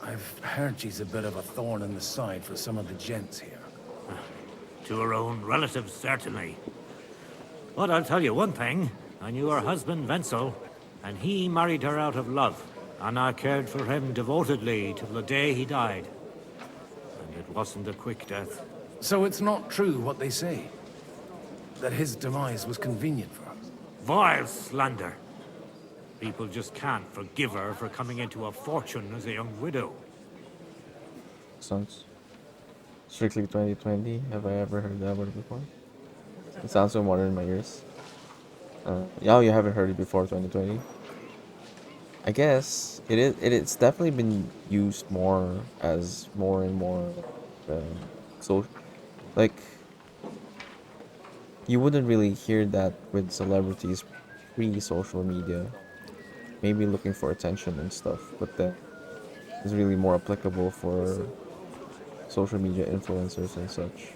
I've heard she's a bit of a thorn in the side for some of the gents here. To her own relatives, certainly. But I'll tell you one thing. I knew her husband, Wenzel, and he married her out of love. And I cared for him devotedly till the day he died. And it wasn't a quick death. So it's not true what they say? That his demise was convenient for her? Vile slander. People just can't forgive her for coming into a fortune as a young widow. Sounds strictly 2020. Have I ever heard that word before? It sounds so modern in my ears. Yeah, you haven't heard it before 2020. I guess it's definitely been used more as more and more so like you wouldn't really hear that with celebrities pre-social media, maybe looking for attention and stuff, but then it's really more applicable for social media influencers and such,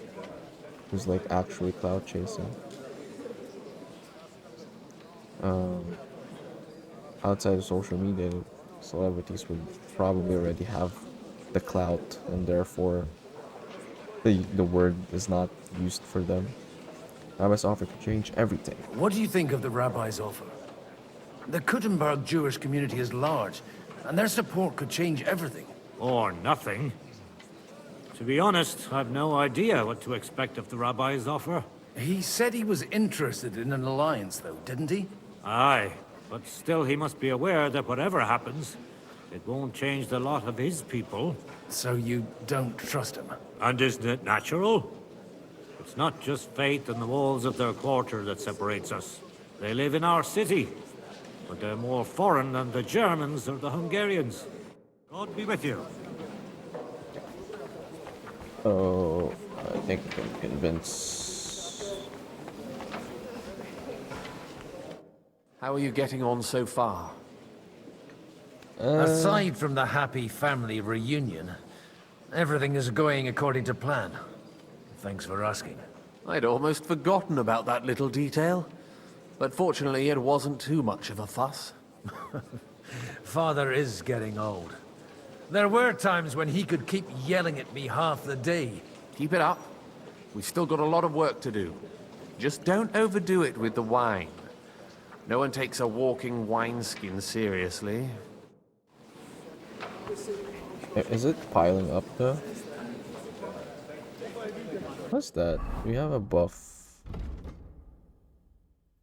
who's like actually cloud chasing. Outside of social media, celebrities would probably already have the clout, and therefore the word is not used for them. Rabbi's offer could change everything. What do you think of the rabbi's offer? The Kuttenberg Jewish community is large, and their support could change everything. Or nothing. To be honest, I've no idea what to expect of the rabbi's offer. He said he was interested in an alliance, though, didn't he? Aye, but still he must be aware that whatever happens, it won't change the lot of his people. So you don't trust him? And isn't it natural? It's not just faith in the walls of their quarter that separates us. They live in our city, but they're more foreign than the Germans or the Hungarians. God be with you. Oh, I think I can convince... How are you getting on so far? Aside from the happy family reunion, everything is going according to plan. Thanks for asking. I'd almost forgotten about that little detail. But fortunately, it wasn't too much of a fuss. Father is getting old. There were times when he could keep yelling at me half the day. Keep it up. We've still got a lot of work to do. Just don't overdo it with the wine. No one takes a walking wineskin seriously. Is it piling up though? What's that? We have a buff.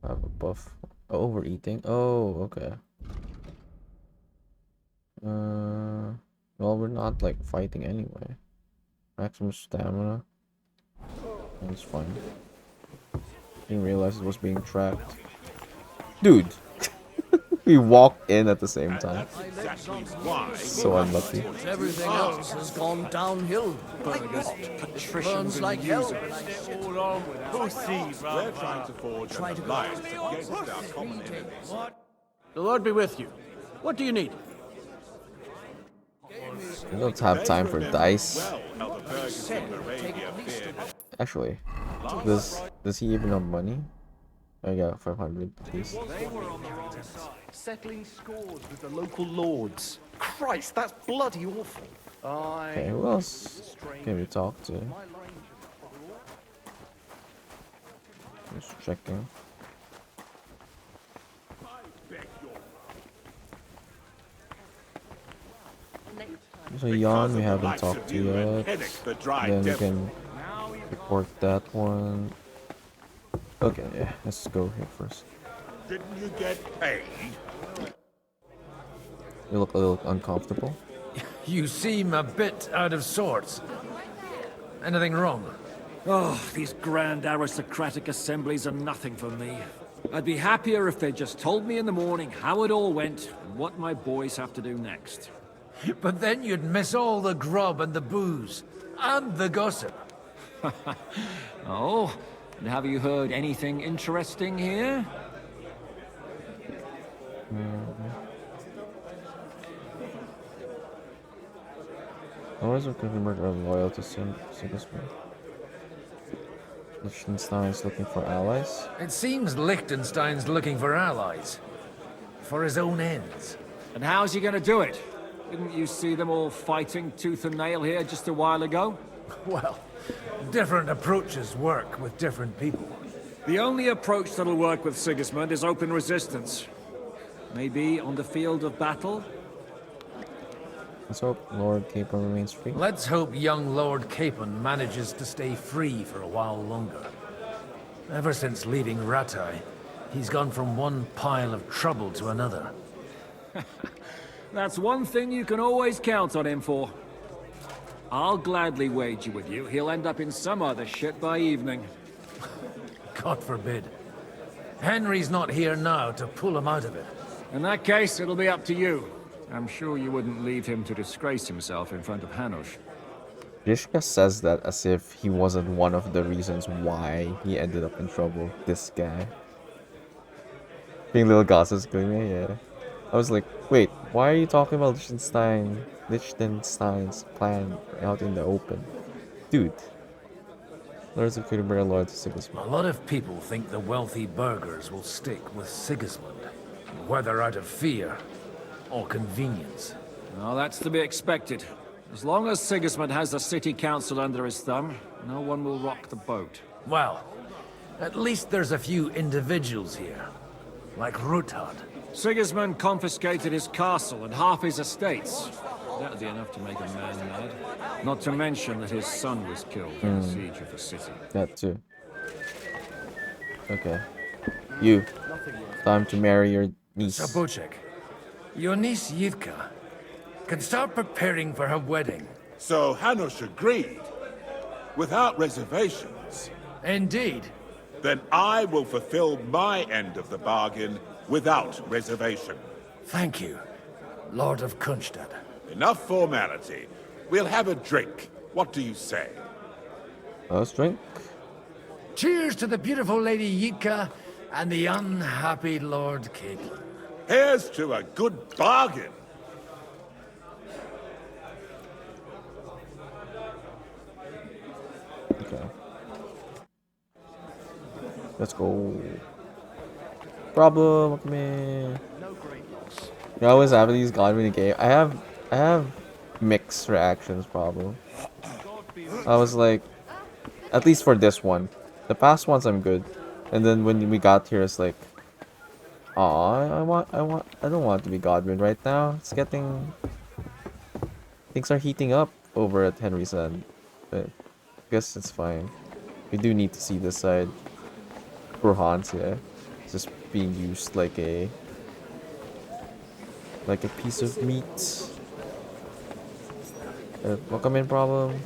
I have a buff. Overeating? Oh, okay. Well, we're not like fighting anyway. Maximum stamina. That's fine. Didn't realize it was being tracked. Dude! We walked in at the same time. So unlucky. Everything else has gone downhill. Burns like hell. We're trying to forge an alliance against our common enemies. The Lord be with you. What do you need? We don't have time for dice. Actually, does he even have money? I got 500, please. Settling scores with the local lords. Christ, that's bloody awful. Okay, who else can we talk to? Just checking. So Jan we haven't talked to yet. Then we can report that one. Okay, yeah, let's go here first. Didn't you get paid? You look a little uncomfortable. You seem a bit out of sorts. Anything wrong? Oh, these grand aristocratic assemblies are nothing for me. I'd be happier if they just told me in the morning how it all went and what my boys have to do next. But then you'd miss all the grub and the booze. And the gossip. Oh, and have you heard anything interesting here? Always of Kuttenberg are loyal to Sigismund. Liechtenstein's looking for allies. It seems Liechtenstein's looking for allies. For his own ends. And how's he gonna do it? Didn't you see them all fighting tooth and nail here just a while ago? Well, different approaches work with different people. The only approach that'll work with Sigismund is open resistance. Maybe on the field of battle? Let's hope Lord Capon remains free. Let's hope young Lord Capon manages to stay free for a while longer. Ever since leaving Rattay, he's gone from one pile of trouble to another. That's one thing you can always count on him for. I'll gladly wager with you he'll end up in some other shit by evening. God forbid. Henry's not here now to pull him out of it. In that case, it'll be up to you. I'm sure you wouldn't leave him to disgrace himself in front of Hanush. Yishka says that as if he wasn't one of the reasons why he ended up in trouble. This guy. Being little gossips going, yeah. I was like, wait, why are you talking about Liechtenstein's plan out in the open? Dude. Lords of Kuttenberg are loyal to Sigismund. A lot of people think the wealthy burghers will stick with Sigismund, whether out of fear or convenience. Well, that's to be expected. As long as Sigismund has the city council under his thumb, no one will rock the boat. Well, At least there's a few individuals here, like Ruthard. Sigismund confiscated his castle and half his estates. That'd be enough to make a man mad. Not to mention that his son was killed in the siege of the city. That too. Okay. You. Time to marry your niece. Zabocek, your niece Yitka can start preparing for her wedding. So Hanush agreed, without reservations. Indeed. Then I will fulfill my end of the bargain without reservation. Thank you, Lord of Kunstad. Enough formality. We'll have a drink. What do you say? Let's drink. Cheers to the beautiful Lady Yitka and the unhappy Lord Caitlin. Here's to a good bargain. Okay. Let's go. Problem, man. You always have these Godwin game. I have mixed reactions. Problem. I was like, at least for this one, the past ones I'm good, and then when we got here, it's like, I don't want to be Godwin right now. It's getting, things are heating up over at Henry's End, but I guess it's fine. We do need to see this side. For Hans, yeah, it's just being used like a piece of meat. Welcome in, problem.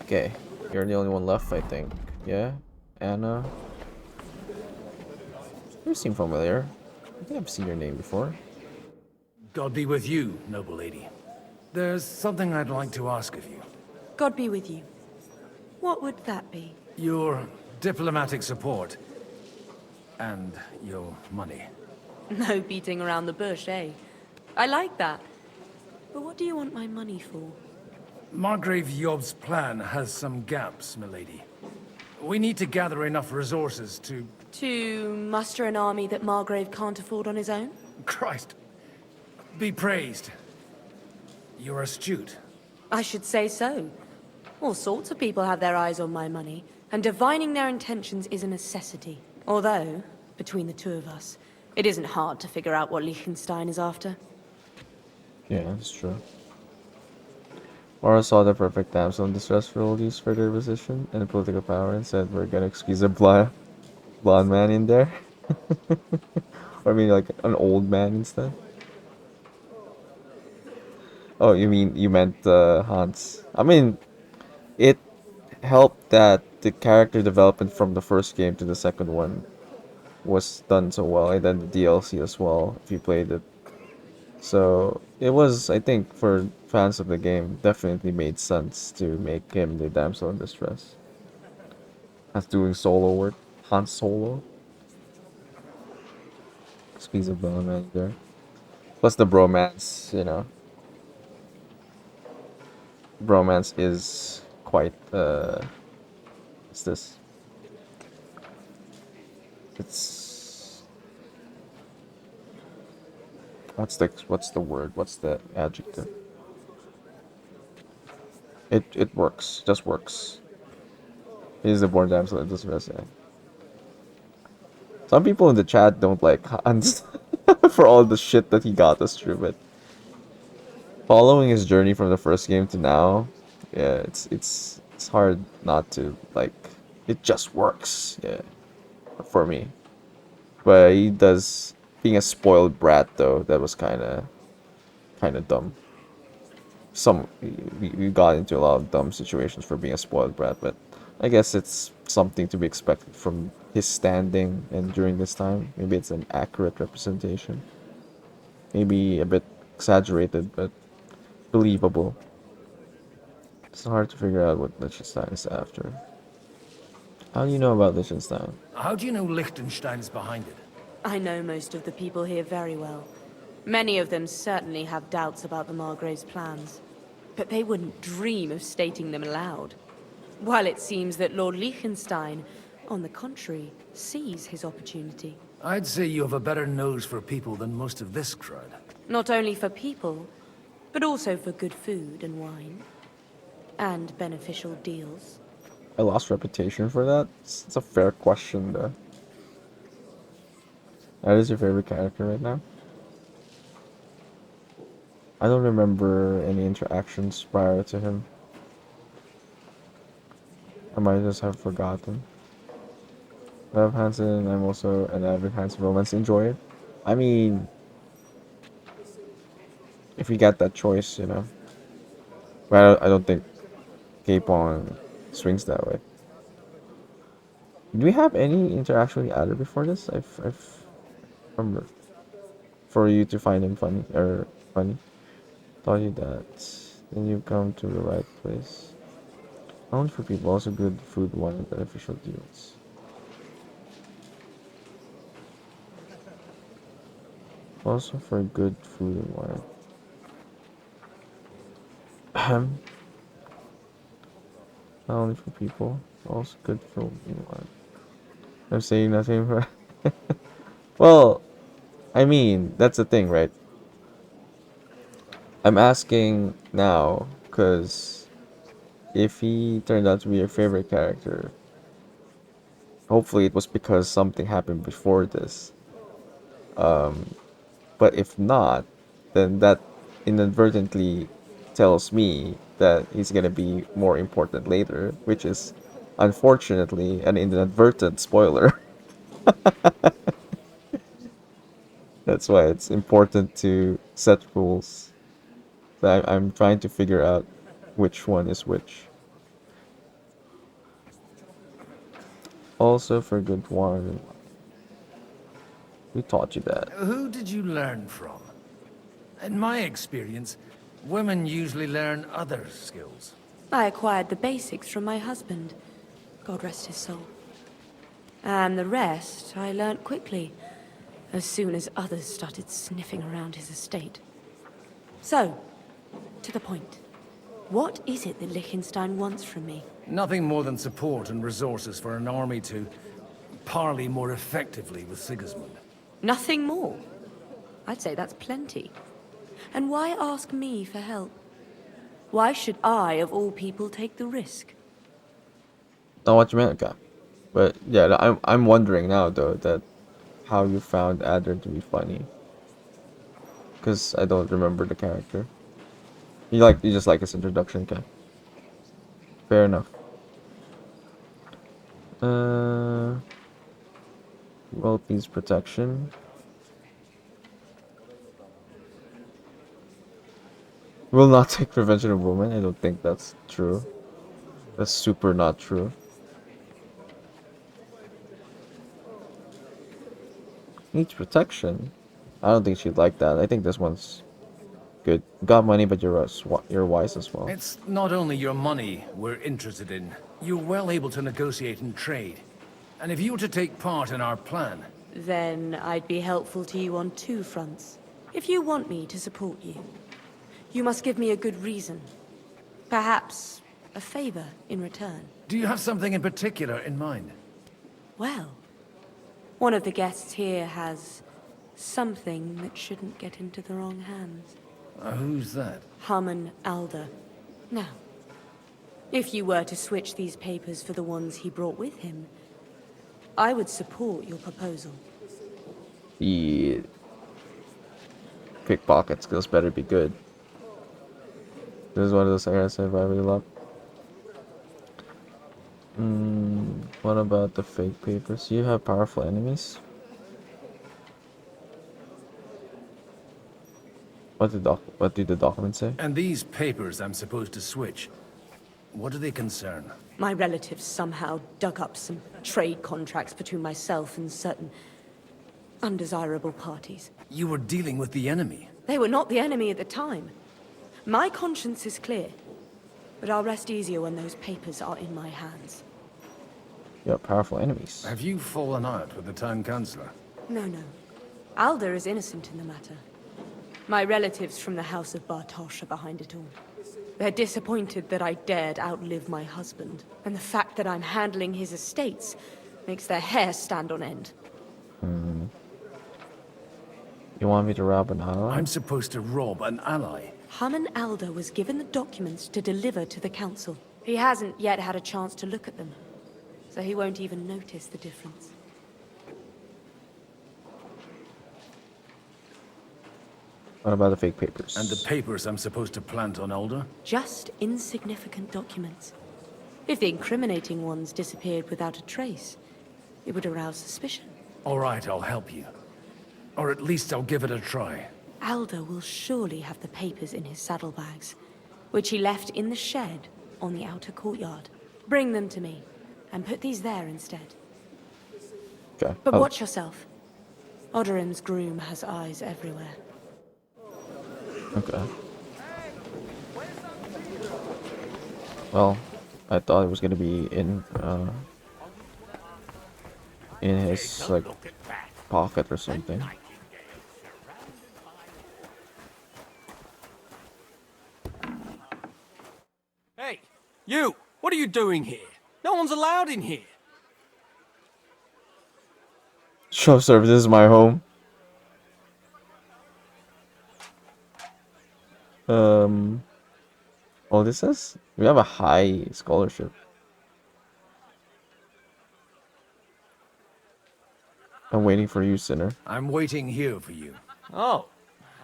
Okay, you're the only one left, I think. Yeah, Anna. You seem familiar. I think I've seen your name before. God be with you, noble lady. There's something I'd like to ask of you. God be with you. What would that be? Your diplomatic support. And your money. No beating around the bush, eh? I like that. But what do you want my money for? Margrave Yob's plan has some gaps, milady. We need to gather enough resources to... To muster an army that Margrave can't afford on his own? Christ. Be praised. You're astute. I should say so. All sorts of people have their eyes on my money, and divining their intentions is a necessity. Although, between the two of us, it isn't hard to figure out what Liechtenstein is after. Yeah, that's true. Mara saw the perfect damsel in distress for all these for their position and political power and said, we're gonna squeeze a blonde man in there. Or maybe like an old man instead. Oh, you meant Hans. I mean, it helped that the character development from the first game to the second one was done so well, and then the DLC as well, if you played it. So it was, I think, for fans of the game, definitely made sense to make him the damsel in distress. As doing solo work, Han Solo. Squeeze of man there. Plus the bromance, you know. Bromance is quite what's this? It's what's the word? What's the adjective? It works. Just works. He's the born damsel in distress. Yeah. Some people in the chat don't like Hans for all the shit that he got us through, but following his journey from the first game to now, yeah, it's hard not to like. It just works, yeah, for me. But he does, being a spoiled brat though. That was kind of dumb. We got into a lot of dumb situations for being a spoiled brat, but I guess it's something to be expected from his standing and during this time. Maybe it's an accurate representation. Maybe a bit exaggerated, but believable. It's hard to figure out what Liechtenstein is after. How do you know about Liechtenstein? How do you know Liechtenstein is behind it? I know most of the people here very well. Many of them certainly have doubts about the Margrave's plans, but they wouldn't dream of stating them aloud. While it seems that Lord Liechtenstein, on the contrary, sees his opportunity. I'd say you have a better nose for people than most of this crowd. Not only for people, but also for good food and wine. and beneficial deals. I lost reputation for that? It's a fair question, though. That is your favorite character right now? I don't remember any interactions prior to him. I might just have forgotten. Love Hansen, I'm also an avid Hansen romance. Enjoy it. I mean, if you get that choice, you know. But I don't think K-Pong swings that way. Did we have any interaction with Adder before this? I've remember. For you to find him funny, or funny. Taught you that. Then you come to the right place. Only for people, also good food, wine, and beneficial deals. Also for good food and wine. Not only for people, also good food and wine. I'm saying nothing for... Well, I mean, that's the thing, right? I'm asking now, because if he turned out to be your favorite character, hopefully it was because something happened before this. But if not, then that inadvertently tells me that he's gonna be more important later, which is unfortunately an inadvertent spoiler. That's why it's important to set rules. So I'm trying to figure out which one is which. Also for good one. We taught you that. Who did you learn from? In my experience, women usually learn other skills. I acquired the basics from my husband. God rest his soul. And the rest I learnt quickly, as soon as others started sniffing around his estate. So, to the point. What is it that Liechtenstein wants from me? Nothing more than support and resources for an army to parley more effectively with Sigismund. Nothing more? I'd say that's plenty. And why ask me for help? Why should I, of all people, take the risk? Not what you meant, okay. But yeah, I'm wondering now though that how you found Adder to be funny. Because I don't remember the character. You just like his introduction, okay. Fair enough. World peace protection. Will not take prevention of women. I don't think that's true. That's super not true. Needs protection. I don't think she'd like that. I think this one's good. Got money, but you're wise as well. It's not only your money we're interested in. You're well able to negotiate and trade. And if you were to take part in our plan... Then I'd be helpful to you on two fronts. If you want me to support you, you must give me a good reason. Perhaps a favor in return. Do you have something in particular in mind? Well, one of the guests here has something that shouldn't get into the wrong hands. Who's that? Harmon Alder. Now, if you were to switch these papers for the ones he brought with him, I would support your proposal. The pickpocket skills better be good. This is one of those areas I really love. What about the fake papers? You have powerful enemies? What did the document say? And these papers I'm supposed to switch, what do they concern? My relatives somehow dug up some trade contracts between myself and certain undesirable parties. You were dealing with the enemy. They were not the enemy at the time. My conscience is clear, but I'll rest easier when those papers are in my hands. You have powerful enemies. Have you fallen out with the town councillor? No. Alder is innocent in the matter. My relatives from the House of Bartosz are behind it all. They're disappointed that I dared outlive my husband, and the fact that I'm handling his estates makes their hair stand on end. You want me to rob an ally? I'm supposed to rob an ally. Haman Alder was given the documents to deliver to the council. He hasn't yet had a chance to look at them, so he won't even notice the difference. What about the fake papers? And the papers I'm supposed to plant on Alder? Just insignificant documents. If the incriminating ones disappeared without a trace, it would arouse suspicion. All right, I'll help you. Or at least I'll give it a try. Alder will surely have the papers in his saddlebags, which he left in the shed on the outer courtyard. Bring them to me, and put these there instead. Okay. But watch yourself. Odorim's groom has eyes everywhere. Okay. Well, I thought it was gonna be in his like pocket or something. Hey, you! What are you doing here? No one's allowed in here. Show service, this is my home. Oh, this says we have a high scholarship. I'm waiting for you, sinner. I'm waiting here for you. Oh,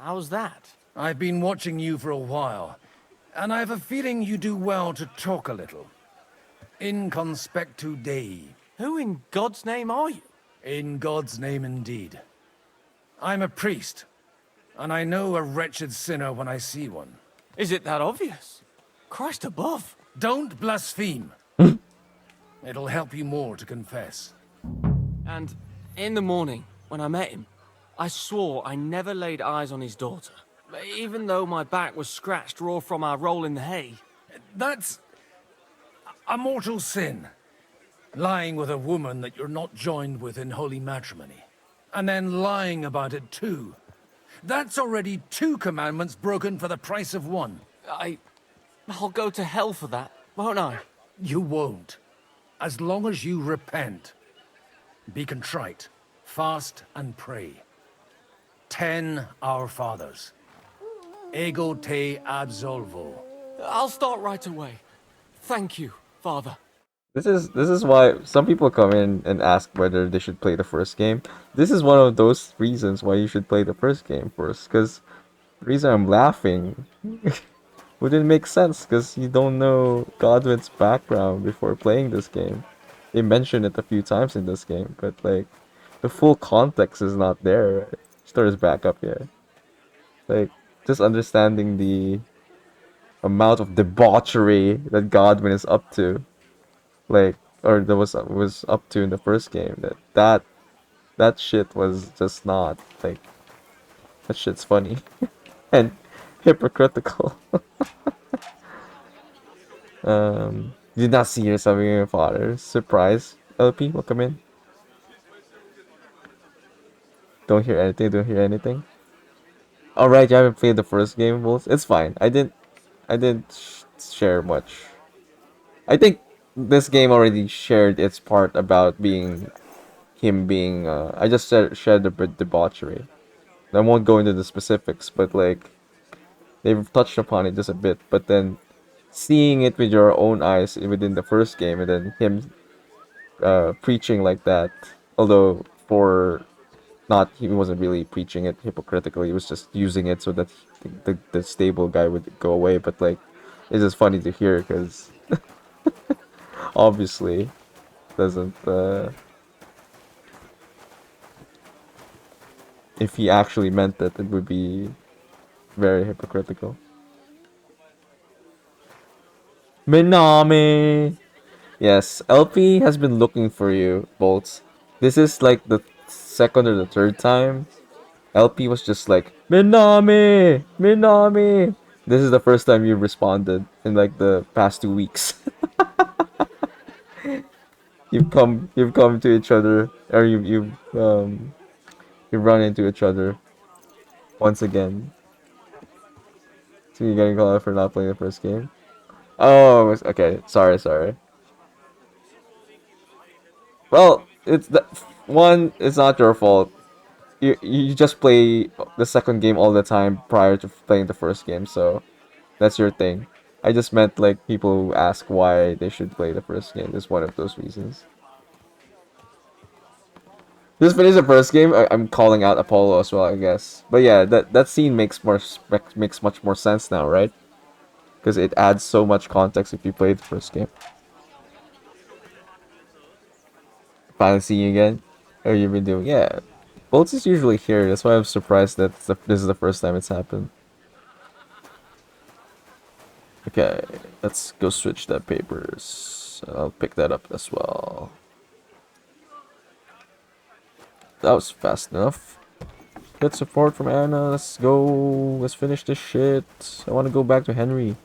how's that? I've been watching you for a while, and I have a feeling you do well to talk a little. In conspectu Dei. Who in God's name are you? In God's name indeed. I'm a priest, and I know a wretched sinner when I see one. Is it that obvious? Christ above. Don't blaspheme. It'll help you more to confess. And in the morning, when I met him, I swore I never laid eyes on his daughter. Even though my back was scratched raw from our roll in the hay. That's a mortal sin. Lying with a woman that you're not joined with in holy matrimony. And then lying about it too. That's already 2 commandments broken for the price of 1. I'll go to hell for that, won't I? You won't. As long as you repent. Be contrite, fast and pray. 10 Our Fathers. Ego te absolvo. I'll start right away. Thank you, Father. This is why some people come in and ask whether they should play the first game. This is one of those reasons why you should play the first game first. Because the reason I'm laughing wouldn't make sense because you don't know Godwin's background before playing this game. They mentioned it a few times in this game, but like the full context is not there. Story's back up here. Like just understanding the amount of debauchery that Godwin is up to, like, or that was up to in the first game. That shit was just not like, that shit's funny and hypocritical. Did not see yourself being your father. Surprise, LP, welcome in. Don't hear anything. Alright, you haven't played the first game, Wolves. It's fine. I didn't share much. I think this game already shared its part about him being, I just shared the debauchery. I won't go into the specifics, but like, they've touched upon it just a bit, but then seeing it with your own eyes within the first game, and then him preaching like that, although he wasn't really preaching it hypocritically, he was just using it so that the stable guy would go away, but like, it's just funny to hear because obviously doesn't, if he actually meant that, it would be very hypocritical. Minami! Yes, LP has been looking for you, Bolts. This is like the second or the third time. LP was just like, Minami! Minami! This is the first time you responded in like the past 2 weeks. You've come to each other, or you run into each other once again. So you're getting called out for not playing the first game? Oh, okay. Sorry. Well, it's not your fault. you just play the second game all the time prior to playing the first game, so that's your thing. I just meant like people who ask why they should play the first game. Is one of those reasons. Just finish the first game. I'm calling out Apollo as well, I guess. But yeah, that scene makes much more sense now, right? Because it adds so much context if you play the first game. Finally seeing you again. How you been doing? Yeah, Bolts is usually here. That's why I'm surprised that this is the first time it's happened. Okay, let's go switch that papers. I'll pick that up as well. That was fast enough. Good support from Anna. Let's go. Let's finish this shit. I want to go back to Henry.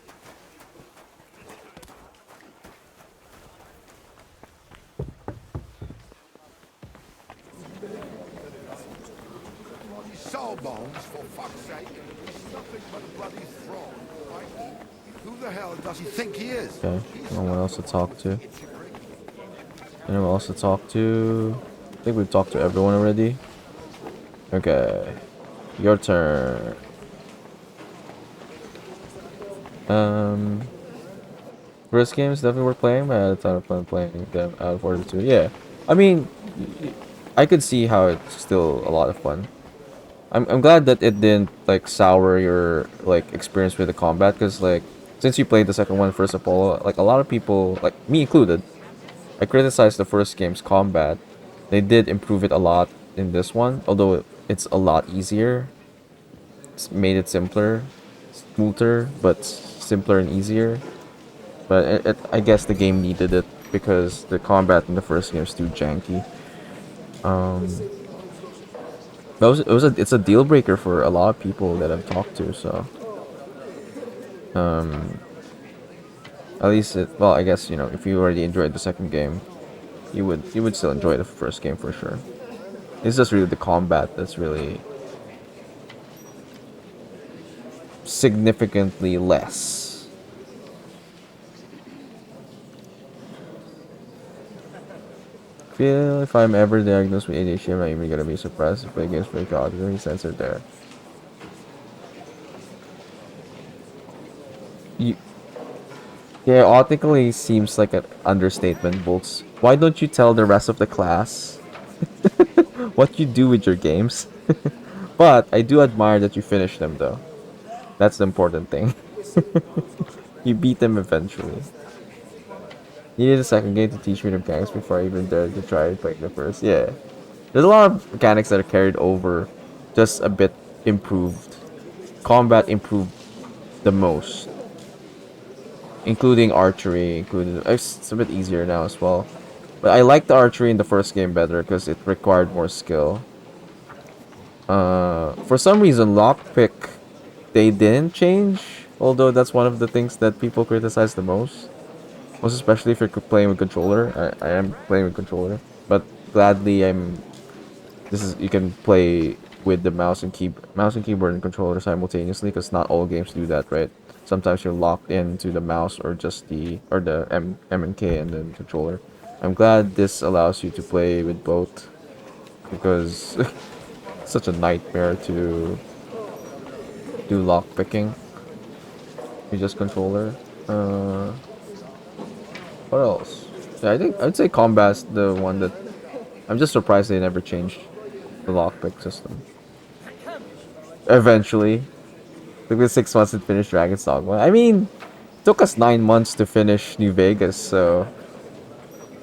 Soul bones, for fuck's sake. He's nothing but a bloody fraud, right? Who the hell does he think he is? Okay, no one else to talk to. Anyone else to talk to? I think we've talked to everyone already. Okay, your turn. First game is definitely worth playing, but I had a ton of fun playing them out of order too. Yeah, I mean, I could see how it's still a lot of fun. I'm glad that it didn't like sour your like experience with the combat, because like since you played the second one first Apollo, like a lot of people, like me included, I criticized the first game's combat. They did improve it a lot in this one, although it's a lot easier. It's made it simpler, smoother, but simpler and easier. But I guess the game needed it because the combat in the first game is too janky. It's a deal breaker for a lot of people that I've talked to. So, at least well, I guess if you already enjoyed the second game, you would still enjoy the first game for sure. It's just really the combat that's really significantly less. Feel if I'm ever diagnosed with ADHD, I'm not even gonna be surprised if play games for autism. He censored there. You, chaotically seems like an understatement, Bolts. Why don't you tell the rest of the class what you do with your games? But I do admire that you finish them, though. That's the important thing. You beat them eventually. Needed a second game to teach me the mechanics before I even dared to try playing the first. Yeah. There's a lot of mechanics that are carried over, just a bit improved. Combat improved the most. Including archery, it's a bit easier now as well. But I liked the archery in the first game better because it required more skill. For some reason, lockpick, they didn't change. Although that's one of the things that people criticize the most. Most especially if you're playing with controller. I am playing with controller, but gladly you can play with the mouse and keyboard and controller simultaneously, because not all games do that, right? Sometimes you're locked into the mouse or just the M and K and then controller. I'm glad this allows you to play with both, because it's such a nightmare to do lock picking. You just controller. What else? Yeah, I'd say combat's the one that I'm just surprised they never changed the lockpick system. Eventually, took me 6 months to finish Dragon's Dogma. I mean, it took us 9 months to finish New Vegas, so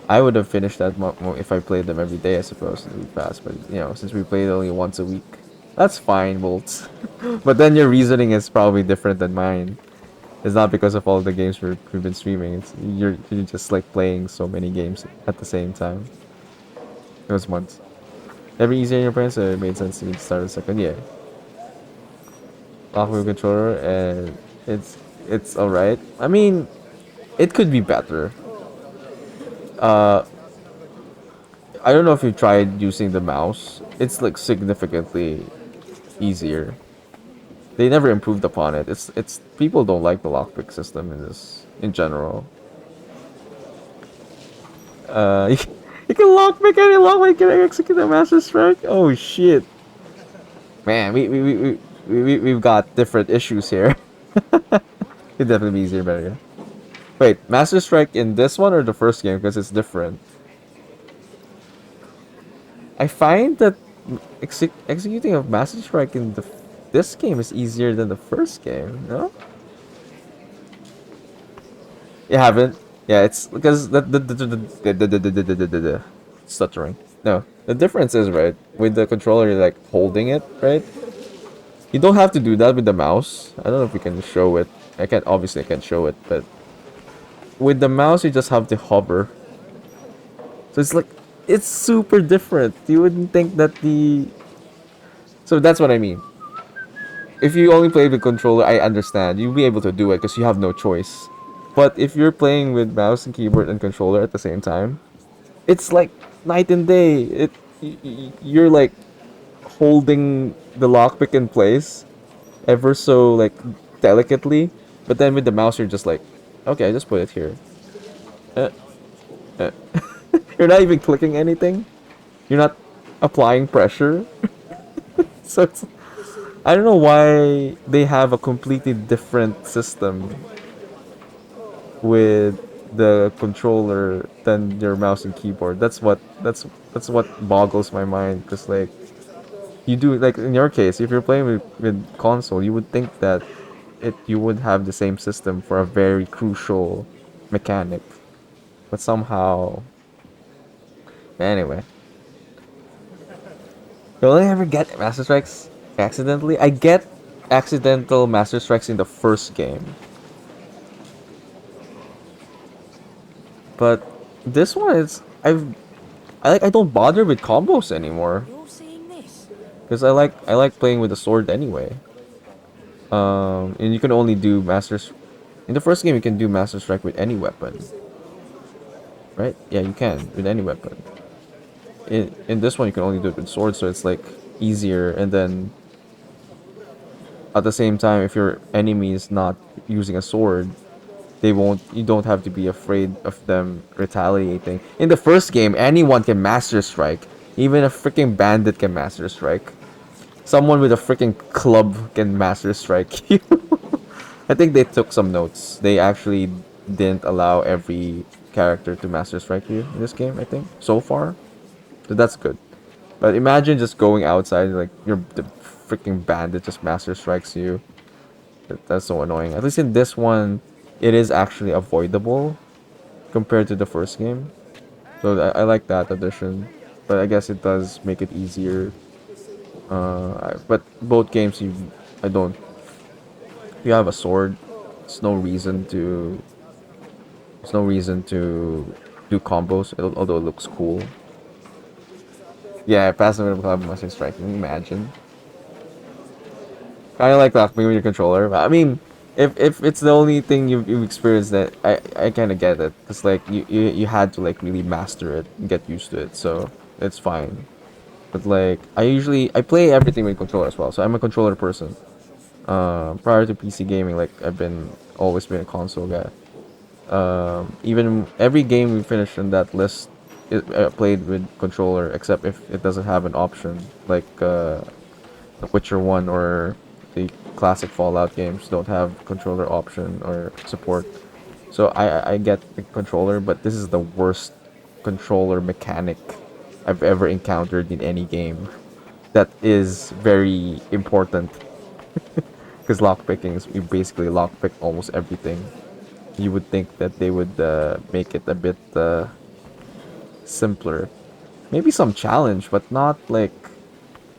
I would have finished that if I played them every day, I suppose. It'd be fast, but since we played only once a week, that's fine, Bolts. But then your reasoning is probably different than mine. It's not because of all the games we've been streaming. You're just like playing so many games at the same time. It was months. Every easier in your brain, so it made sense to me to start a second. Yeah. Lock move controller, and it's alright. I mean, it could be better. I don't know if you tried using the mouse. It's like significantly easier. They never improved upon it. It's people don't like the lockpick system in general. You can lockpick any lockpick, can execute a master strike. Oh shit! Man, we've got different issues here. It'd definitely be easier, better. Yeah. Wait, Master Strike in this one or the first game? Because it's different. I find that executing of Master Strike in this game is easier than the first game. No, you haven't. Yeah, it's because the stuttering. No, the difference is right with the controller. You're like holding it, right? You don't have to do that with the mouse. I don't know if we can show it. I can't. Obviously, I can't show it, but with the mouse, you just have to hover. So it's like it's super different. You wouldn't think that the. So that's what I mean. If you only play with controller, I understand. You'll be able to do it because you have no choice. But if you're playing with mouse and keyboard and controller at the same time, it's like night and day. You're like holding the lockpick in place ever so like delicately, but then with the mouse you're just like, okay, I just put it here. Uh, uh. You're not even clicking anything. You're not applying pressure. So it's, I don't know why they have a completely different system with the controller than your mouse and keyboard. That's what boggles my mind. Cause like you do like in your case, if you're playing with console, you would think that you would have the same system for a very crucial mechanic, but somehow. Anyway, you only ever get Master Strikes accidentally. I get accidental Master Strikes in the first game. But this one is I don't bother with combos anymore. Because I like playing with the sword anyway. And you can only do masters in the first game you can do Master Strike with any weapon. Right? Yeah, you can with any weapon. In this one you can only do it with sword, so it's like easier, and then at the same time if your enemy is not using a sword, you don't have to be afraid of them retaliating. In the first game, anyone can Master Strike. Even a freaking bandit can Master Strike. Someone with a freaking club can Master Strike you. I think they took some notes. They actually didn't allow every character to Master Strike you in this game, I think, so far. So that's good. But imagine just going outside, like, the freaking bandit just Master Strikes you. That's so annoying. At least in this one, it is actually avoidable compared to the first game. So I like that addition. But I guess it does make it easier. But both games, I don't. If you have a sword, there's no reason to. There's no reason to do combos, although it looks cool. Yeah, passive club Master Strike. Can you imagine? Kind of like laughing with your controller. But I mean, if it's the only thing you've experienced, that I kind of get it. Cause like you had to like really master it and get used to it, so it's fine. But like I play everything with controller as well, so I'm a controller person. Prior to PC gaming, like I've always been a console guy. Even every game we finished in that list, played with controller, except if it doesn't have an option, like The Witcher 1 or the classic Fallout games don't have controller option or support. So I get the controller, but this is the worst controller mechanic I've ever encountered in any game. That is very important. Because lockpicking is, you basically lockpick almost everything. You would think that they would make it a bit simpler. Maybe some challenge, but not like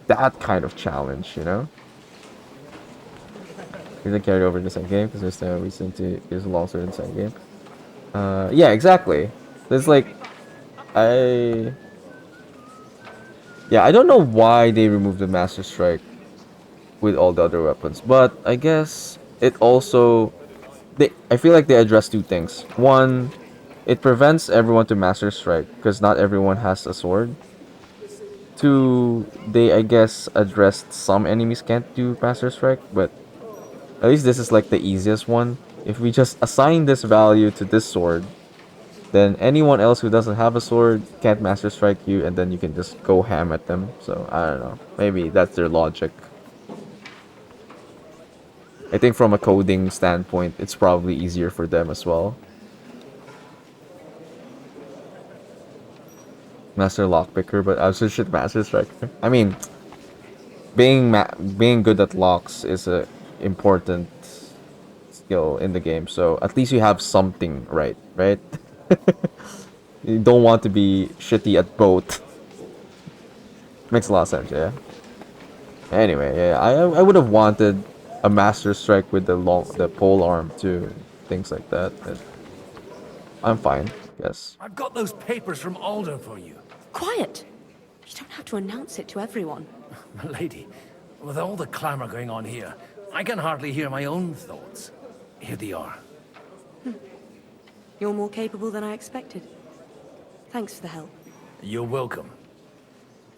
that kind of challenge, you know? Is it carried over to the second game because there's no reason to use a long sword in the second game. Yeah, exactly. There's like, I yeah, I don't know why they removed the Master Strike with all the other weapons, but I guess it also I feel like they address two things. One, it prevents everyone to Master Strike because not everyone has a sword. Two, they I guess addressed some enemies can't do Master Strike, but at least this is like the easiest one. If we just assign this value to this sword, then anyone else who doesn't have a sword can't Master Strike you, and then you can just go ham at them. So I don't know. Maybe that's their logic. I think from a coding standpoint, it's probably easier for them as well. Master lockpicker, but I also should master striker. I mean, being good at locks is a important skill in the game. So at least you have something right? You don't want to be shitty at both. Makes a lot of sense, yeah. Anyway, yeah, I would have wanted a master strike with the pole arm too, things like that. But I'm fine, I guess. I've got those papers from Alder for you. Quiet! You don't have to announce it to everyone. Lady, with all the clamor going on here, I can hardly hear my own thoughts. Here they are. You're more capable than I expected. Thanks for the help. You're welcome.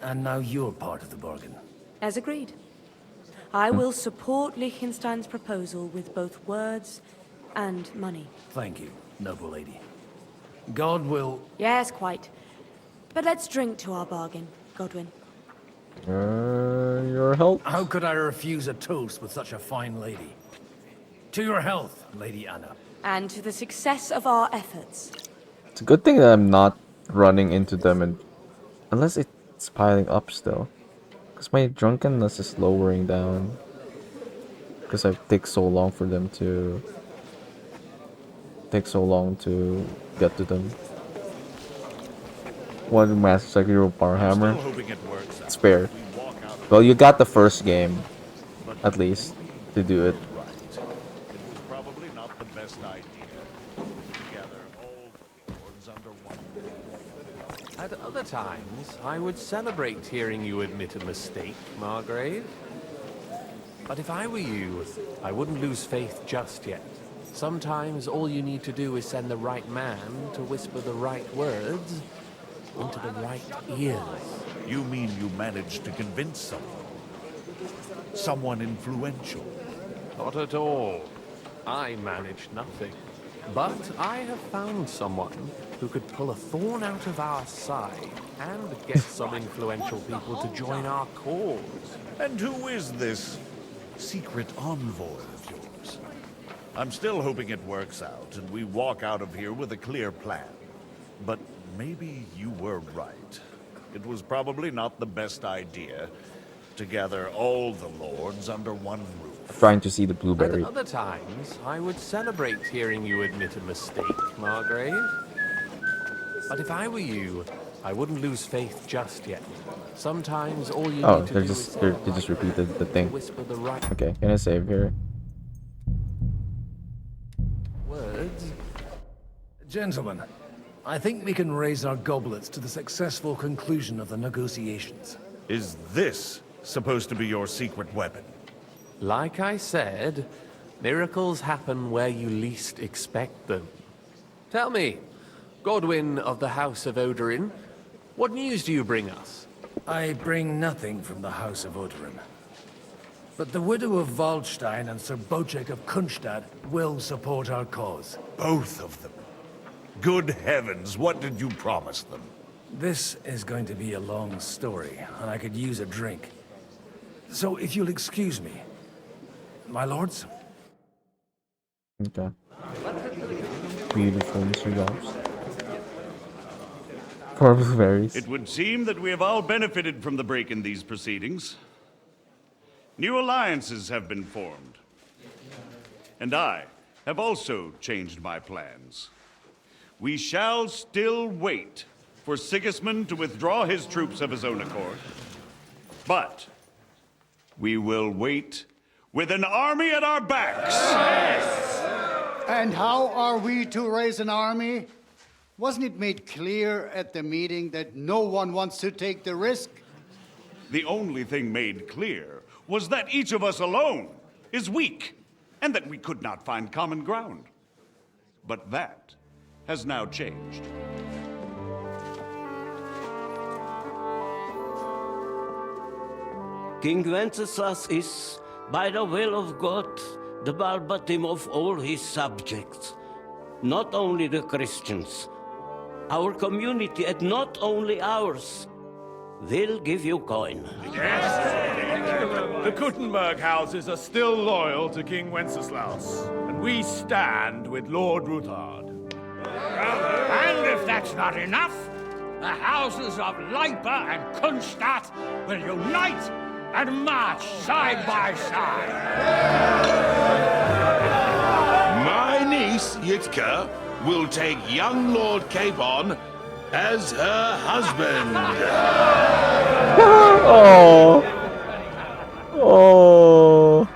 And now you're part of the bargain. As agreed. I will support Liechtenstein's proposal with both words and money. Thank you, noble lady. God will... Yes, quite. But let's drink to our bargain, Godwin. Your health? How could I refuse a toast with such a fine lady? To your health, Lady Anna. And to the success of our efforts. It's a good thing that I'm not running into them, and unless it's piling up still. Because my drunkenness is lowering down. Because it takes so long for them to... Takes so long to get to them. One Master Psycho Power Hammer. It's fair. Well, you got the first game, at least, to do it. Probably not the best idea. Together, all lords under one. At other times, I would celebrate hearing you admit a mistake, Margrave. But if I were you, I wouldn't lose faith just yet. Sometimes all you need to do is send the right man to whisper the right words into the right ears. You mean you managed to convince someone? Someone influential? Not at all. I managed nothing. But I have found someone who could pull a thorn out of our side and get some influential people to join our cause. And who is this secret envoy of yours? I'm still hoping it works out and we walk out of here with a clear plan. But maybe you were right. It was probably not the best idea to gather all the lords under one roof. Trying to see the blueberry. At other times, I would celebrate hearing you admit a mistake, Margrave. But if I were you, I wouldn't lose faith just yet. Sometimes all you need to do is they just repeated the thing. whisper the right Okay, can I save here? words. Gentlemen, I think we can raise our goblets to the successful conclusion of the negotiations. Is this supposed to be your secret weapon? Like I said, miracles happen where you least expect them. Tell me, Godwin of the House of Odorin, what news do you bring us? I bring nothing from the House of Odorin. But the widow of Waldstein and Sir Bocek of Kunstad will support our cause. Both of them? Good heavens, what did you promise them? This is going to be a long story, and I could use a drink. So if you'll excuse me, my lords? Okay. Beautiful, Mr. Jobs. Poor blueberries. It would seem that we have all benefited from the break in these proceedings. New alliances have been formed. And I have also changed my plans. We shall still wait for Sigismund to withdraw his troops of his own accord. But we will wait with an army at our backs. And how are we to raise an army? Wasn't it made clear at the meeting that no one wants to take the risk? The only thing made clear was that each of us alone is weak, and that we could not find common ground. But that has now changed. King Wenceslas is, by the will of God, the balbatim of all his subjects. Not only the Christians, our community, and not only ours. They'll give you coin. Yes. The Kuttenberg houses are still loyal to King Wenceslaus, and we stand with Lord Ruthard. And if that's not enough, the houses of Leipa and Kunstadt will unite and march side by side. My niece, Yitka, will take young Lord Capon as her husband. Oh. Oh.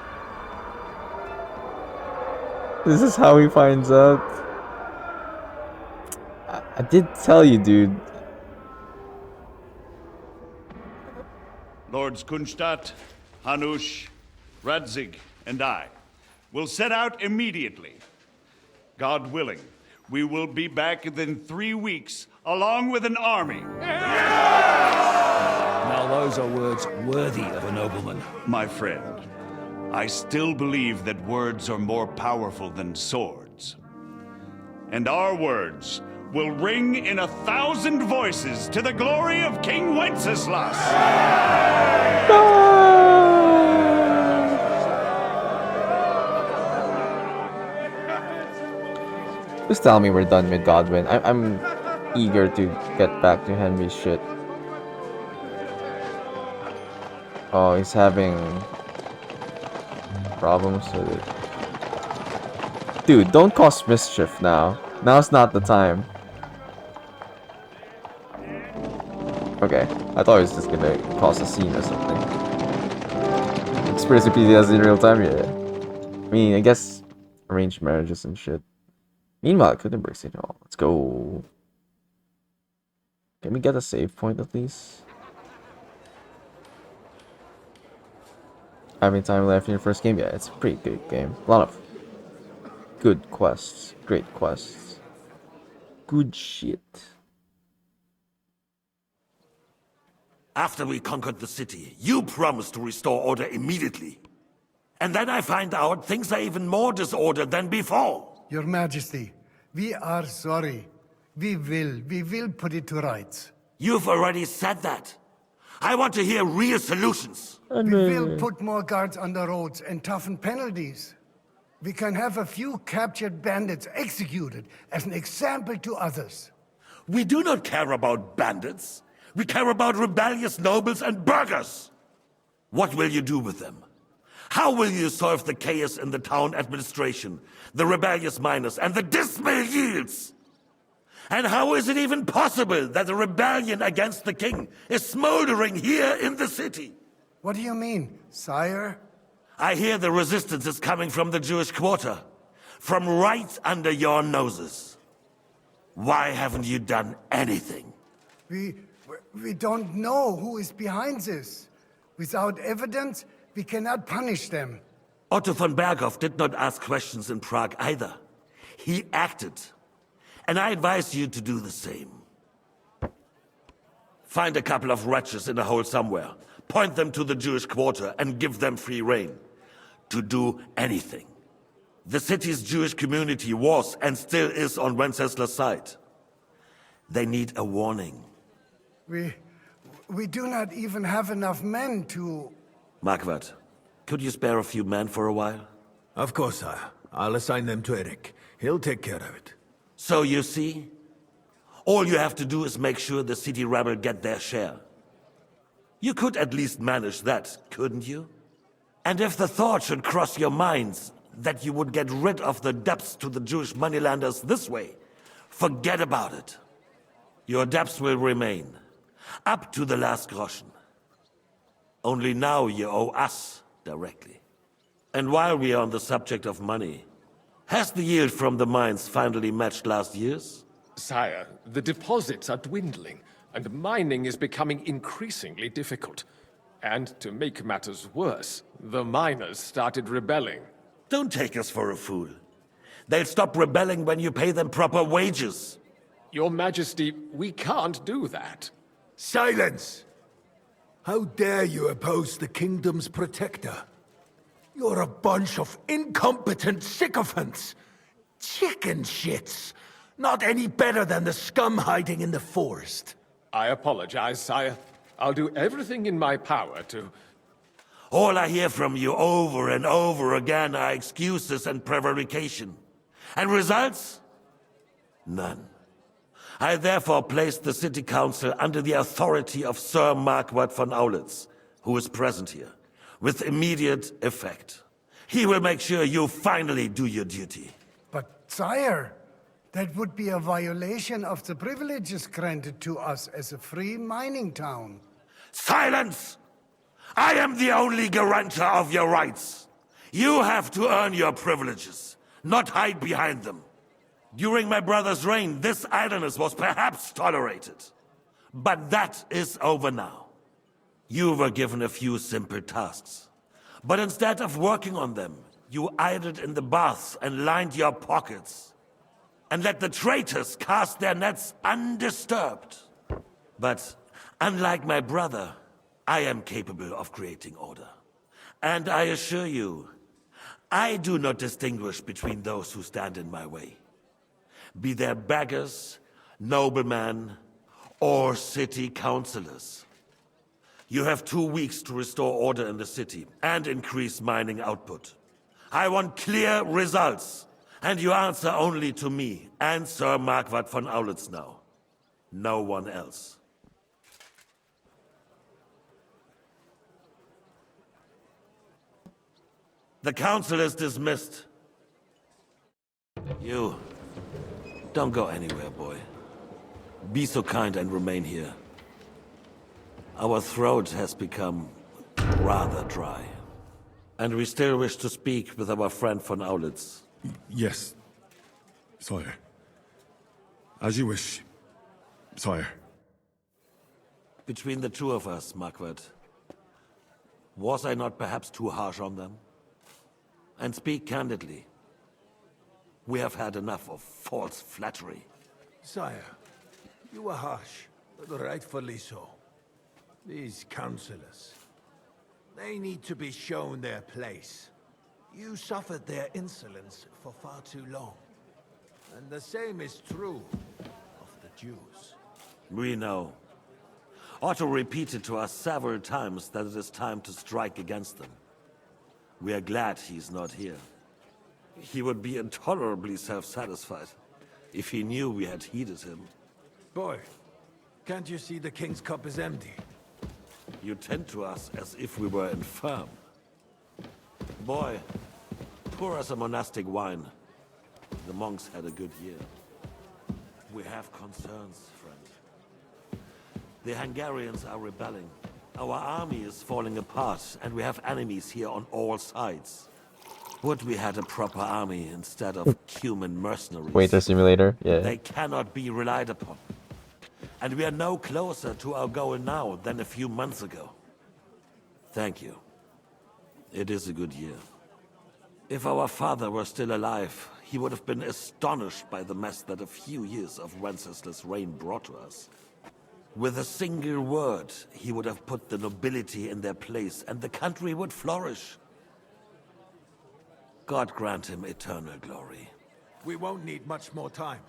This is how he finds out. I did tell you, dude. Lords Kunstadt, Hanush, Radzig, and I will set out immediately. God willing, we will be back within 3 weeks, along with an army. Now those are words worthy of a nobleman. My friend, I still believe that words are more powerful than swords. And our words will ring in 1,000 voices to the glory of King Wenceslas. Just tell me we're done with Godwin. I'm eager to get back to Henry's shit. Oh, he's having problems with it. Dude, don't cause mischief now. Now's not the time. Okay, I thought he was just gonna cause a scene or something. Experiencing PTSD in real time, yeah. I mean, I guess arranged marriages and shit. Meanwhile, Kuttenberg City Hall. Let's go. Can we get a save point at least? How many time left in your first game? Yeah, it's a pretty good game. A lot of good quests. Great quests. Good shit. After we conquered the city, you promised to restore order immediately. And then I find out things are even more disordered than before. Your Majesty, we are sorry. We will put it to rights. You've already said that. I want to hear real solutions. We will put more guards on the roads and toughen penalties. We can have a few captured bandits executed as an example to others. We do not care about bandits. We care about rebellious nobles and burghers. What will you do with them? How will you solve the chaos in the town administration, the rebellious miners, and the dismal yields? And how is it even possible that a rebellion against the king is smoldering here in the city? What do you mean, sire? I hear the resistance is coming from the Jewish quarter, from right under your noses. Why haven't you done anything? We don't know who is behind this. Without evidence, we cannot punish them. Otto von Berghoff did not ask questions in Prague either. He acted. And I advise you to do the same. Find a couple of wretches in a hole somewhere, point them to the Jewish quarter, and give them free rein to do anything. The city's Jewish community was and still is on Wenceslas' side. They need a warning. We do not even have enough men to... Marquardt, could you spare a few men for a while? Of course, sire. I'll assign them to Eric. He'll take care of it. So you see, all you have to do is make sure the city rebel get their share. You could at least manage that, couldn't you? And if the thought should cross your minds that you would get rid of the debts to the Jewish moneylanders this way, forget about it. Your debts will remain, up to the last groschen. Only now you owe us directly. And while we are on the subject of money, has the yield from the mines finally matched last year's? Sire, the deposits are dwindling, and mining is becoming increasingly difficult. And to make matters worse, the miners started rebelling. Don't take us for a fool. They'll stop rebelling when you pay them proper wages. Your Majesty, we can't do that. Silence! How dare you oppose the kingdom's protector? You're a bunch of incompetent sycophants! Chicken shits! Not any better than the scum hiding in the forest. I apologize, sire. I'll do everything in my power to... All I hear from you over and over again are excuses and prevarication. And results? None. I therefore placed the city council under the authority of Sir Marquardt von Aulitz, who is present here, with immediate effect. He will make sure you finally do your duty. But, sire, that would be a violation of the privileges granted to us as a free mining town. Silence! I am the only guarantor of your rights. You have to earn your privileges, not hide behind them. During my brother's reign, this idleness was perhaps tolerated. But that is over now. You were given a few simple tasks. But instead of working on them, you idled in the baths and lined your pockets. And let the traitors cast their nets undisturbed. But unlike my brother, I am capable of creating order. And I assure you, I do not distinguish between those who stand in my way. Be they beggars, noblemen, or city councillors. You have 2 weeks to restore order in the city and increase mining output. I want clear results, and you answer only to me and Sir Marquardt von Aulitz now. No one else. The council is dismissed. You, don't go anywhere, boy. Be so kind and remain here. Our throat has become rather dry. And we still wish to speak with our friend von Aulitz. Yes, sire. As you wish, sire. Between the two of us, Marquardt, was I not perhaps too harsh on them? And speak candidly. We have had enough of false flattery. Sire, you were harsh, but rightfully so. These councillors, they need to be shown their place. You suffered their insolence for far too long. And the same is true of the Jews. We know. Otto repeated to us several times that it is time to strike against them. We are glad he's not here. He would be intolerably self-satisfied if he knew we had heeded him. Boy, can't you see the king's cup is empty? You tend to us as if we were infirm. Boy, pour us a monastic wine. The monks had a good year. We have concerns, friend. The Hungarians are rebelling. Our army is falling apart, and we have enemies here on all sides. Would we had a proper army instead of human mercenaries? Waiter simulator, yeah. They cannot be relied upon. And we are no closer to our goal now than a few months ago. Thank you. It is a good year. If our father were still alive, he would have been astonished by the mess that a few years of Wenceslas' reign brought to us. With a single word, he would have put the nobility in their place, and the country would flourish. God grant him eternal glory. We won't need much more time.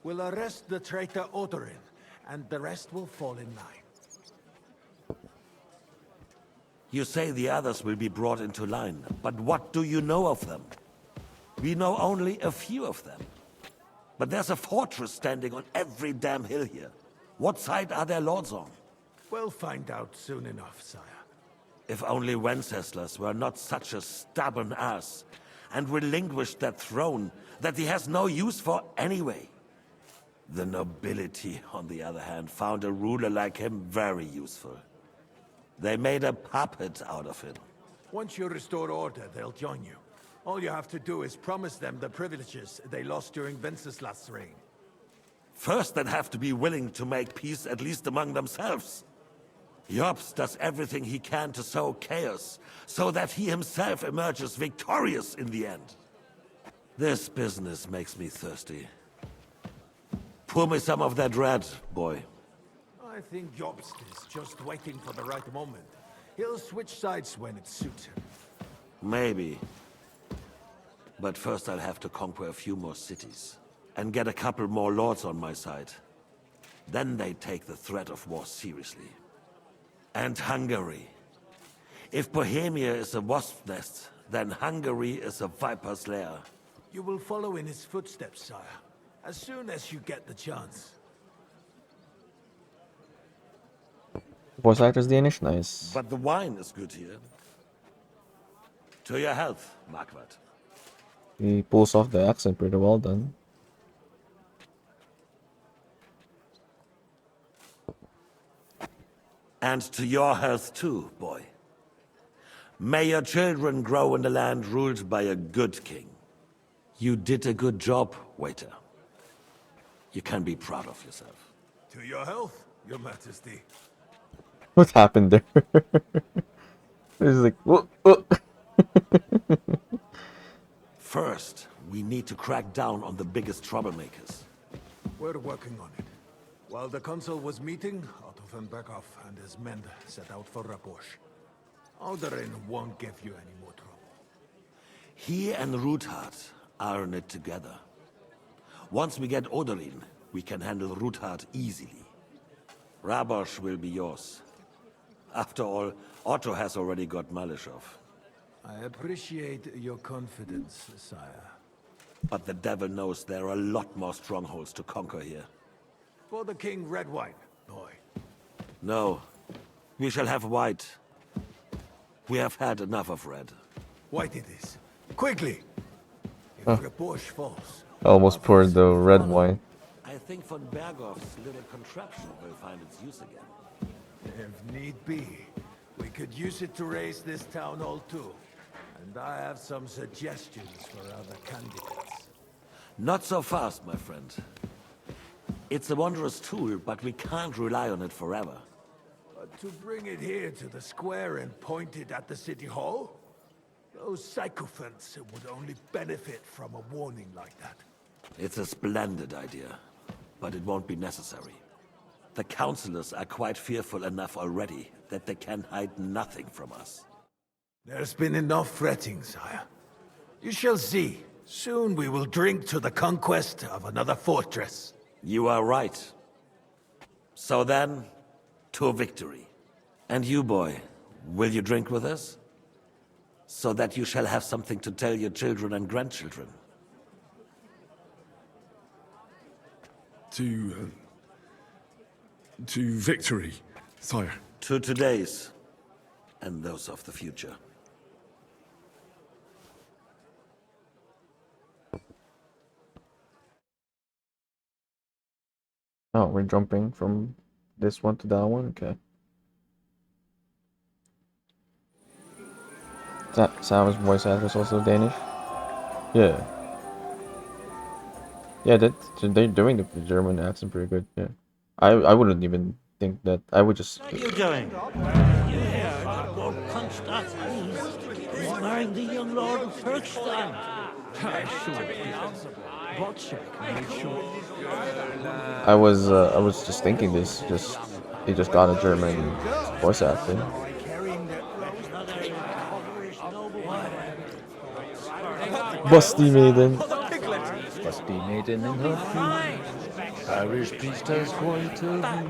We'll arrest the traitor Odorin, and the rest will fall in line. You say the others will be brought into line, but what do you know of them? We know only a few of them. But there's a fortress standing on every damn hill here. What side are their lords on? We'll find out soon enough, sire. If only Wenceslas were not such a stubborn ass, and relinquished that throne that he has no use for anyway. The nobility, on the other hand, found a ruler like him very useful. They made a puppet out of him. Once you restore order, they'll join you. All you have to do is promise them the privileges they lost during Wenceslas' reign. First, they'd have to be willing to make peace at least among themselves. Jobst does everything he can to sow chaos, so that he himself emerges victorious in the end. This business makes me thirsty. Pour me some of that red, boy. I think Jobst is just waiting for the right moment. He'll switch sides when it suits him. Maybe. But first I'll have to conquer a few more cities. And get a couple more lords on my side. Then they take the threat of war seriously. And Hungary. If Bohemia is a wasp nest, then Hungary is a viper's lair. You will follow in his footsteps, sire, as soon as you get the chance. Voice actor's Danish, nice. But the wine is good here. To your health, Marquardt. He pulls off the accent pretty well done. And to your health too, boy. May your children grow in a land ruled by a good king. You did a good job, waiter. You can be proud of yourself. To your health, your majesty. What happened there? It's like, whoa. First, we need to crack down on the biggest troublemakers. We're working on it. While the council was meeting, Otto von Berghoff and his men set out for Raposh. Alderin won't give you any more trouble. He and Ruthard are in it together. Once we get Oderin, we can handle Ruthard easily. Rabosh will be yours. After all, Otto has already got Malishov. I appreciate your confidence, sire. But the devil knows there are a lot more strongholds to conquer here. For the king, red wine, boy. No, we shall have white. We have had enough of red. White it is. Quickly! If Huh. Raposh falls... I almost poured the red wine. I think von Berghoff's little contraption will find its use again. If need be, we could use it to raise this town hall too. And I have some suggestions for other candidates. Not so fast, my friend. It's a wondrous tool, but we can't rely on it forever. But to bring it here to the square and point it at the city hall? Those sycophants would only benefit from a warning like that. It's a splendid idea, but it won't be necessary. The councillors are quite fearful enough already that they can hide nothing from us. There's been enough fretting, sire. You shall see. Soon we will drink to the conquest of another fortress. You are right. So then, to victory. And you, boy, will you drink with us? So that you shall have something to tell your children and grandchildren. To victory, sire. To today's, and those of the future. Oh, we're jumping from this one to that one? Okay. Sam's voice actor is also Danish? Yeah. Yeah, they're doing the German accent pretty good, yeah. I wouldn't even think that. I would just... What are you doing? You hear that Lord Constance is marrying the young Lord of Kirkstein. I was just thinking this, he just got a German voice actor. Busty maiden. Busty maiden in her feet. Irish priest has quite a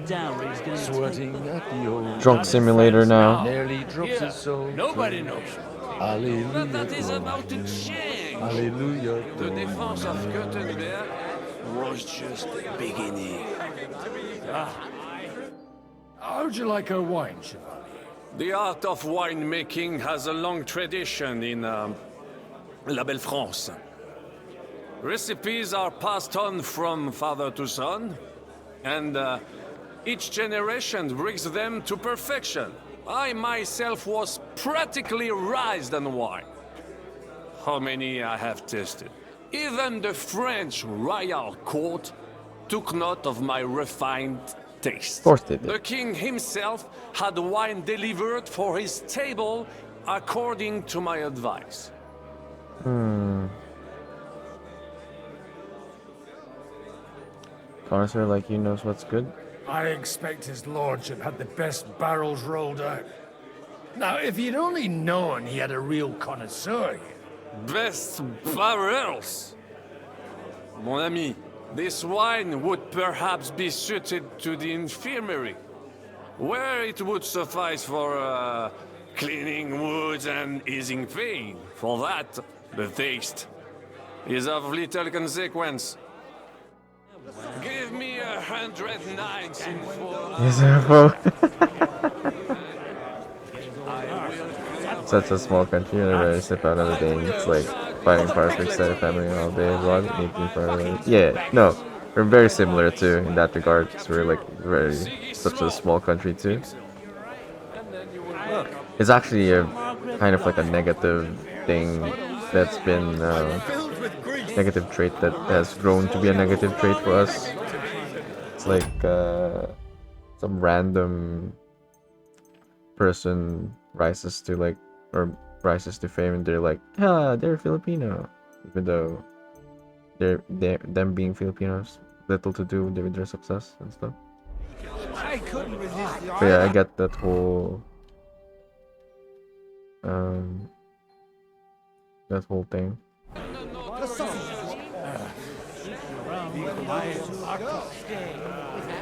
view. Sweating at the old Drunk simulator now. nearly drops his soul. Nobody knows. Hallelujah. That is about to change. Hallelujah. The defense of Göttenberg was just the beginning. How'd you like her wine, Chevalier? The art of winemaking has a long tradition in La Belle France. Recipes are passed on from father to son, and each generation brings them to perfection. I myself was practically raised on wine. How many I have tasted. Even the French royal court took note of my refined taste. Of course they did. The king himself had wine delivered for his table according to my advice. Connoisseur like you knows what's good. I expect his lordship had the best barrels rolled out. Now, if he'd only known he had a real connoisseur here. Best barrels! Mon ami, this wine would perhaps be suited to the infirmary, where it would suffice for cleaning wounds and easing pain. For that, the taste is of little consequence. Give me 194. Is there a Such a small country, and I rarely step out of the day. It's like fighting fire for extended family all day abroad, making fire. Yeah, no, we're very similar too in that regard. So we're like very such a small country too. It's actually a kind of like a negative thing that's been negative trait that has grown to be a negative trait for us. It's like some random person rises to like or rises to fame and they're like, yeah, they're Filipino, even though them being Filipinos little to do with their success and stuff. I couldn't resist the But yeah, I get that whole thing.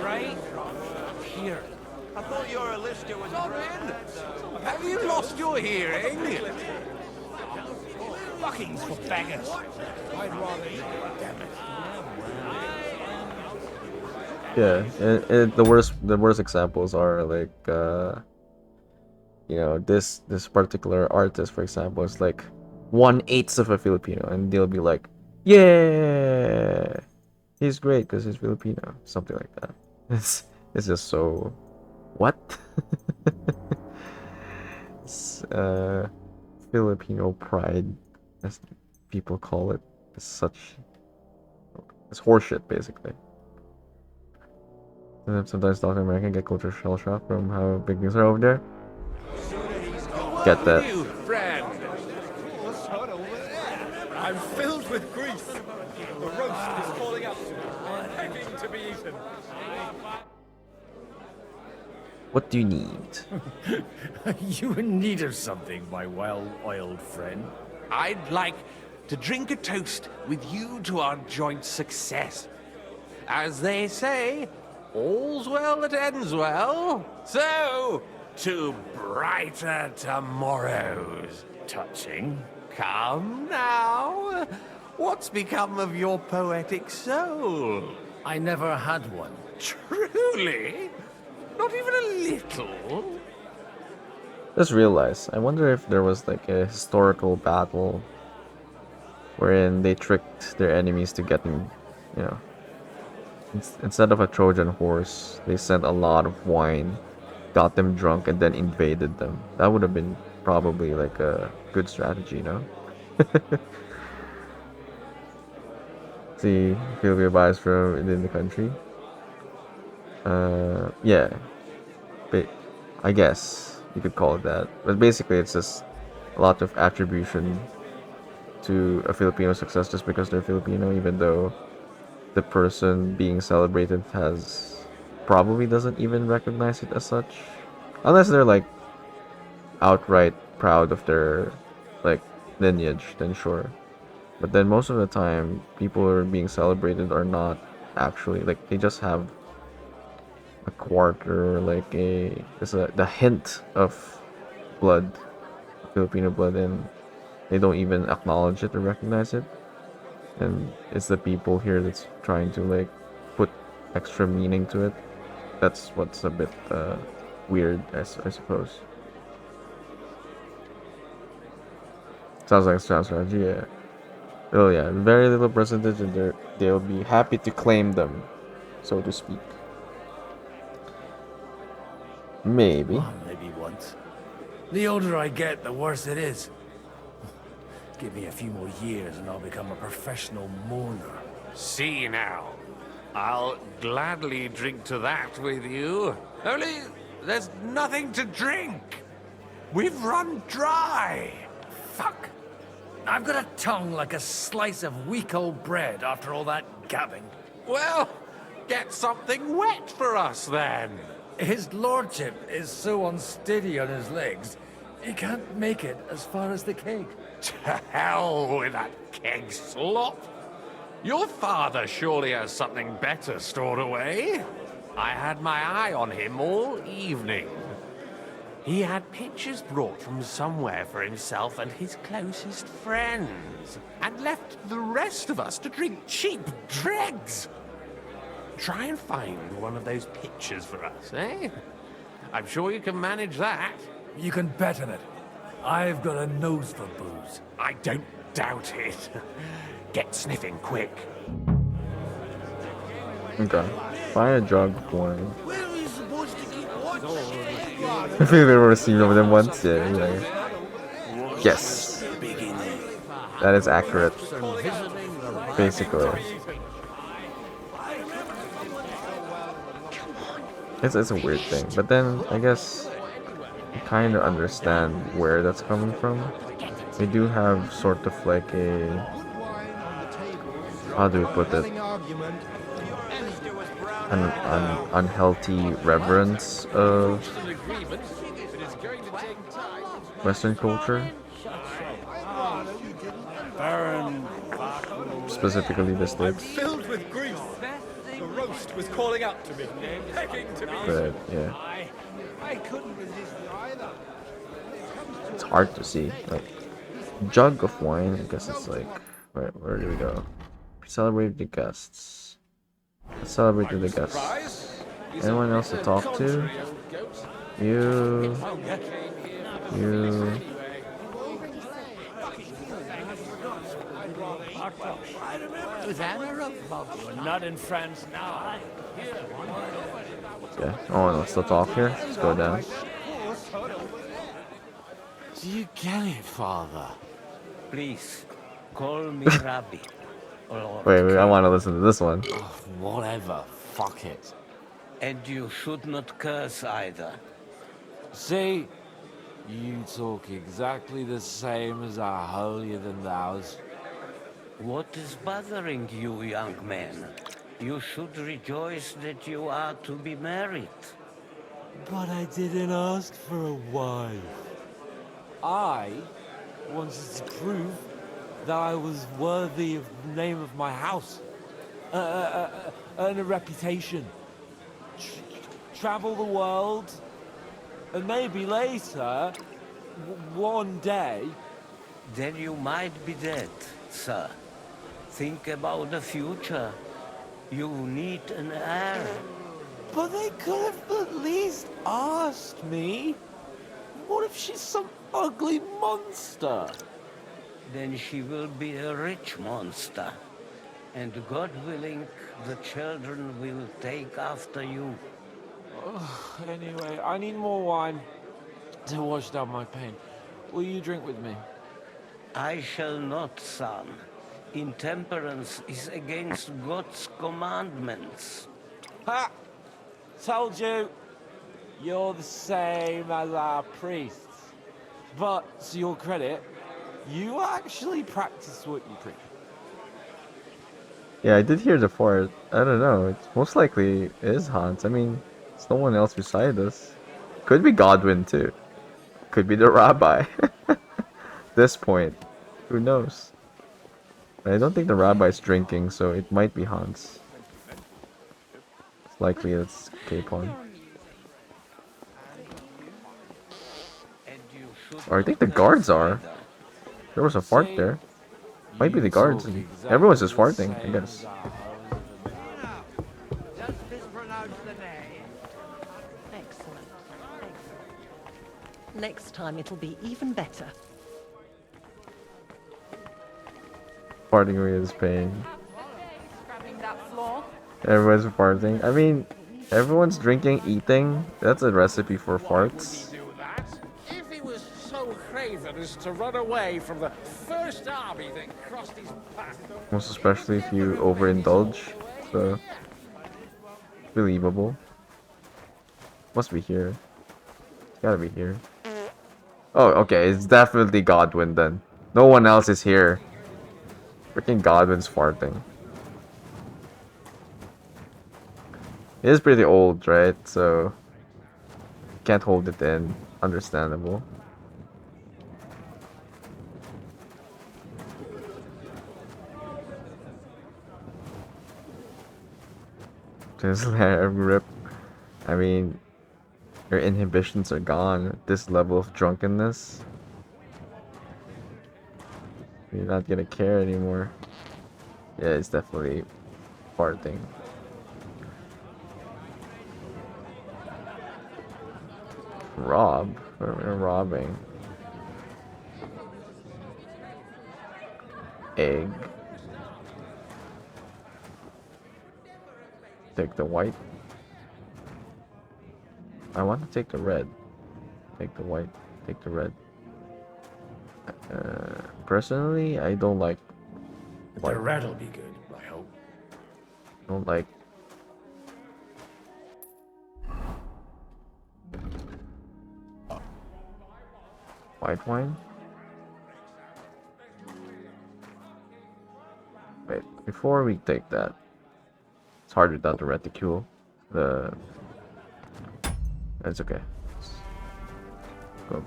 Right? Here. I thought your lister was grand. Have you lost your hearing? Fuckings for beggars. I'd rather eat. Damn it. Yeah, and the worst examples are like you know, this particular artist, for example, is like 1/8 of a Filipino, and they'll be like, yeah, he's great because he's Filipino, something like that. It's just so what? It's, Filipino pride, as people call it, is it's horseshit basically. Sometimes South American get culture shell shock from how big things are over there. Get that. I'm filled with grief. The roast is calling out to me, begging to be eaten. What do you need? You in need of something, my well-oiled friend? I'd like to drink a toast with you to our joint success. As they say, all's well that ends well. So, to brighter tomorrows. Touching. Come now. What's become of your poetic soul? I never had one. Truly? Not even a little? Just realized, I wonder if there was like a historical battle wherein they tricked their enemies to getting, you know, instead of a Trojan horse, they sent a lot of wine, got them drunk, and then invaded them. That would have been probably like a good strategy, no? See, Philippi buys from within the country. Yeah, but I guess you could call it that. But basically, it's just a lot of attribution to a Filipino success just because they're Filipino, even though the person being celebrated probably doesn't even recognize it as such, unless they're like outright proud of their like lineage. Then sure, but then most of the time, people who are being celebrated are not actually like they just have a quarter, like the hint of blood, Filipino blood, and they don't even acknowledge it or recognize it. And it's the people here that's trying to like put extra meaning to it. That's what's a bit weird, I suppose. Sounds like a strategy, yeah. Oh yeah, very little percentage, and they'll be happy to claim them, so to speak. Maybe. Oh, maybe once. The older I get, the worse it is. Give me a few more years and I'll become a professional mourner. See now, I'll gladly drink to that with you. Only, there's nothing to drink. We've run dry. Fuck. I've got a tongue like a slice of weak old bread after all that gabbing. Well, get something wet for us then. His lordship is so unsteady on his legs, he can't make it as far as the keg. To hell with that keg slop. Your father surely has something better stored away. I had my eye on him all evening. He had pitchers brought from somewhere for himself and his closest friends, and left the rest of us to drink cheap dregs. Try and find one of those pitchers for us, eh? I'm sure you can manage that. You can bet on it. I've got a nose for booze. I don't doubt it. Get sniffing quick. Okay. Find a jug of wine. Where are we supposed to keep watch? I think they've ever seen over them once, yeah. Yes. That is accurate. Basically. It's a weird thing, but then I guess I kind of understand where that's coming from. They do have sort of like a, how do we put it, an unhealthy reverence of Western culture, specifically the States. Filled with grief. The roast was calling out to me, begging to be. But yeah, I couldn't resist either. it's hard to see. Like, jug of wine, I guess it's like, where do we go? Celebrate the guests. Let's celebrate with the guests. Anyone else to talk to? You. We're not in France now. Yeah. Oh, no, still talk here. Let's go down. Do you get it, Father? Please, call me Rabbi. Wait, I want to listen to this one. Whatever, fuck it. And you should not curse either. See, you talk exactly the same as our holier-than-thous. What is bothering you, young man? You should rejoice that you are to be married. But I didn't ask for a wife. I wanted to prove that I was worthy of the name of my house, earn a reputation, travel the world, and maybe later, one day... Then you might be dead, sir. Think about the future. You need an heir. But they could have at least asked me. What if she's some ugly monster? Then she will be a rich monster. And God willing, the children will take after you. Anyway, I need more wine to wash down my pain. Will you drink with me? I shall not, son. Intemperance is against God's commandments. Ha! Told you! You're the same as our priests. But, to your credit, you actually practice what you preach. Yeah, I did hear the fart. I don't know. It's most likely is Hans. I mean, there's no one else beside us. Could be Godwin too. Could be the rabbi. This point, who knows? But I don't think the rabbi's drinking, so it might be Hans. It's likely it's Capon. Or I think the guards are. There was a fart there. Might be the guards. Everyone's just farting, I guess. Excellent. Next time it'll be even better. Farting away his pain. Scrubbing that floor. Everyone's farting. I mean, everyone's drinking, eating. That's a recipe for farts. If he was so craven as to run away from the first army that crossed his path. Most especially if you overindulge. So, believable. Must be here. It's gotta be here. Oh, okay. It's definitely Godwin then. No one else is here. Freaking Godwin's farting. It is pretty old, right? So, can't hold it in. Understandable. Just let him rip. I mean, Your inhibitions are gone at this level of drunkenness. You're not gonna care anymore. Yeah, it's definitely farting. Rob? We're robbing. Egg. Take the white. I want to take the red. Take the white. Take the red. Personally, I don't like white. The red'll be good, I hope. Don't like. White wine? Wait, before we take that, it's hard without the reticule. It's okay. Go.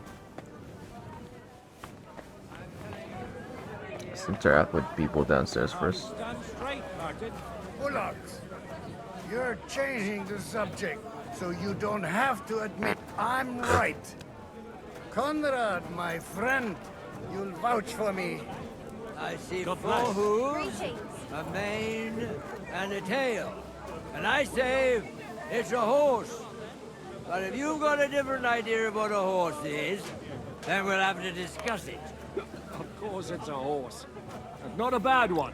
Let's interact with people downstairs first. Stand straight, Martin. Bullocks, you're changing the subject, so you don't have to admit I'm right. Conrad, my friend, you'll vouch for me. I see God four bless. hooves, a mane, and a tail. And I say it's a horse. But if you've got a different idea of what a horse is, then we'll have to discuss it. Of course it's a horse. Not a bad one,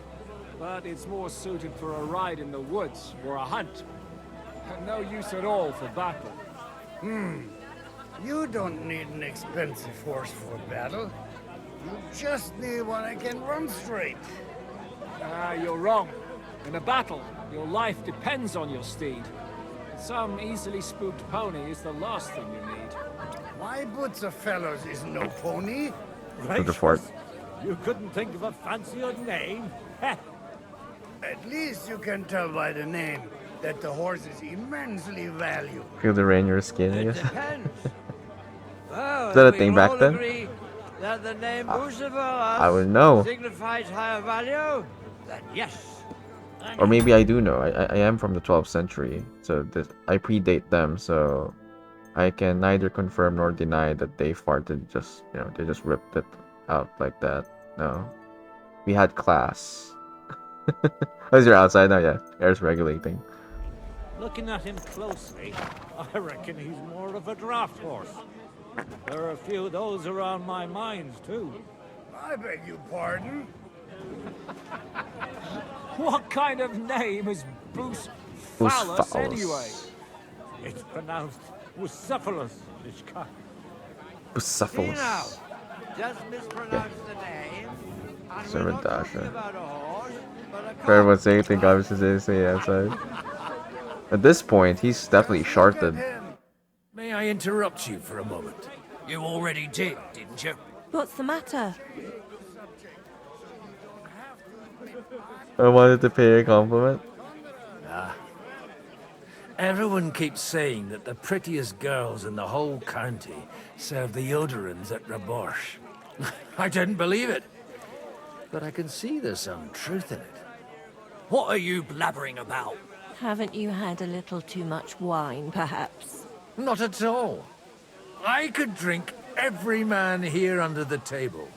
but it's more suited for a ride in the woods or a hunt. And no use at all for battle. You don't need an expensive horse for battle. You just need one that can run straight. You're wrong. In a battle, your life depends on your steed. Some easily spooked pony is the last thing you need. My boots of fellows is no pony. To the fort. You couldn't think of a fancier name? At least you can tell by the name that the horse is immensely valued. Feel the rain in your skin, I It guess. depends. Well, Is that a if we thing back all then? agree that the name I Bucephilus would know. signifies higher value, then yes. Or maybe I do know. I am from the 12th century, so I predate them, so I can neither confirm nor deny that they farted. Just they just ripped it out like that. No, we had class. As you're outside now, yeah, air's regulating. Looking at him closely, I reckon he's more of a draft horse. There are a few of those around my mines, too. I beg your pardon? What kind of name is Bucephilus Bucephilus. anyway? It's pronounced Bucephilus, Ishka. Bucephilus. See now, just mispronounce the name. And we're not Servant talking about a horse, but a For everyone's sake, think obviously say outside. At this point, he's definitely shorted. May I interrupt you for a moment? You already did, didn't you? What's the matter? I wanted to pay a compliment. Everyone keeps saying that the prettiest girls in the whole county serve the Yoderans at Raborsh. I didn't believe it. But I can see there's some truth in it. What are you blabbering about? Haven't you had a little too much wine, perhaps? Not at all. I could drink every man here under the table.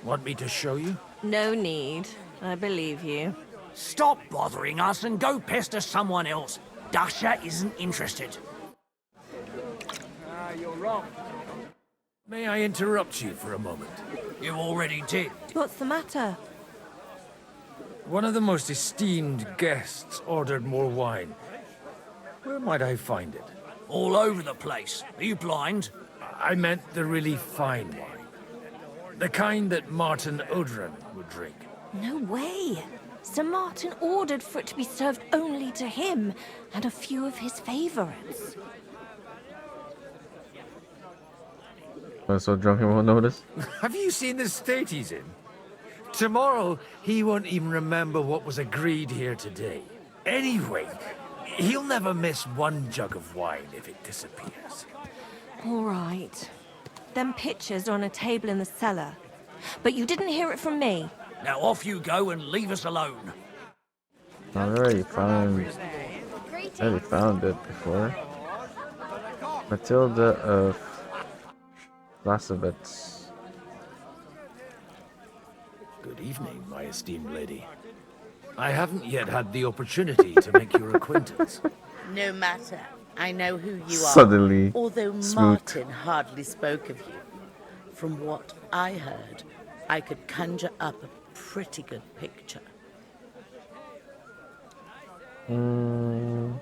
Want me to show you? No need. I believe you. Stop bothering us and go pester someone else. Dasha isn't interested. You're wrong. May I interrupt you for a moment? You already did. What's the matter? One of the most esteemed guests ordered more wine. Where might I find it? All over the place. Are you blind? I meant the really fine wine. The kind that Martin Odran would drink. No way. Sir Martin ordered for it to be served only to him and a few of his favorites. I'm so drunk he won't notice. Have you seen the state he's in? Tomorrow, he won't even remember what was agreed here today. Anyway, he'll never miss one jug of wine if it disappears. All right. Them pictures are on a table in the cellar. But you didn't hear it from me. Now off you go and leave us alone. I already found it before. Matilda of Lasovitz. Good evening, my esteemed lady. I haven't yet had the opportunity to make your acquaintance. No matter. I know who you Suddenly, are. Although smooth. Martin hardly spoke of you. From what I heard, I could conjure up a pretty good picture. Who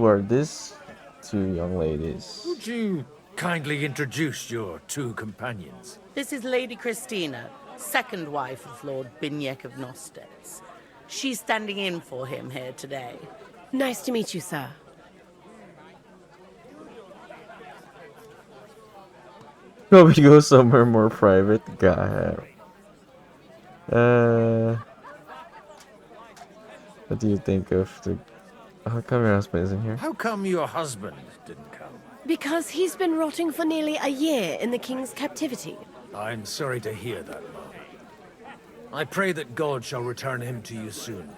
are these two young ladies? Would you kindly introduce your two companions? This is Lady Christina, second wife of Lord Binyek of Nostetz. She's standing in for him here today. Nice to meet you, sir. Shall we go somewhere more private? God. What do you think of the... How come your husband isn't here? How come your husband didn't come? Because he's been rotting for nearly a year in the king's captivity. I'm sorry to hear that, Mom. I pray that God shall return him to you soon.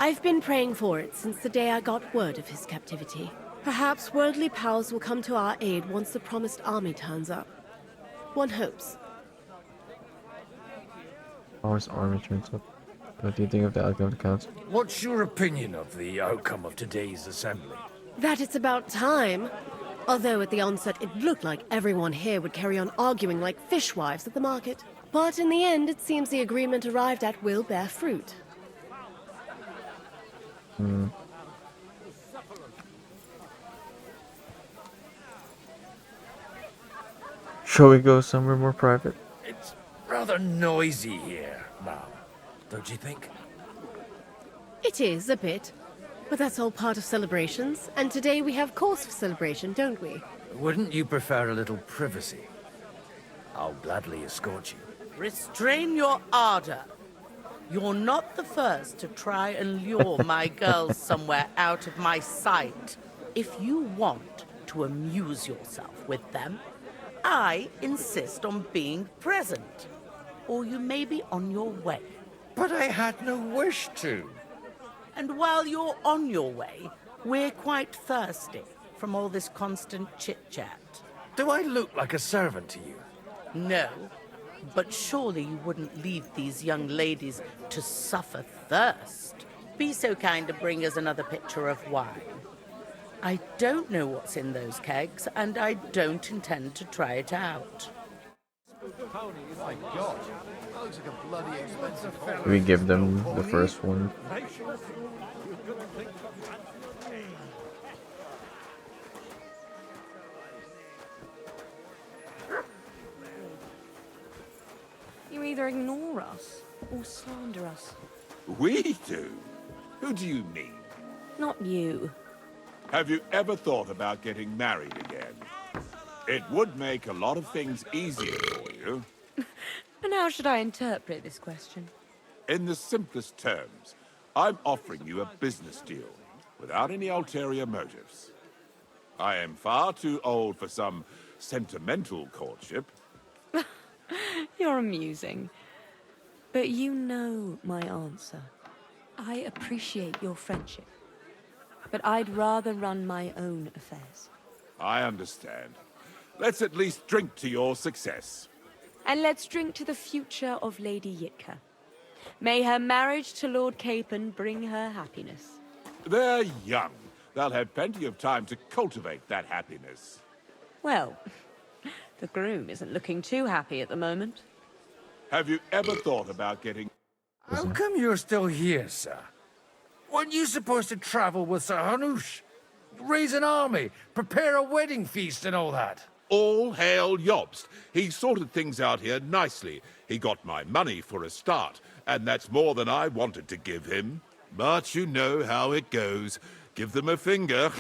I've been praying for it since the day I got word of his captivity. Perhaps worldly powers will come to our aid once the promised army turns up. One hopes. Always army turns up. What do you think of the outcome of the council? What's your opinion of the outcome of today's assembly? That it's about time. Although at the onset it looked like everyone here would carry on arguing like fishwives at the market. But in the end, it seems the agreement arrived at will bear fruit. Shall we go somewhere more private? It's rather noisy here, Mom. Don't you think? It is, a bit. But that's all part of celebrations, and today we have cause for celebration, don't we? Wouldn't you prefer a little privacy? I'll gladly escort you. Restrain your ardor. You're not the first to try and lure my girls somewhere out of my sight. If you want to amuse yourself with them, I insist on being present. Or you may be on your way. But I had no wish to. And while you're on your way, we're quite thirsty from all this constant chit-chat. Do I look like a servant to you? No, but surely you wouldn't leave these young ladies to suffer thirst. Be so kind to bring us another pitcher of wine. I don't know what's in those kegs, and I don't intend to try it out. My God, that looks like a bloody expensive fellow. We give them the first one. You either ignore us or slander us. We do? Who do you mean? Not you. Have you ever thought about getting married again? It would make a lot of things easier for you. And how should I interpret this question? In the simplest terms, I'm offering you a business deal, without any ulterior motives. I am far too old for some sentimental courtship. You're amusing. But you know my answer. I appreciate your friendship. But I'd rather run my own affairs. I understand. Let's at least drink to your success. And let's drink to the future of Lady Yitka. May her marriage to Lord Capon bring her happiness. They're young. They'll have plenty of time to cultivate that happiness. Well, the groom isn't looking too happy at the moment. Have you ever thought about getting... How come you're still here, sir? Weren't you supposed to travel with Sir Hanush? Raise an army, prepare a wedding feast and all that? All hail Jobst. He sorted things out here nicely. He got my money for a start, and that's more than I wanted to give him. But you know how it goes. Give them a finger.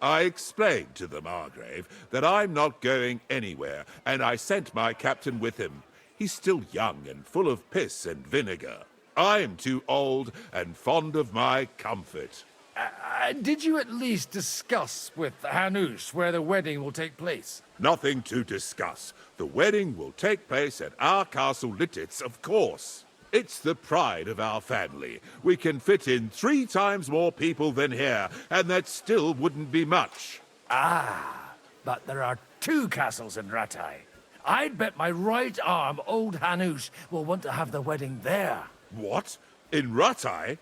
I explained to the Margrave that I'm not going anywhere, and I sent my captain with him. He's still young and full of piss and vinegar. I'm too old and fond of my comfort. Did you at least discuss with Hanush where the wedding will take place? Nothing to discuss. The wedding will take place at our castle Littitz, of course. It's the pride of our family. We can fit in 3 times more people than here, and that still wouldn't be much. Ah, but there are 2 castles in Rattay. I'd bet my right arm old Hanush will want to have the wedding there. What? In Rattay?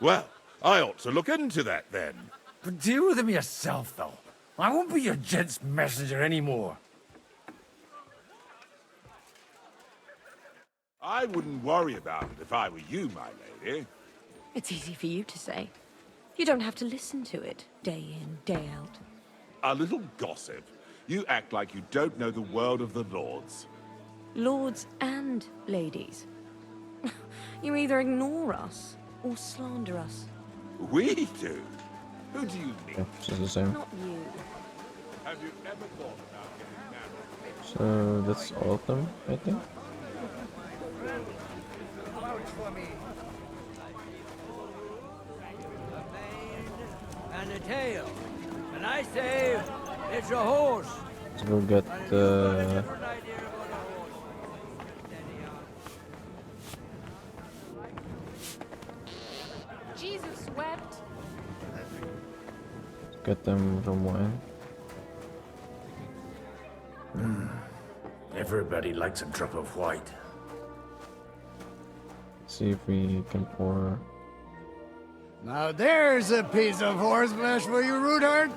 Well, I ought to look into that then. But deal with him yourself, though. I won't be your gent's messenger anymore. I wouldn't worry about it if I were you, my lady. It's easy for you to say. You don't have to listen to it day in, day out. A little gossip. You act like you don't know the world of the lords. Lords and ladies. You either ignore us or slander us. We do? Who do you mean? Yeah, it's the same. Not you. Have you ever thought about getting married? So that's all of them, I think. And a tail. And I say, it's a horse. Let's go get the... Jesus wept. Get them some wine. Everybody likes a drop of white. See if we can pour. Now there's a piece of horseflesh for you, Rudard.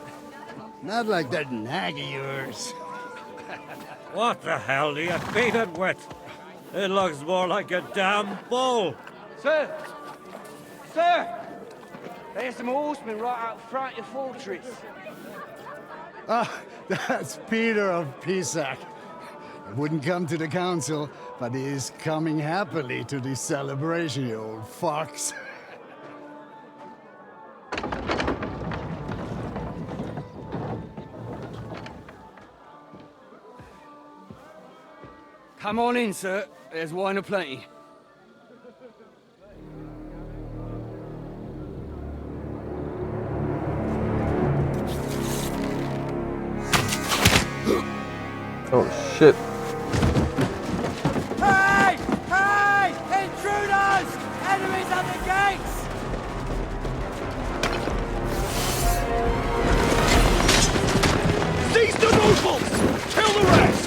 Not like that nag of yours. What the hell do you feed it with? It looks more like a damn bull. Sir! Sir! There's some horsemen right out front of your fortress. Ah, that's Peter of Pisac. He wouldn't come to the council, but he is coming happily to the celebration, you old fox. Come on in, sir. There's wine aplenty. Oh shit. Hey! Hey! Intruders! Enemies at the gates! Seize the nobles! Kill the rest!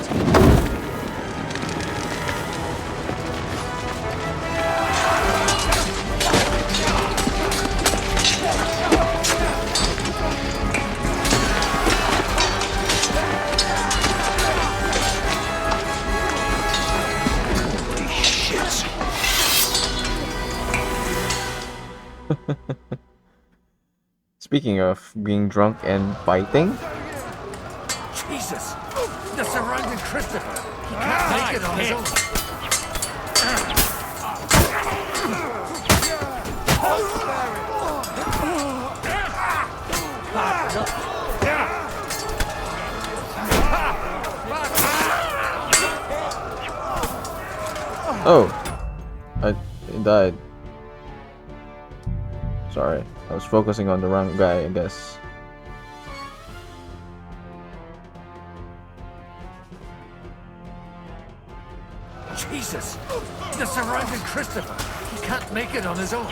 Speaking of being drunk and biting, Jesus! The surrounding Christopher! He can't make it on his own! oh, I died. Sorry, I was focusing on the wrong guy, I guess. Jesus! The surrounding Christopher! He can't make it on his own!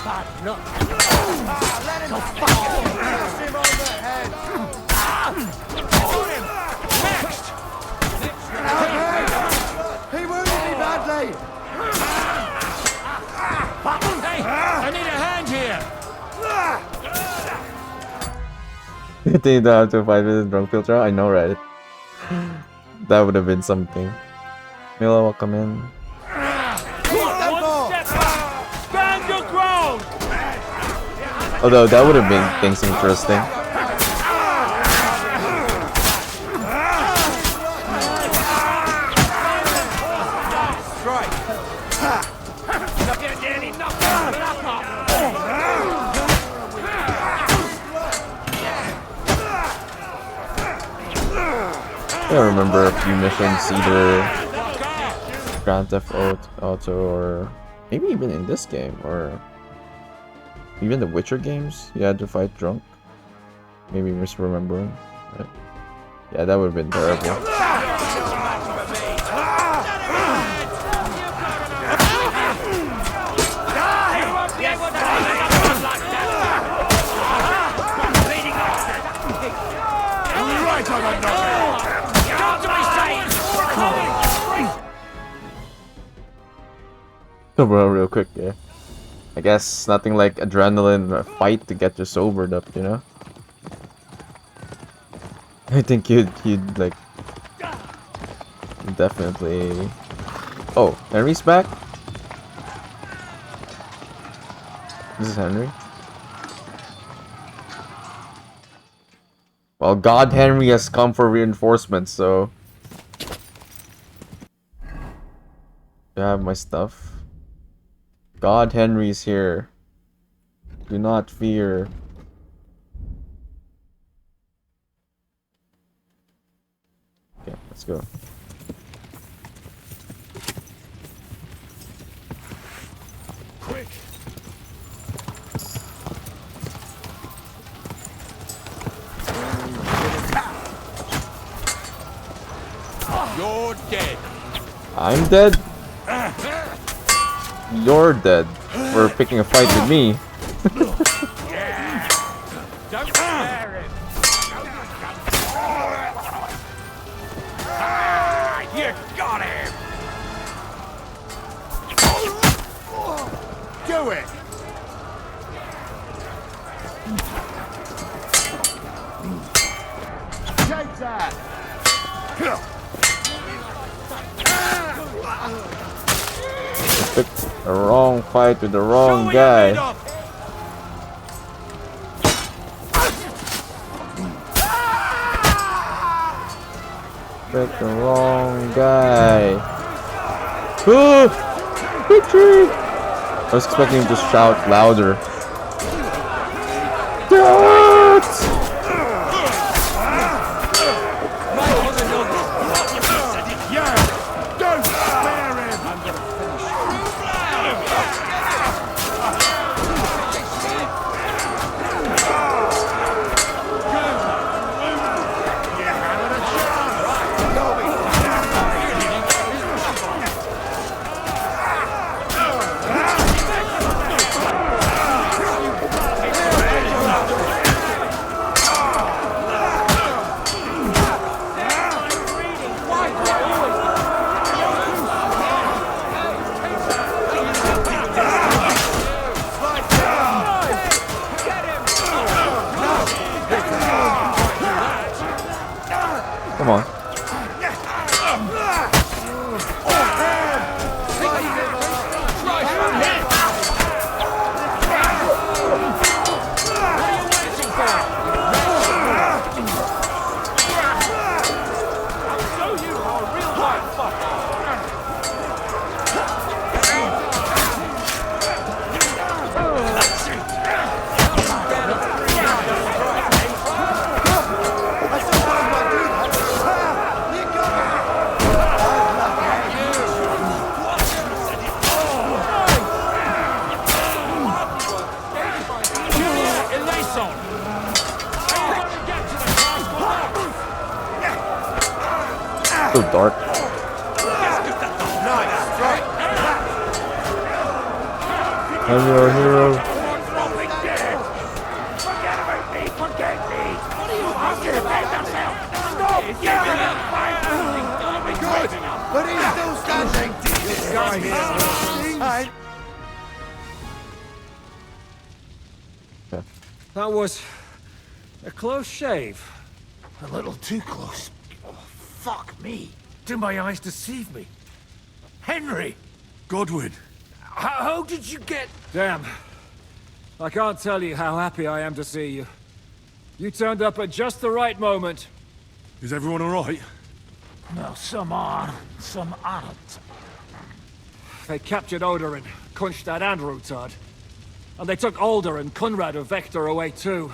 Bad luck. Let him him on the head. Got him! Next! He wounded me badly. Hey! I need a hand here! You think you don't have to fight with a drunk filter? I know, right? That would have been something. Mila, welcome in. One step back! Stand your ground! Although that would have been things interesting. Strike! Knock it, Danny! Knock it! I remember a few missions, either Grand Theft Auto or maybe even in this game, or even the Witcher games, you had to fight drunk. Maybe misremembering. But yeah, that would have been terrible. Bro, real quick, yeah. I guess nothing like adrenaline or a fight to get you sobered up, you know? I think you'd like definitely. Oh, Henry's back? This is Henry. Well, God Henry has come for reinforcements, so I have my stuff. God Henry's here. Do not fear. Okay, let's go. Quick! You're dead. I'm dead? You're dead for picking a fight with me. Don't spare him. You got him. Do it. Take that. Picked the wrong fight with the wrong guy. Picked the wrong guy. Retreat! I was expecting him to shout louder. Come on. So dark. I'm your hero. But he's still standing! This guy here. That was a close shave. A little too close. Oh, fuck me. Do my eyes deceive me? Henry! Godwin! How did you get... Damn. I can't tell you how happy I am to see you. You turned up at just the right moment. Is everyone alright? No, some are, some aren't. They captured Oder and Kunstad and Rutard. And they took Alder and Conrad of Vector away too.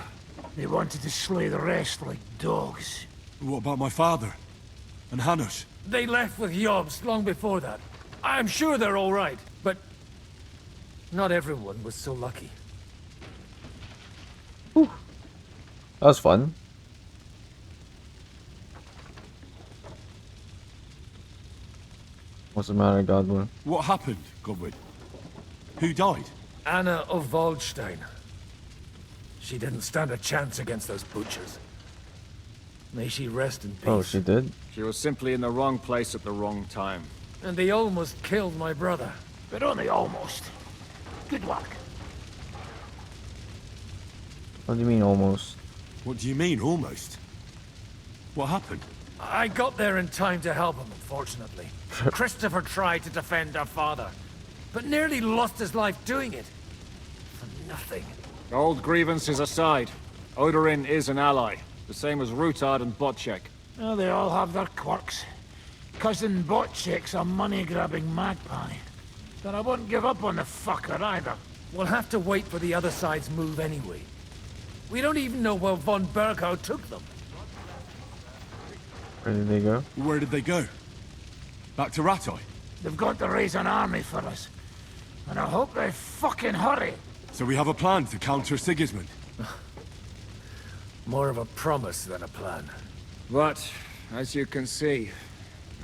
They wanted to slay the rest like dogs. What about my father? And Hanush? They left with Yobs long before that. I'm sure they're all right, but not everyone was so lucky. That was fun. What's the matter, Godwin? What happened, Godwin? Who died? Anna of Waldstein. She didn't stand a chance against those butchers. May she rest in peace. Oh, she did? She was simply in the wrong place at the wrong time. And they almost killed my brother. But only almost. Good work. What do you mean, almost? What do you mean, almost? What happened? I got there in time to help him, unfortunately. Christopher tried to defend our father, but nearly lost his life doing it. For nothing. Old grievances aside, Odorin is an ally. The same as Rutard and Botchek. Oh, they all have their quirks. Cousin Botchek's a money-grabbing magpie. But I wouldn't give up on the fucker either. We'll have to wait for the other side's move anyway. We don't even know where von Berghout took them. Where did they go? Where did they go? Back to Rattay? They've got to raise an army for us. And I hope they fucking hurry. So we have a plan to counter Sigismund? More of a promise than a plan. But, as you can see,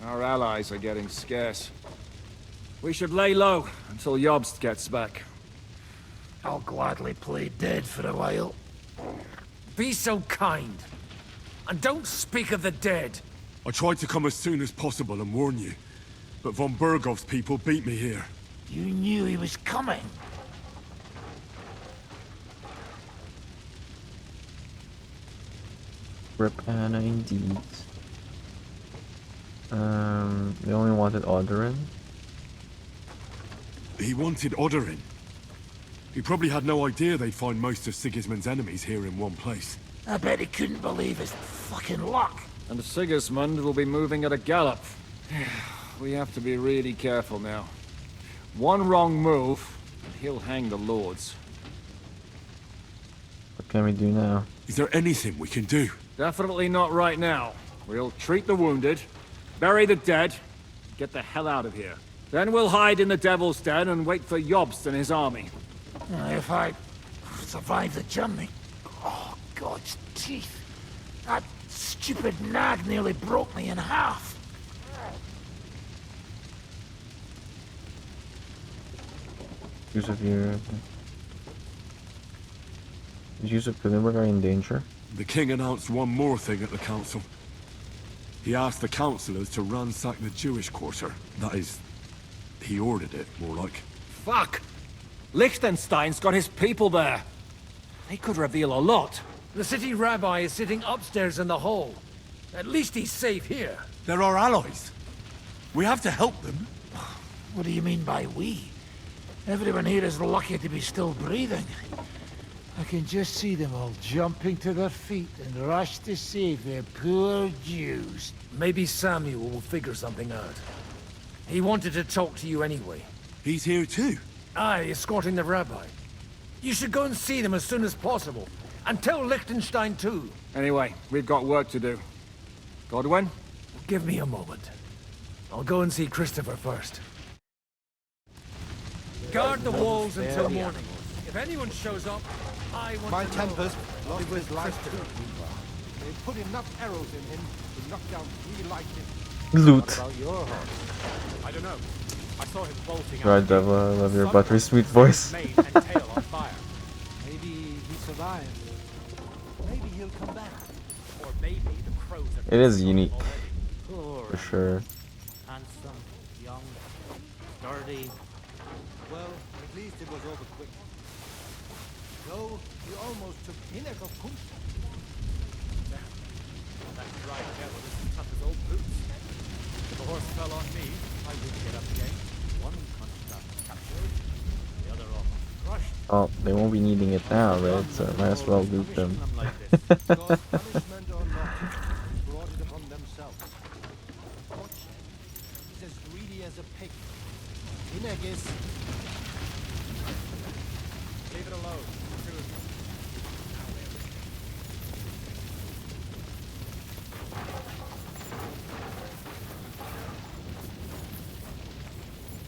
our allies are getting scarce. We should lay low until Jobst gets back. I'll gladly play dead for a while. Be so kind. And don't speak of the dead. I tried to come as soon as possible and warn you, but von Bergov's people beat me here. You knew he was coming. Rip Anna indeed. They only wanted Odorin. He wanted Odorin. He probably had no idea they'd find most of Sigismund's enemies here in one place. I bet he couldn't believe his fucking luck. And Sigismund will be moving at a gallop. We have to be really careful now. One wrong move, and he'll hang the lords. What can we do now? Is there anything we can do? Definitely not right now. We'll treat the wounded, bury the dead, get the hell out of here. Then we'll hide in the Devil's Den and wait for Jobst and his army. If I survive the journey... Oh, God's teeth. That stupid nag nearly broke me in half. Yusuf here. Is Yusuf Kudenberg in danger? The king announced one more thing at the council. He asked the councillors to ransack the Jewish quarter. That is, he ordered it, more like. Fuck! Liechtenstein's got his people there. They could reveal a lot. The city rabbi is sitting upstairs in the hall. At least he's safe here. They're our allies. We have to help them. What do you mean by we? Everyone here is lucky to be still breathing. I can just see them all jumping to their feet and rush to save their poor Jews. Maybe Samuel will figure something out. He wanted to talk to you anyway. He's here too? Aye, escorting the rabbi. You should go and see them as soon as possible. And tell Liechtenstein too. Anyway, we've got work to do. Godwin? Give me a moment. I'll go and see Christopher first. Guard the walls until morning. If anyone shows up, I want My to temper's know. lost his life too. They put enough arrows in him to knock down 3 lightning. Loot. What about your horse? I don't know. I saw him bolting Right, Devil, I love your buttery sweet voice. Mane and tail on fire. Maybe he survived. Maybe he'll come back. Or maybe the crows are... It is unique, Poor, for sure. handsome, young, sturdy. Well, at least it was over quick. Though, he almost took Pinnacle Kunst. That dry devil is as tough as old boots. If a horse fell on me, I wouldn't get up again. One construct captured, the other almost crushed. Oh, they won't be needing it now, right? So might as well loot them. God, punishment or not, brought it upon themselves. He's as greedy as a pig. Inagis. Leave it alone. Two of you.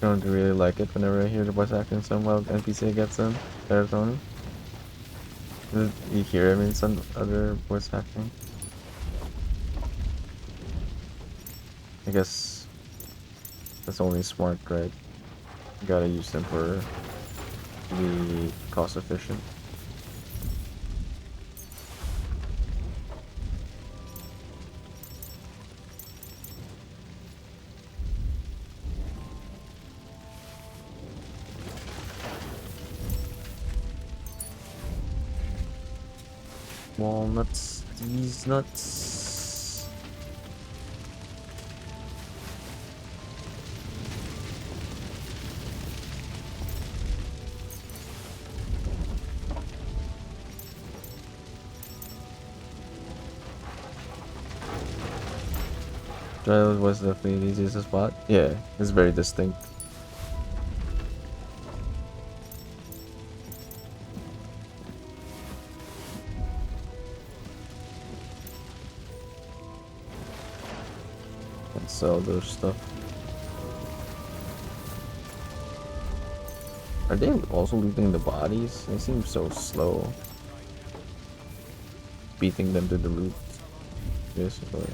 Don't really like it whenever I hear the voice acting some while NPC gets them. Serotonin. You hear him in some other voice acting. I guess that's only smart, right? You gotta use them for to be cost efficient. Walnuts. These nuts. That was definitely the easiest spot. Yeah, it's very distinct. And sell those stuff. Are they also looting the bodies? They seem so slow. Beating them to the loot, basically.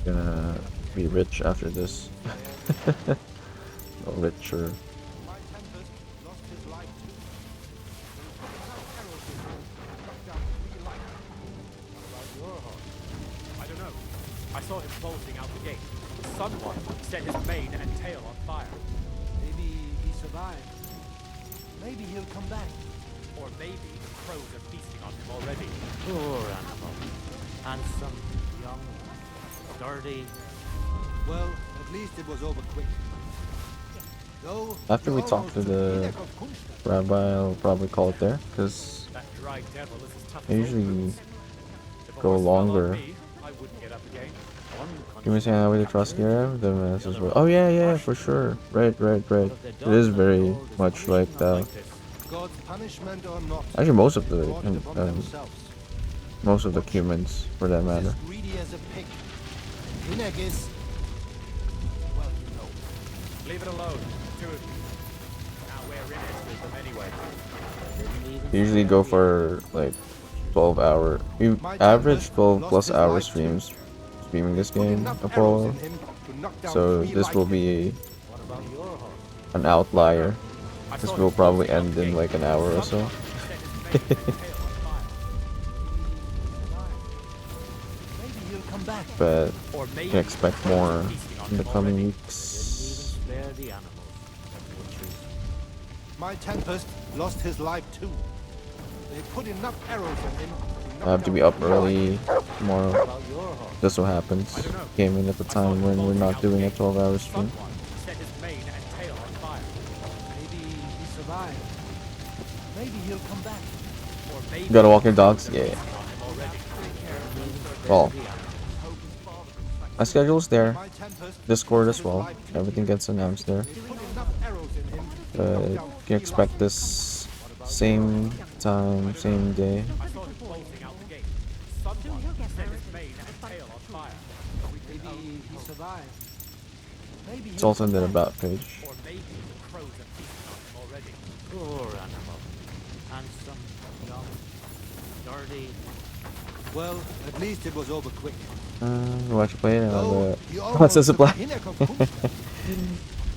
Gonna be rich after this. Or richer. I don't know. I saw him bolting out the gate. Someone set his mane and tail on fire. Maybe he survived. Maybe he'll come back. Or maybe the crows are feasting on him already. Poor animal. Handsome, young, sturdy. Well, at least it was over quick. Though, After we talk to the rabbi, I'll probably call it there, because That dry devil is as tough I as usually If a go horse fell on longer. me, I wouldn't get up again. Give me saying how we trust Gareth, the message was, oh yeah, for sure. Right. It is very much like that. God's punishment or not, Actually, most of the brought it upon themselves. most of the humans, for that matter. As greedy as a pig. Hinagis, well, you know. Leave it alone, two of you. Now we're in it with them anyway. We usually go for like 12-hour. We average 12 plus hour streams streaming this game, Apollo. So this will be an outlier. This will probably end in like an hour or so. But you can expect more in the coming weeks. My Tempest lost his life too. They put enough arrows in him. I have to be up early tomorrow. Just so happens. Came in at the time when we're not doing a 12-hour stream. Set his mane and tail on fire. Maybe he survived. Maybe he'll come back. Or maybe You gotta walk your dogs? Yeah. Well, my schedule's there. Discord as well. Everything gets announced there. But you can expect this same time, same day. I saw him bolting out the gate. Someone set his mane and tail on fire. Maybe he survived. Maybe It's also in the about page. Or maybe the crows are feasting on him already. Poor animal. Handsome, young, sturdy. Well, at least it was over quick. Watch you play it on the Monster Supply.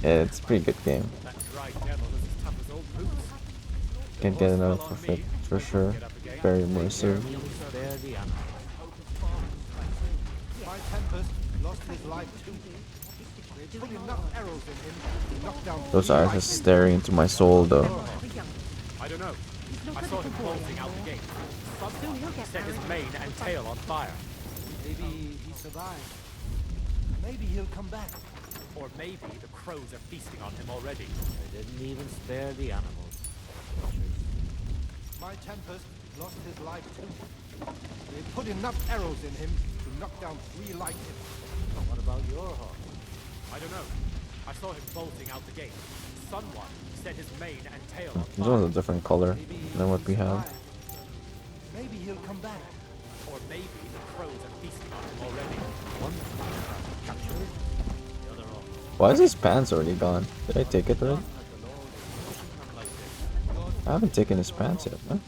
Yeah, it's a pretty good game. That dry devil is as tough as old boots. Can't get enough of it for sure. Very immersive. My Tempest lost his life too. They put enough arrows in him to knock down Those eyes are staring into my soul though. I don't know. I saw him bolting out the gate. Someone set his mane and tail on fire. Maybe he survived. Maybe he'll come back. Or maybe the crows are feasting on him already. They didn't even spare the animals. My Tempest lost his life too. They put enough arrows in him to knock down 3 like him. What about your horse? I don't know. I saw him bolting out the gate. Someone set his mane and tail on This fire. one's a different color than what we have. Maybe he'll come back. Or maybe the crows are feasting on him already. One contract captured. Why is his pants already gone? Did I take it already? I haven't taken his pants yet, huh?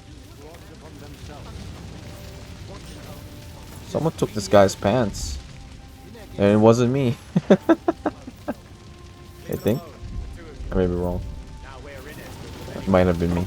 Someone took this guy's pants. And it wasn't me. I think. I may be wrong. It might have been me.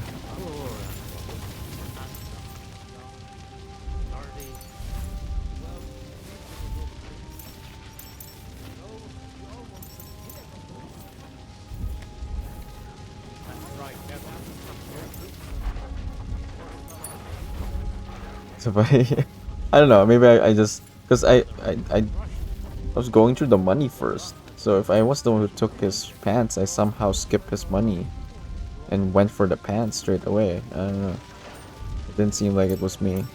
So I don't know, maybe I just because I was going through the money first. So if I was the one who took his pants, I somehow skipped his money and went for the pants straight away. I don't know. It didn't seem like it was me.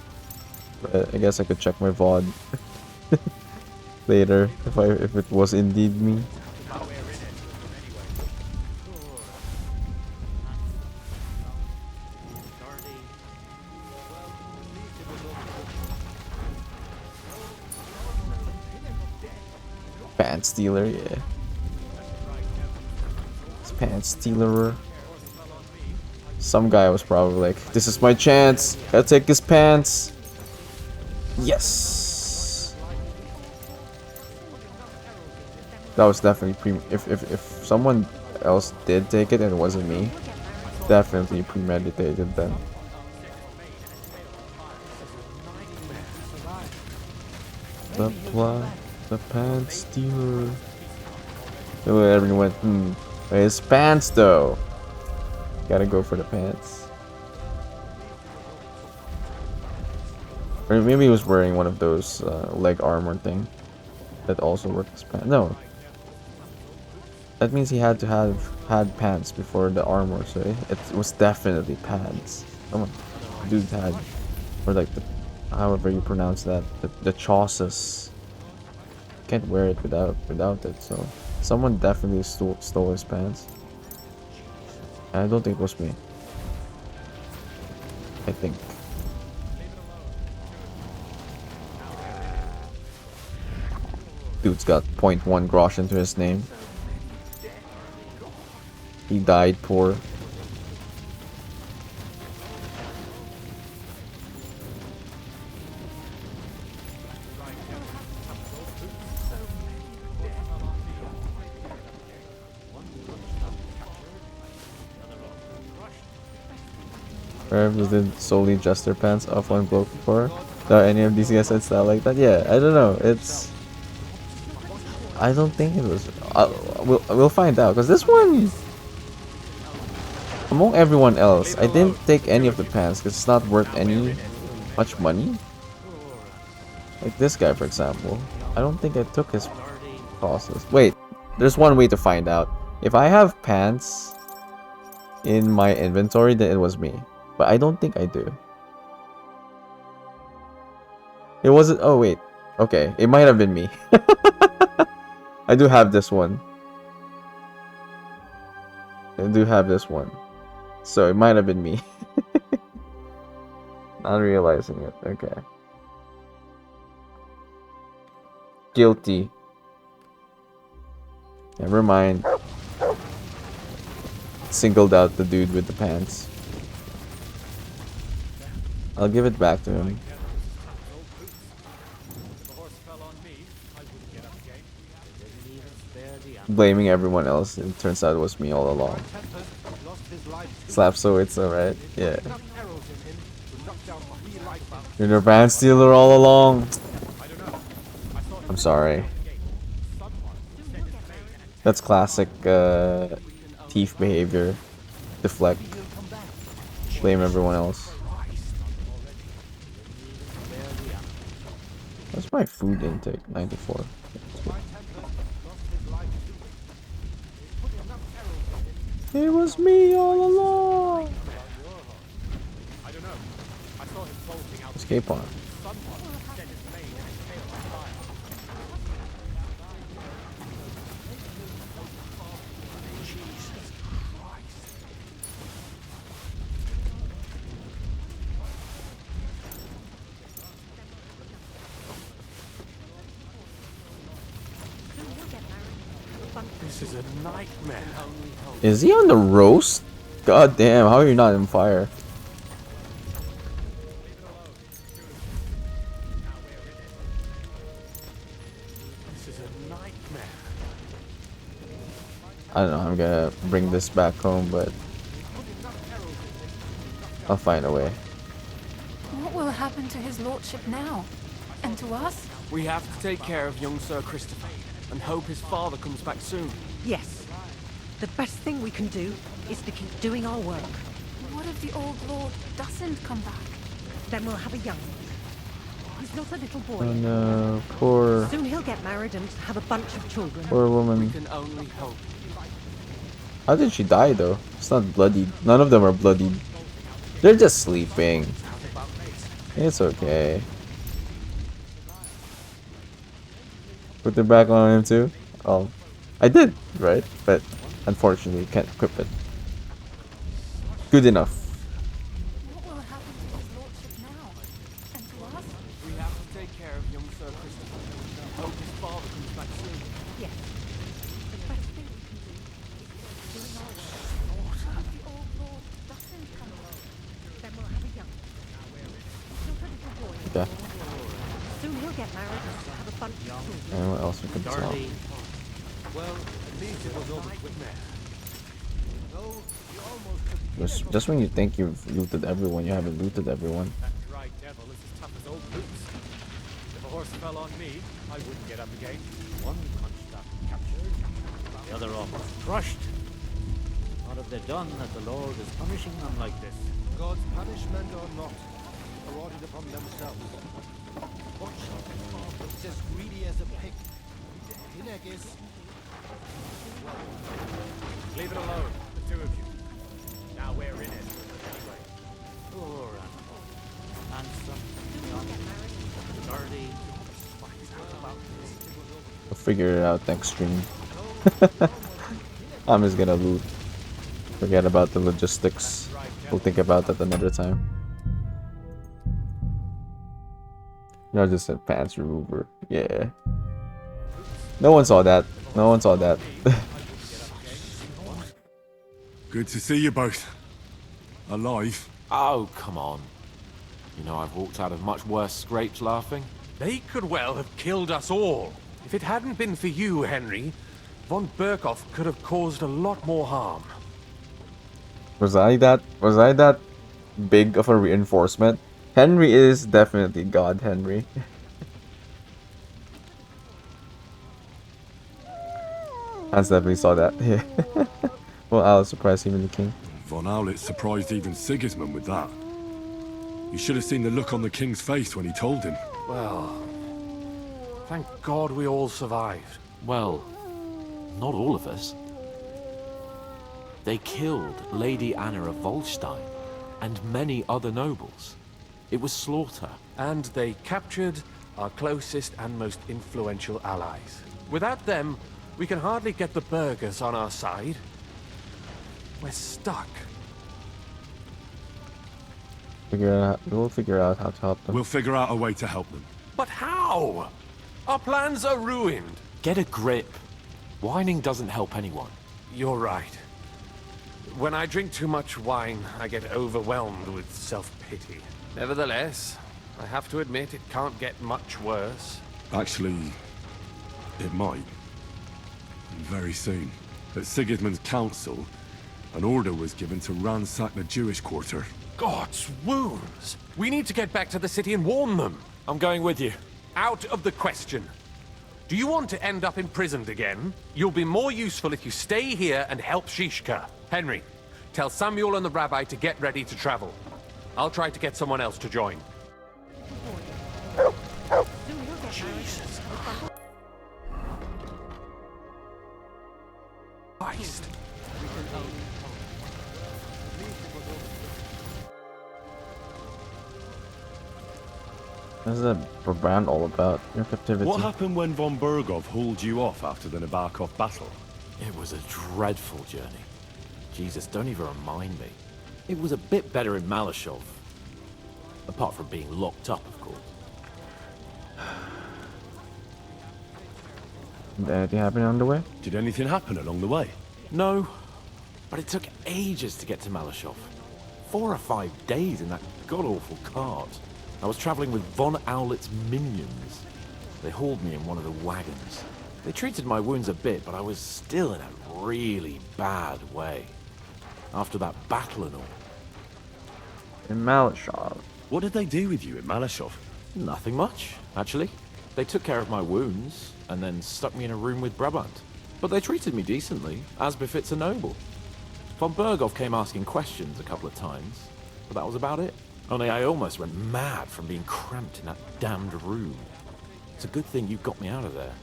But I guess I could check my VOD later if it was indeed me. Pants stealer, yeah. It's pants stealer. Some guy was probably like, "This is my chance. Gotta take his pants." Yes. That was definitely if someone else did take it and it wasn't me, definitely premeditated then. The plot. The pants stealer. So everyone went, his pants though. Gotta go for the pants. Or maybe he was wearing one of those leg armor thing that also worked as pants. No. That means he had to have had pants before the armor, so it was definitely pants. Come on. Dude had, or like the, however you pronounce that, the chausses. Can't wear it without it, so someone definitely stole his pants. And I don't think it was me. I think. Dude's got 0.1 grosh into his name. He died poor. Did solely just their pants off one bloke before? Are any of these guys said style like that? Yeah, I don't know. It's. I don't think it was. We'll find out because this one. Among everyone else, I didn't take any of the pants because it's not worth any much money. Like this guy, for example. I don't think I took his process. Wait, there's one way to find out. If I have pants in my inventory, then it was me. But I don't think I do. It wasn't. Oh, wait. Okay. It might have been me. I do have this one. I do have this one. So it might have been me. Not realizing it. Okay. Guilty. Never mind. Singled out the dude with the pants. I'll give it back to him. Blaming everyone else, it turns out it was me all along. Slap so it's alright, yeah. You're the pants stealer all along. I'm sorry. That's classic thief behavior. Deflect. Blame everyone else. What's my food intake? 94. It was me all along. Escape on. This is a nightmare. Is he on the roast? God damn, how are you not in fire? This is a nightmare. I don't know, I'm gonna bring this back home, but I'll find a way. What will happen to his lordship now? And to us? We have to take care of young Sir Christopher and hope his father comes back soon. Yes. The best thing we can do is to keep doing our work. What if the old lord doesn't come back? Then we'll have a young one. He's not a little boy. Oh no, poor Soon he'll get married and have a bunch of children. poor woman. We can only hope. How did she die though? It's not bloodied. None of them are bloodied. They're just sleeping. It's okay. Put it back on him too? Oh, I did, right? But unfortunately, can't equip it. Good enough. What will happen to his lordship now? And to us? We have to take care of young Sir Christopher and hope his father comes back soon. Yes. The best thing we can do is to keep doing our work. What if the old lord doesn't come back? Then we'll have a young one. He's not a little boy. Okay. Soon he'll get married and have a bunch of children. And what else we can tell? Well, at least it was all a nightmare. No, you almost couldn't. Just when you think you've looted everyone, you haven't looted everyone. That dry devil is as tough as old boots. If a horse fell on me, I wouldn't get up again. One construct captured, the other almost crushed. What have they done that the Lord is punishing them like this? God's punishment or not, brought it upon themselves. Watch out. It's as greedy as a pig. Hineg is... Leave it alone, the two of you. Now we're in it, anyway. Poor animal. Handsome, young, sturdy. We'll figure it out next stream. I'm just gonna loot. Forget about the logistics. We'll think about that another time. You're just a pants remover. Yeah. No one saw that. No one saw that. Good to see you both. Alive. Oh, come on. You know I've walked out of much worse scrapes laughing. They could well have killed us all. If it hadn't been for you, Henry, von Berkhoff could have caused a lot more harm. Was I that big of a reinforcement? Henry is definitely God Henry. Hans definitely saw that. Yeah. Well, I was surprised even the king. Von Owlet surprised even Sigismund with that. You should have seen the look on the king's face when he told him. Well, thank God we all survived. Well, not all of us. They killed Lady Anna of Volstein and many other nobles. It was slaughter. And they captured our closest and most influential allies. Without them, we can hardly get the burghers on our side. We're stuck. We'll figure out how to help them. We'll figure out a way to help them. But how? Our plans are ruined. Get a grip. Whining doesn't help anyone. You're right. When I drink too much wine, I get overwhelmed with self-pity. Nevertheless, I have to admit it can't get much worse. Actually, it might. Very soon. At Sigismund's council, an order was given to ransack the Jewish quarter. God's wounds! We need to get back to the city and warn them. I'm going with you. Out of the question. Do you want to end up imprisoned again? You'll be more useful if you stay here and help Shishka. Henry, tell Samuel and the rabbi to get ready to travel. I'll try to get someone else to join. Jesus Christ. What's that brand all about? Your captivity. What happened when von Berghoff hauled you off after the Nabokov battle? It was a dreadful journey. Jesus, don't even remind me. It was a bit better in Malashov. Apart from being locked up, of course. Did anything happen on the way? Did anything happen along the way? No, but it took ages to get to Malashov. 4 or 5 days in that god-awful cart. I was traveling with Von Owlet's minions. They hauled me in one of the wagons. They treated my wounds a bit, but I was still in a really bad way. After that battle and all. In Malashov. What did they do with you in Malashov? Nothing much, actually. They took care of my wounds, and then stuck me in a room with Brabant. But they treated me decently, as befits a noble. Von Berghoff came asking questions a couple of times, but that was about it. Only I almost went mad from being cramped in that damned room. It's a good thing you got me out of there.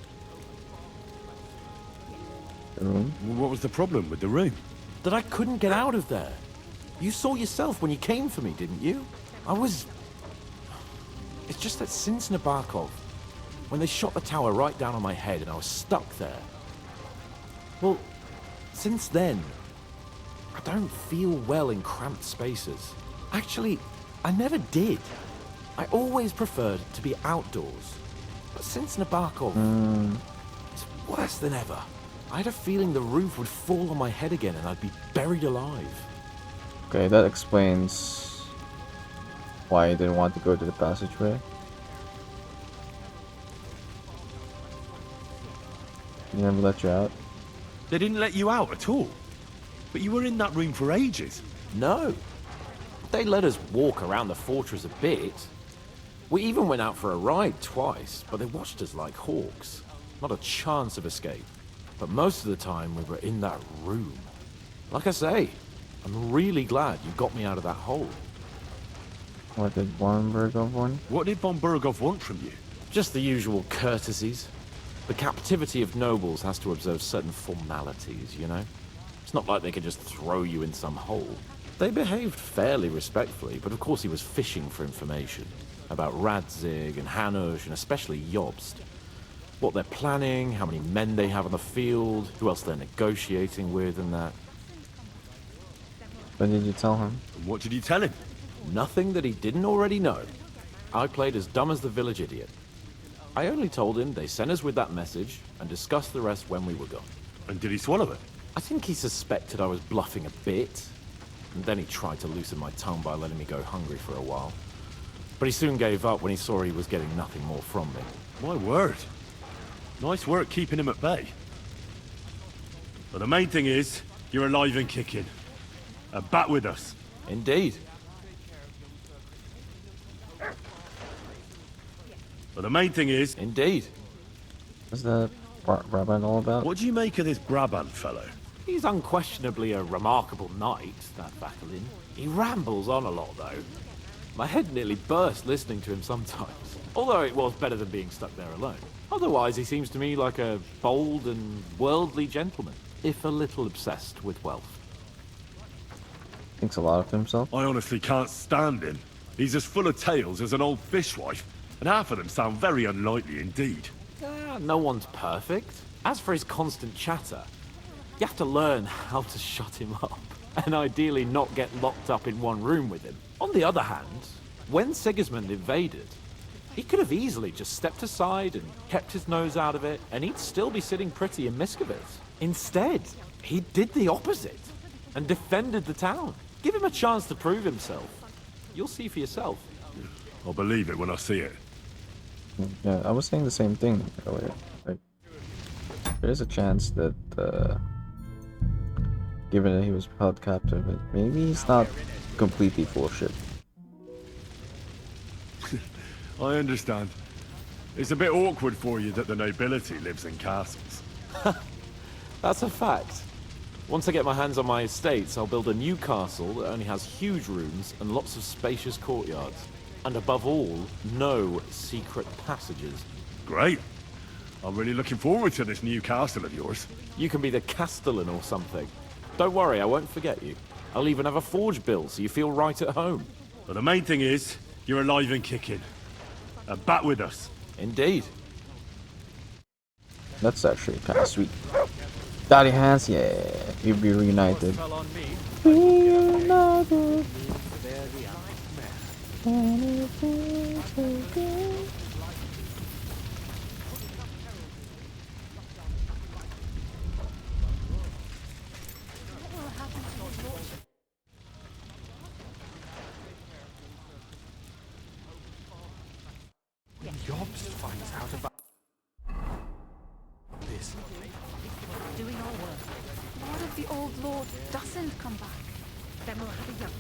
The room? What was the problem with the room? That I couldn't get out of there. You saw yourself when you came for me, didn't you? It's just that since Nabokov, when they shot the tower right down on my head and I was stuck there. Well, since then, I don't feel well in cramped spaces. Actually, I never did. I always preferred to be outdoors. But since Nabokov, it's worse than ever. I had a feeling the roof would fall on my head again and I'd be buried alive. Okay, that explains why you didn't want to go to the passageway. He never let you out? They didn't let you out at all? But you were in that room for ages. No. They let us walk around the fortress a bit. We even went out for a ride twice, but they watched us like hawks. Not a chance of escape. But most of the time we were in that room. Like I say, I'm really glad you got me out of that hole. What did von Berghoff want? What did von Berghoff want from you? Just the usual courtesies. The captivity of nobles has to observe certain formalities, you know? It's not like they could just throw you in some hole. They behaved fairly respectfully, but of course he was fishing for information. About Radzig and Hanush, and especially Jobst. What they're planning, how many men they have on the field, who else they're negotiating with and that. What did you tell him? And what did you tell him? Nothing that he didn't already know. I played as dumb as the village idiot. I only told him they sent us with that message and discussed the rest when we were gone. And did he swallow it? I think he suspected I was bluffing a bit. And then he tried to loosen my tongue by letting me go hungry for a while. But he soon gave up when he saw he was getting nothing more from me. My word. Nice work keeping him at bay. But the main thing is, you're alive and kicking. And back with us. Indeed. But the main thing is... Indeed. What's that Brabant all about? What do you make of this Brabant fellow? He's unquestionably a remarkable knight, that Vakalin. He rambles on a lot, though. My head nearly burst listening to him sometimes. Although it was better than being stuck there alone. Otherwise, he seems to me like a bold and worldly gentleman, if a little obsessed with wealth. Thinks a lot of himself. I honestly can't stand him. He's as full of tales as an old fishwife, and half of them sound very unlikely indeed. No one's perfect. As for his constant chatter, you have to learn how to shut him up, and ideally not get locked up in one room with him. On the other hand, when Sigismund invaded, he could have easily just stepped aside and kept his nose out of it, and he'd still be sitting pretty in Miskovitz. Instead, he did the opposite, and defended the town. Give him a chance to prove himself. You'll see for yourself. I'll believe it when I see it. Yeah, I was saying the same thing earlier. Like, there's a chance that, given that he was held captive, maybe he's not completely full of shit. I understand. It's a bit awkward for you that the nobility lives in castles. That's a fact. Once I get my hands on my estates, I'll build a new castle that only has huge rooms and lots of spacious courtyards. And above all, no secret passages. Great. I'm really looking forward to this new castle of yours. You can be the castellan or something. Don't worry, I won't forget you. I'll even have a forge built so you feel right at home. But the main thing is, you're alive and kicking. And back with us. Indeed. That's actually kind of sweet. Daddy hands, yeah. We'll be reunited. Reunited. ghost finds out about this. Doing our work. What if the old lord doesn't come back? Then we'll have a young.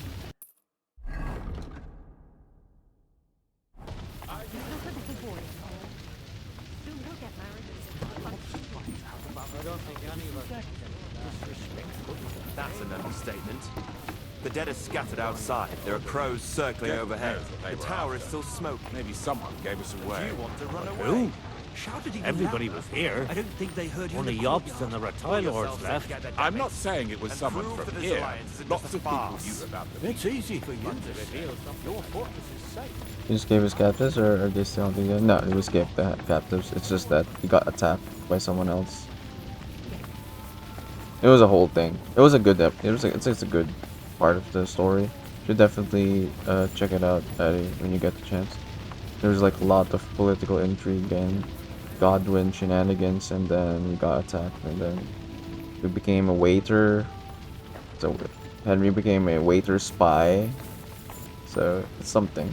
Look at the little boy. Soon we'll get married. I don't think any of us disrespectful. That's an understatement. The dead are scattered outside. There are crows circling overhead. The tower is still smoking. Maybe someone gave us away. You want to run away? Who? Shouted even Everybody louder. was here. I don't think they heard you. Only in the Yobs and the reptile lords left. I'm not saying it was someone from here. Lots of people knew about the It's easy for you to reveal something. Your fortress is safe. He just gave his captives, or are they still together? No, he escaped the captives. It's just that he got attacked by someone else. It was a whole thing. It was a good it's a good part of the story. Should definitely check it out, Eddie, when you get the chance. There's like a lot of political intrigue and Godwin shenanigans, and then he got attacked, and then he became a waiter. So Henry became a waiter spy. So it's something.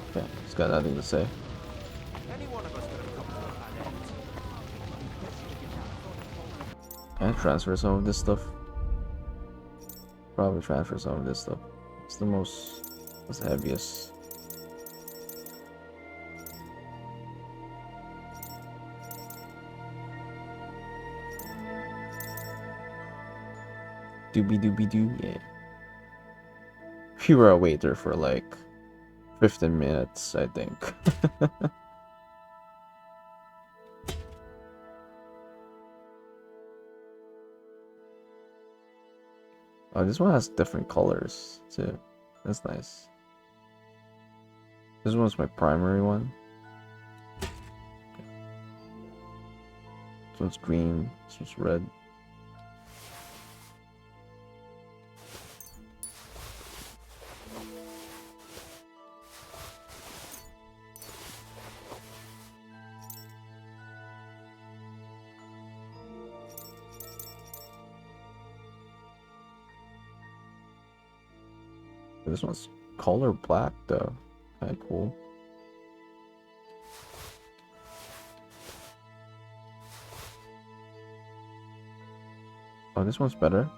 Okay, he's got nothing to say. Can I transfer some of this stuff? Probably transfer some of this stuff. It's the it's the heaviest. Doobie doo, yeah. We were a waiter for like 15 minutes, I think. Oh, this one has different colors too. That's nice. This one's my primary one. This one's green. This one's red. This one's color black though. Kinda cool. Oh, this one's better.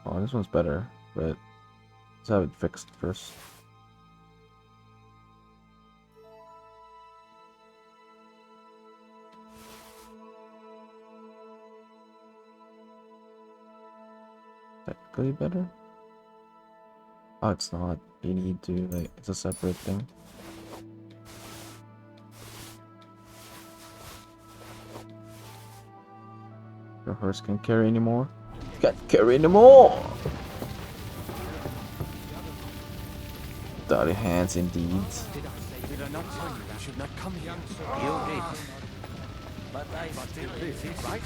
Oh, this one's better, but let's have it fixed first. Technically better? Oh, it's not. You need to, like, it's a separate thing. Your horse can't carry anymore. Can't carry anymore! Dirty hands indeed. Did I not tell you you should not come here? You did. But I still insist. Right?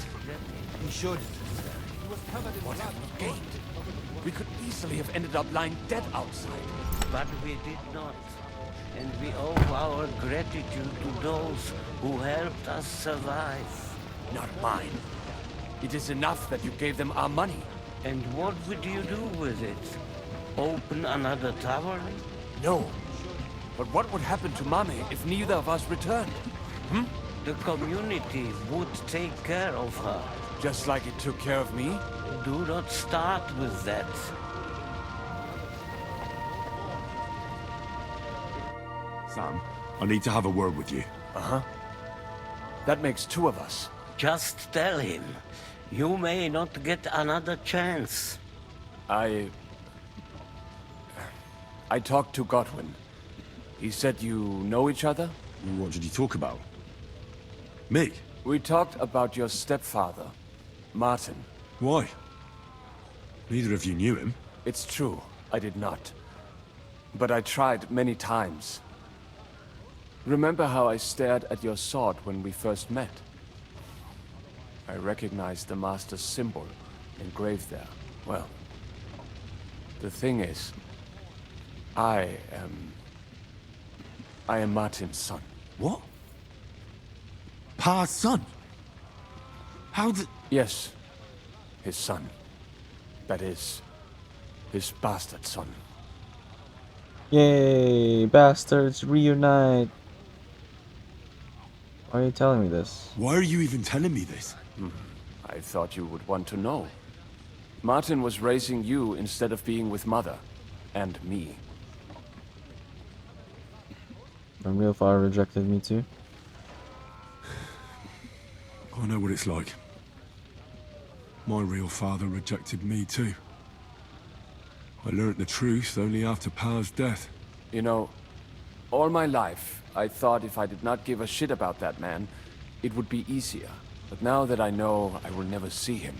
You should. What have we gained? We could easily have ended up lying dead outside. But we did not. And we owe our gratitude to those who helped us survive. Not mine. It is enough that you gave them our money. And what would you do with it? Open another tavern? No. But what would happen to Mommy if neither of us returned? Hmm? The community would take care of her. Just like it took care of me? Do not start with that. Sam, I need to have a word with you. Uh-huh. That makes two of us. Just tell him. You may not get another chance. I talked to Godwin. He said you know each other? What did you talk about? Me? We talked about your stepfather, Martin. Why? Neither of you knew him. It's true, I did not. But I tried many times. Remember how I stared at your sword when we first met? I recognized the Master's symbol engraved there. Well, the thing is, I am Martin's son. What? Pa's son? How did... Yes, his son. That is, his bastard son. Yay, bastards, reunite. Why are you telling me this? Why are you even telling me this? I thought you would want to know. Martin was raising you instead of being with Mother. And me. My real father rejected me too. I know what it's like. My real father rejected me too. I learnt the truth only after Pa's death. You know, all my life, I thought if I did not give a shit about that man, it would be easier. But now that I know I will never see him,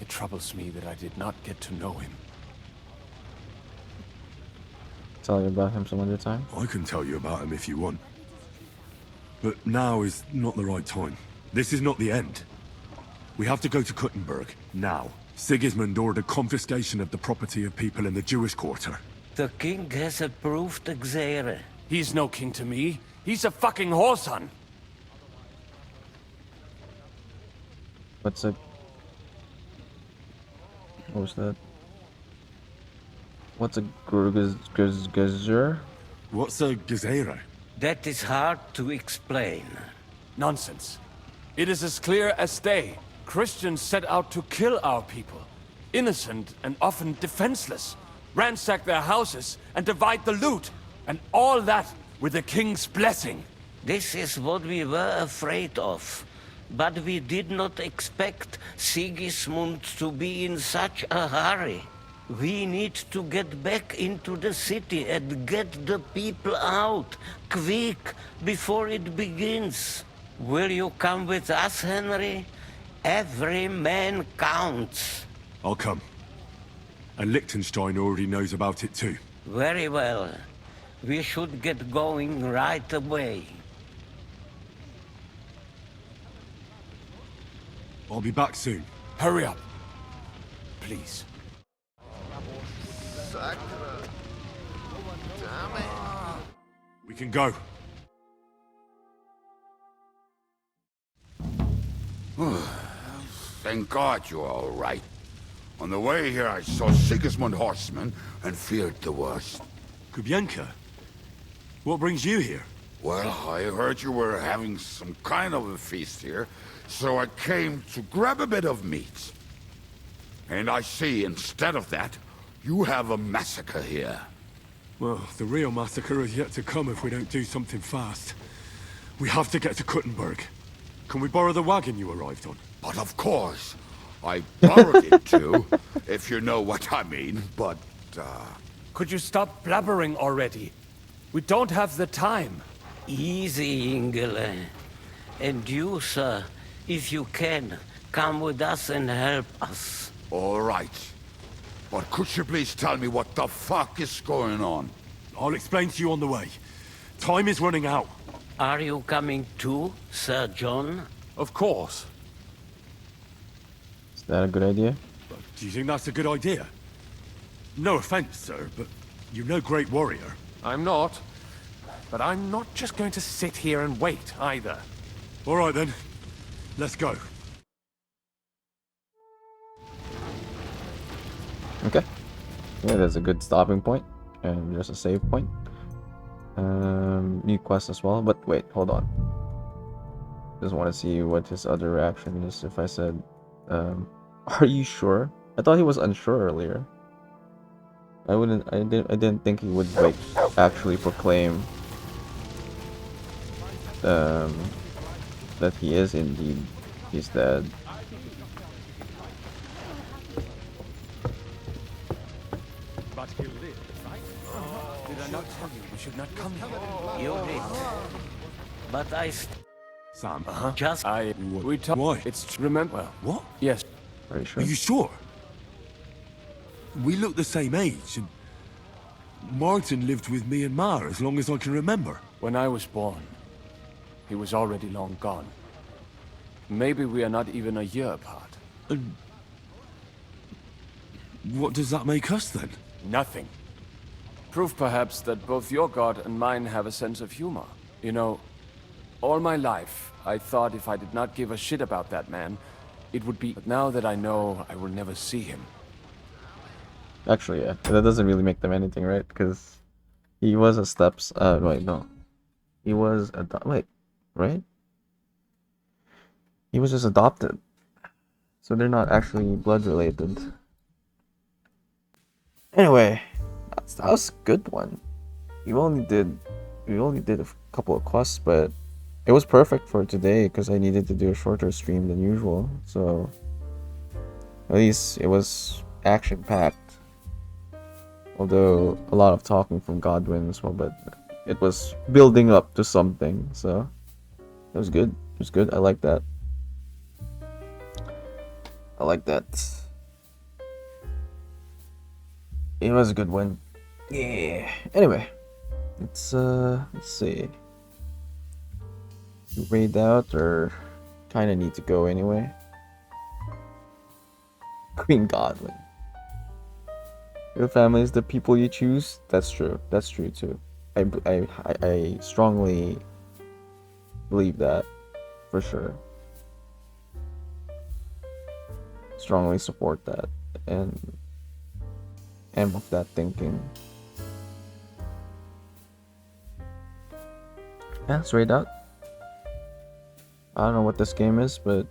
it troubles me that I did not get to know him. Tell you about him some other time? I can tell you about him if you want. But now is not the right time. This is not the end. We have to go to Kuttenberg, now. Sigismund ordered confiscation of the property of people in the Jewish quarter. The king has approved Xere. He's no king to me. He's a fucking whoreson. What's a... What was that? What's a Gurgazur? What's a Gezerah? That is hard to explain. Nonsense. It is as clear as day. Christians set out to kill our people. Innocent and often defenseless. Ransack their houses and divide the loot. And all that with the king's blessing. This is what we were afraid of. But we did not expect Sigismund to be in such a hurry. We need to get back into the city and get the people out, quick, before it begins. Will you come with us, Henry? Every man counts. I'll come. And Liechtenstein already knows about it too. Very well. We should get going right away. I'll be back soon. Hurry up. Please. We can go. Thank God you're all right. On the way here, I saw Sigismund horsemen and feared the worst. Kubienka? What brings you here? Well, I heard you were having some kind of a feast here, so I came to grab a bit of meat. And I see, instead of that, you have a massacre here. Well, the real massacre is yet to come if we don't do something fast. We have to get to Kuttenberg. Can we borrow the wagon you arrived on? But of course. I borrowed it too, if you know what I mean, but, Could you stop blabbering already? We don't have the time. Easy, Ingele. And you, sir, if you can, come with us and help us. All right. But could you please tell me what the fuck is going on? I'll explain to you on the way. Time is running out. Are you coming too, Sir John? Of course. Is that a good idea? Do you think that's a good idea? No offense, sir, but you're no great warrior. I'm not. But I'm not just going to sit here and wait, either. All right, then. Let's go. Okay. Yeah, that's a good stopping point. And there's a save point. New quest as well. But wait, hold on. Just want to see what his other reaction is if I said, are you sure? I thought he was unsure earlier. I didn't think he would like actually proclaim that he is indeed he's dead. But he'll live, right? Did I not tell you we should not come here? You did. But I Sam. just we talk. Why? It's remember. Well, what? Yes. Are you sure? Are you sure? We look the same age, and Martin lived with me and Ma as long as I can remember. When I was born, he was already long gone. Maybe we are not even a year apart. And what does that make us then? Nothing. Proof perhaps that both your god and mine have a sense of humor. You know, all my life, I thought if I did not give a shit about that man, It would be... But now that I know I will never see him... Actually, yeah. That doesn't really make them anything, right? Because he was a steps... wait, no. He was... wait, right? He was just adopted. So they're not actually blood related. Anyway, that was a good one. We only did a couple of quests, but it was perfect for today because I needed to do a shorter stream than usual. So at least it was action packed. Although a lot of talking from Godwin as well, but it was building up to something. So it was good. It was good. I like that. I like that. It was a good one. Yeah. Anyway, let's see. Raid out or kind of need to go anyway. Queen Godwin. Your family is the people you choose. That's true. That's true too. I strongly believe that for sure. Strongly support that and am of that thinking. Yeah, let's raid out. I don't know what this game is, but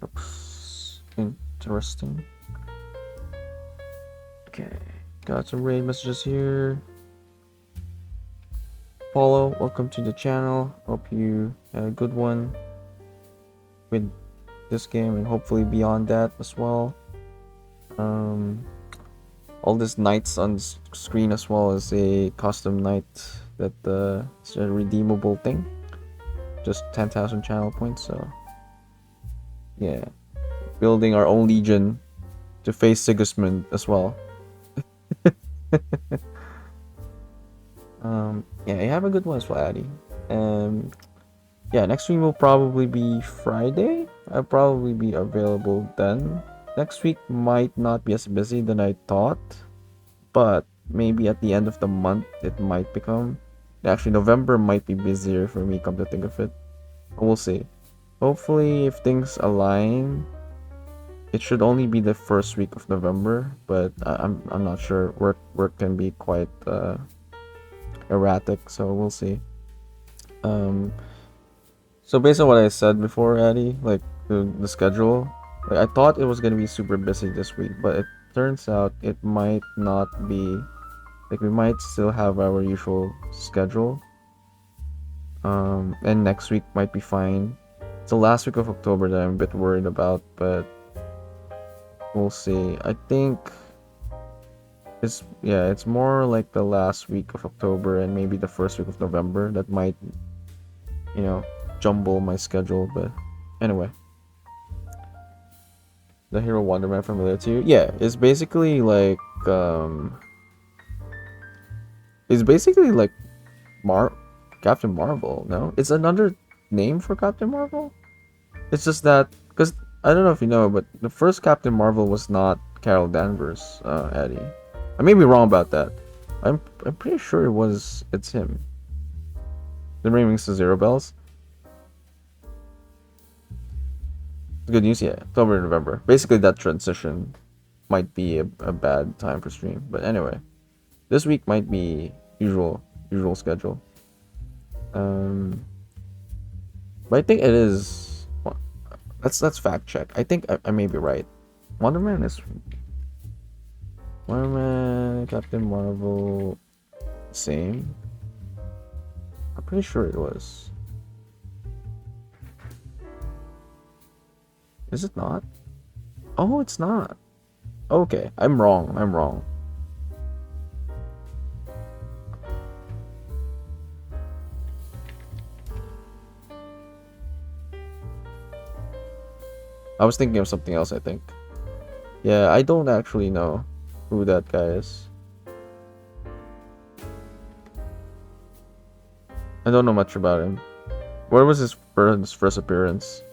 looks interesting. Okay, got some raid messages here. Follow, welcome to the channel. Hope you had a good one with this game and hopefully beyond that as well. All these knights on screen as well as a custom knight that it's a redeemable thing. Just 10,000 channel points, so yeah. Building our own legion to face Sigismund as well. Yeah, you have a good one as well, Addy. Yeah, next stream will probably be Friday. I'll probably be available then. Next week might not be as busy than I thought, but maybe at the end of the month it might become. Actually, November might be busier for me, come to think of it. But we'll see. Hopefully, if things align, it should only be the first week of November, but I'm not sure. Work can be quite erratic, so we'll see. So based on what I said before, Addy, like the schedule, like I thought it was gonna be super busy this week, but it turns out it might not be. Like we might still have our usual schedule. And next week might be fine. It's the last week of October that I'm a bit worried about, but we'll see. I think it's more like the last week of October and maybe the first week of November that might, jumble my schedule. But anyway, the Hero Wonderman familiar to you? Yeah, it's basically like Captain Marvel. No, it's another name for Captain Marvel. It's just that because I don't know if you know, but the first Captain Marvel was not Carol Danvers, Eddie. I may be wrong about that. I'm pretty sure it's him. The ringing to zero bells. Good news, yeah. October and November. Basically, that transition might be a bad time for stream. But anyway, this week might be usual schedule. But I think it is. Let's fact check. I think I may be right. Wonder Man, Captain Marvel, same. I'm pretty sure it was. Is it not? Oh, it's not. Okay, I'm wrong. I was thinking of something else, I think. Yeah, I don't actually know who that guy is. I don't know much about him. Where was his first appearance?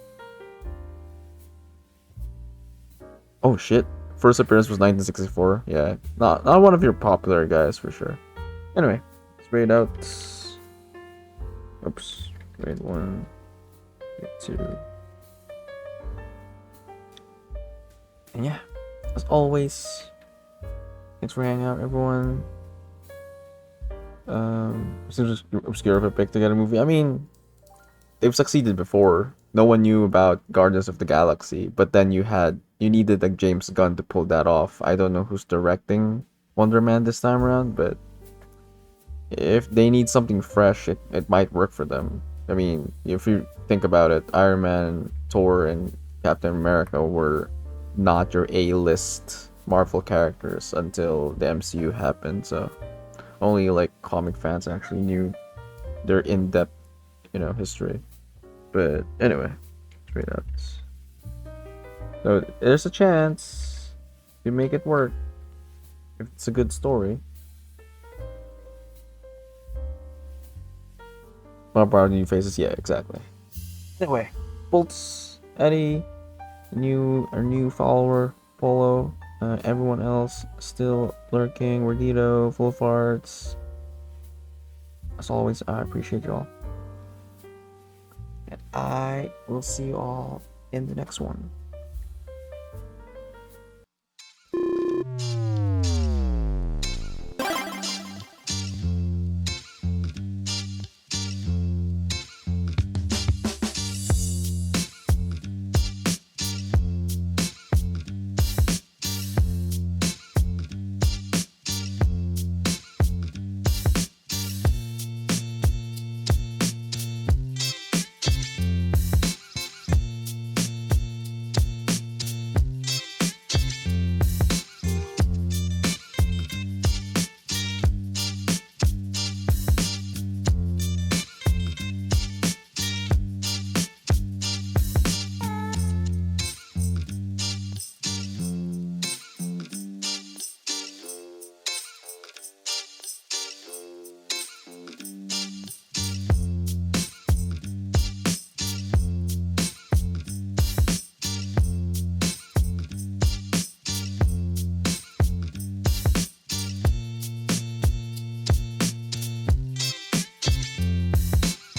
Oh shit. First appearance was 1964. Yeah. Not one of your popular guys for sure. Anyway, let's raid out. Oops. Raid 1. Raid 2. And yeah, as always, thanks for hanging out, everyone. Seems obscure of a pick to get a movie. I mean, they've succeeded before. No one knew about Guardians of the Galaxy, but then you needed like James Gunn to pull that off. I don't know who's directing Wonder Man this time around, but if they need something fresh, it might work for them. I mean, if you think about it, Iron Man, Thor, and Captain America were not your A-list Marvel characters until the MCU happened, so only like comic fans actually knew their in-depth, history. But anyway, straight up. So there's a chance you make it work if it's a good story. Not proud of new faces, yeah, exactly. Anyway, Bolts, Eddie, new follower, Polo, everyone else still lurking, Wardito, Full of Arts. As always, I appreciate you all. And I will see you all in the next one.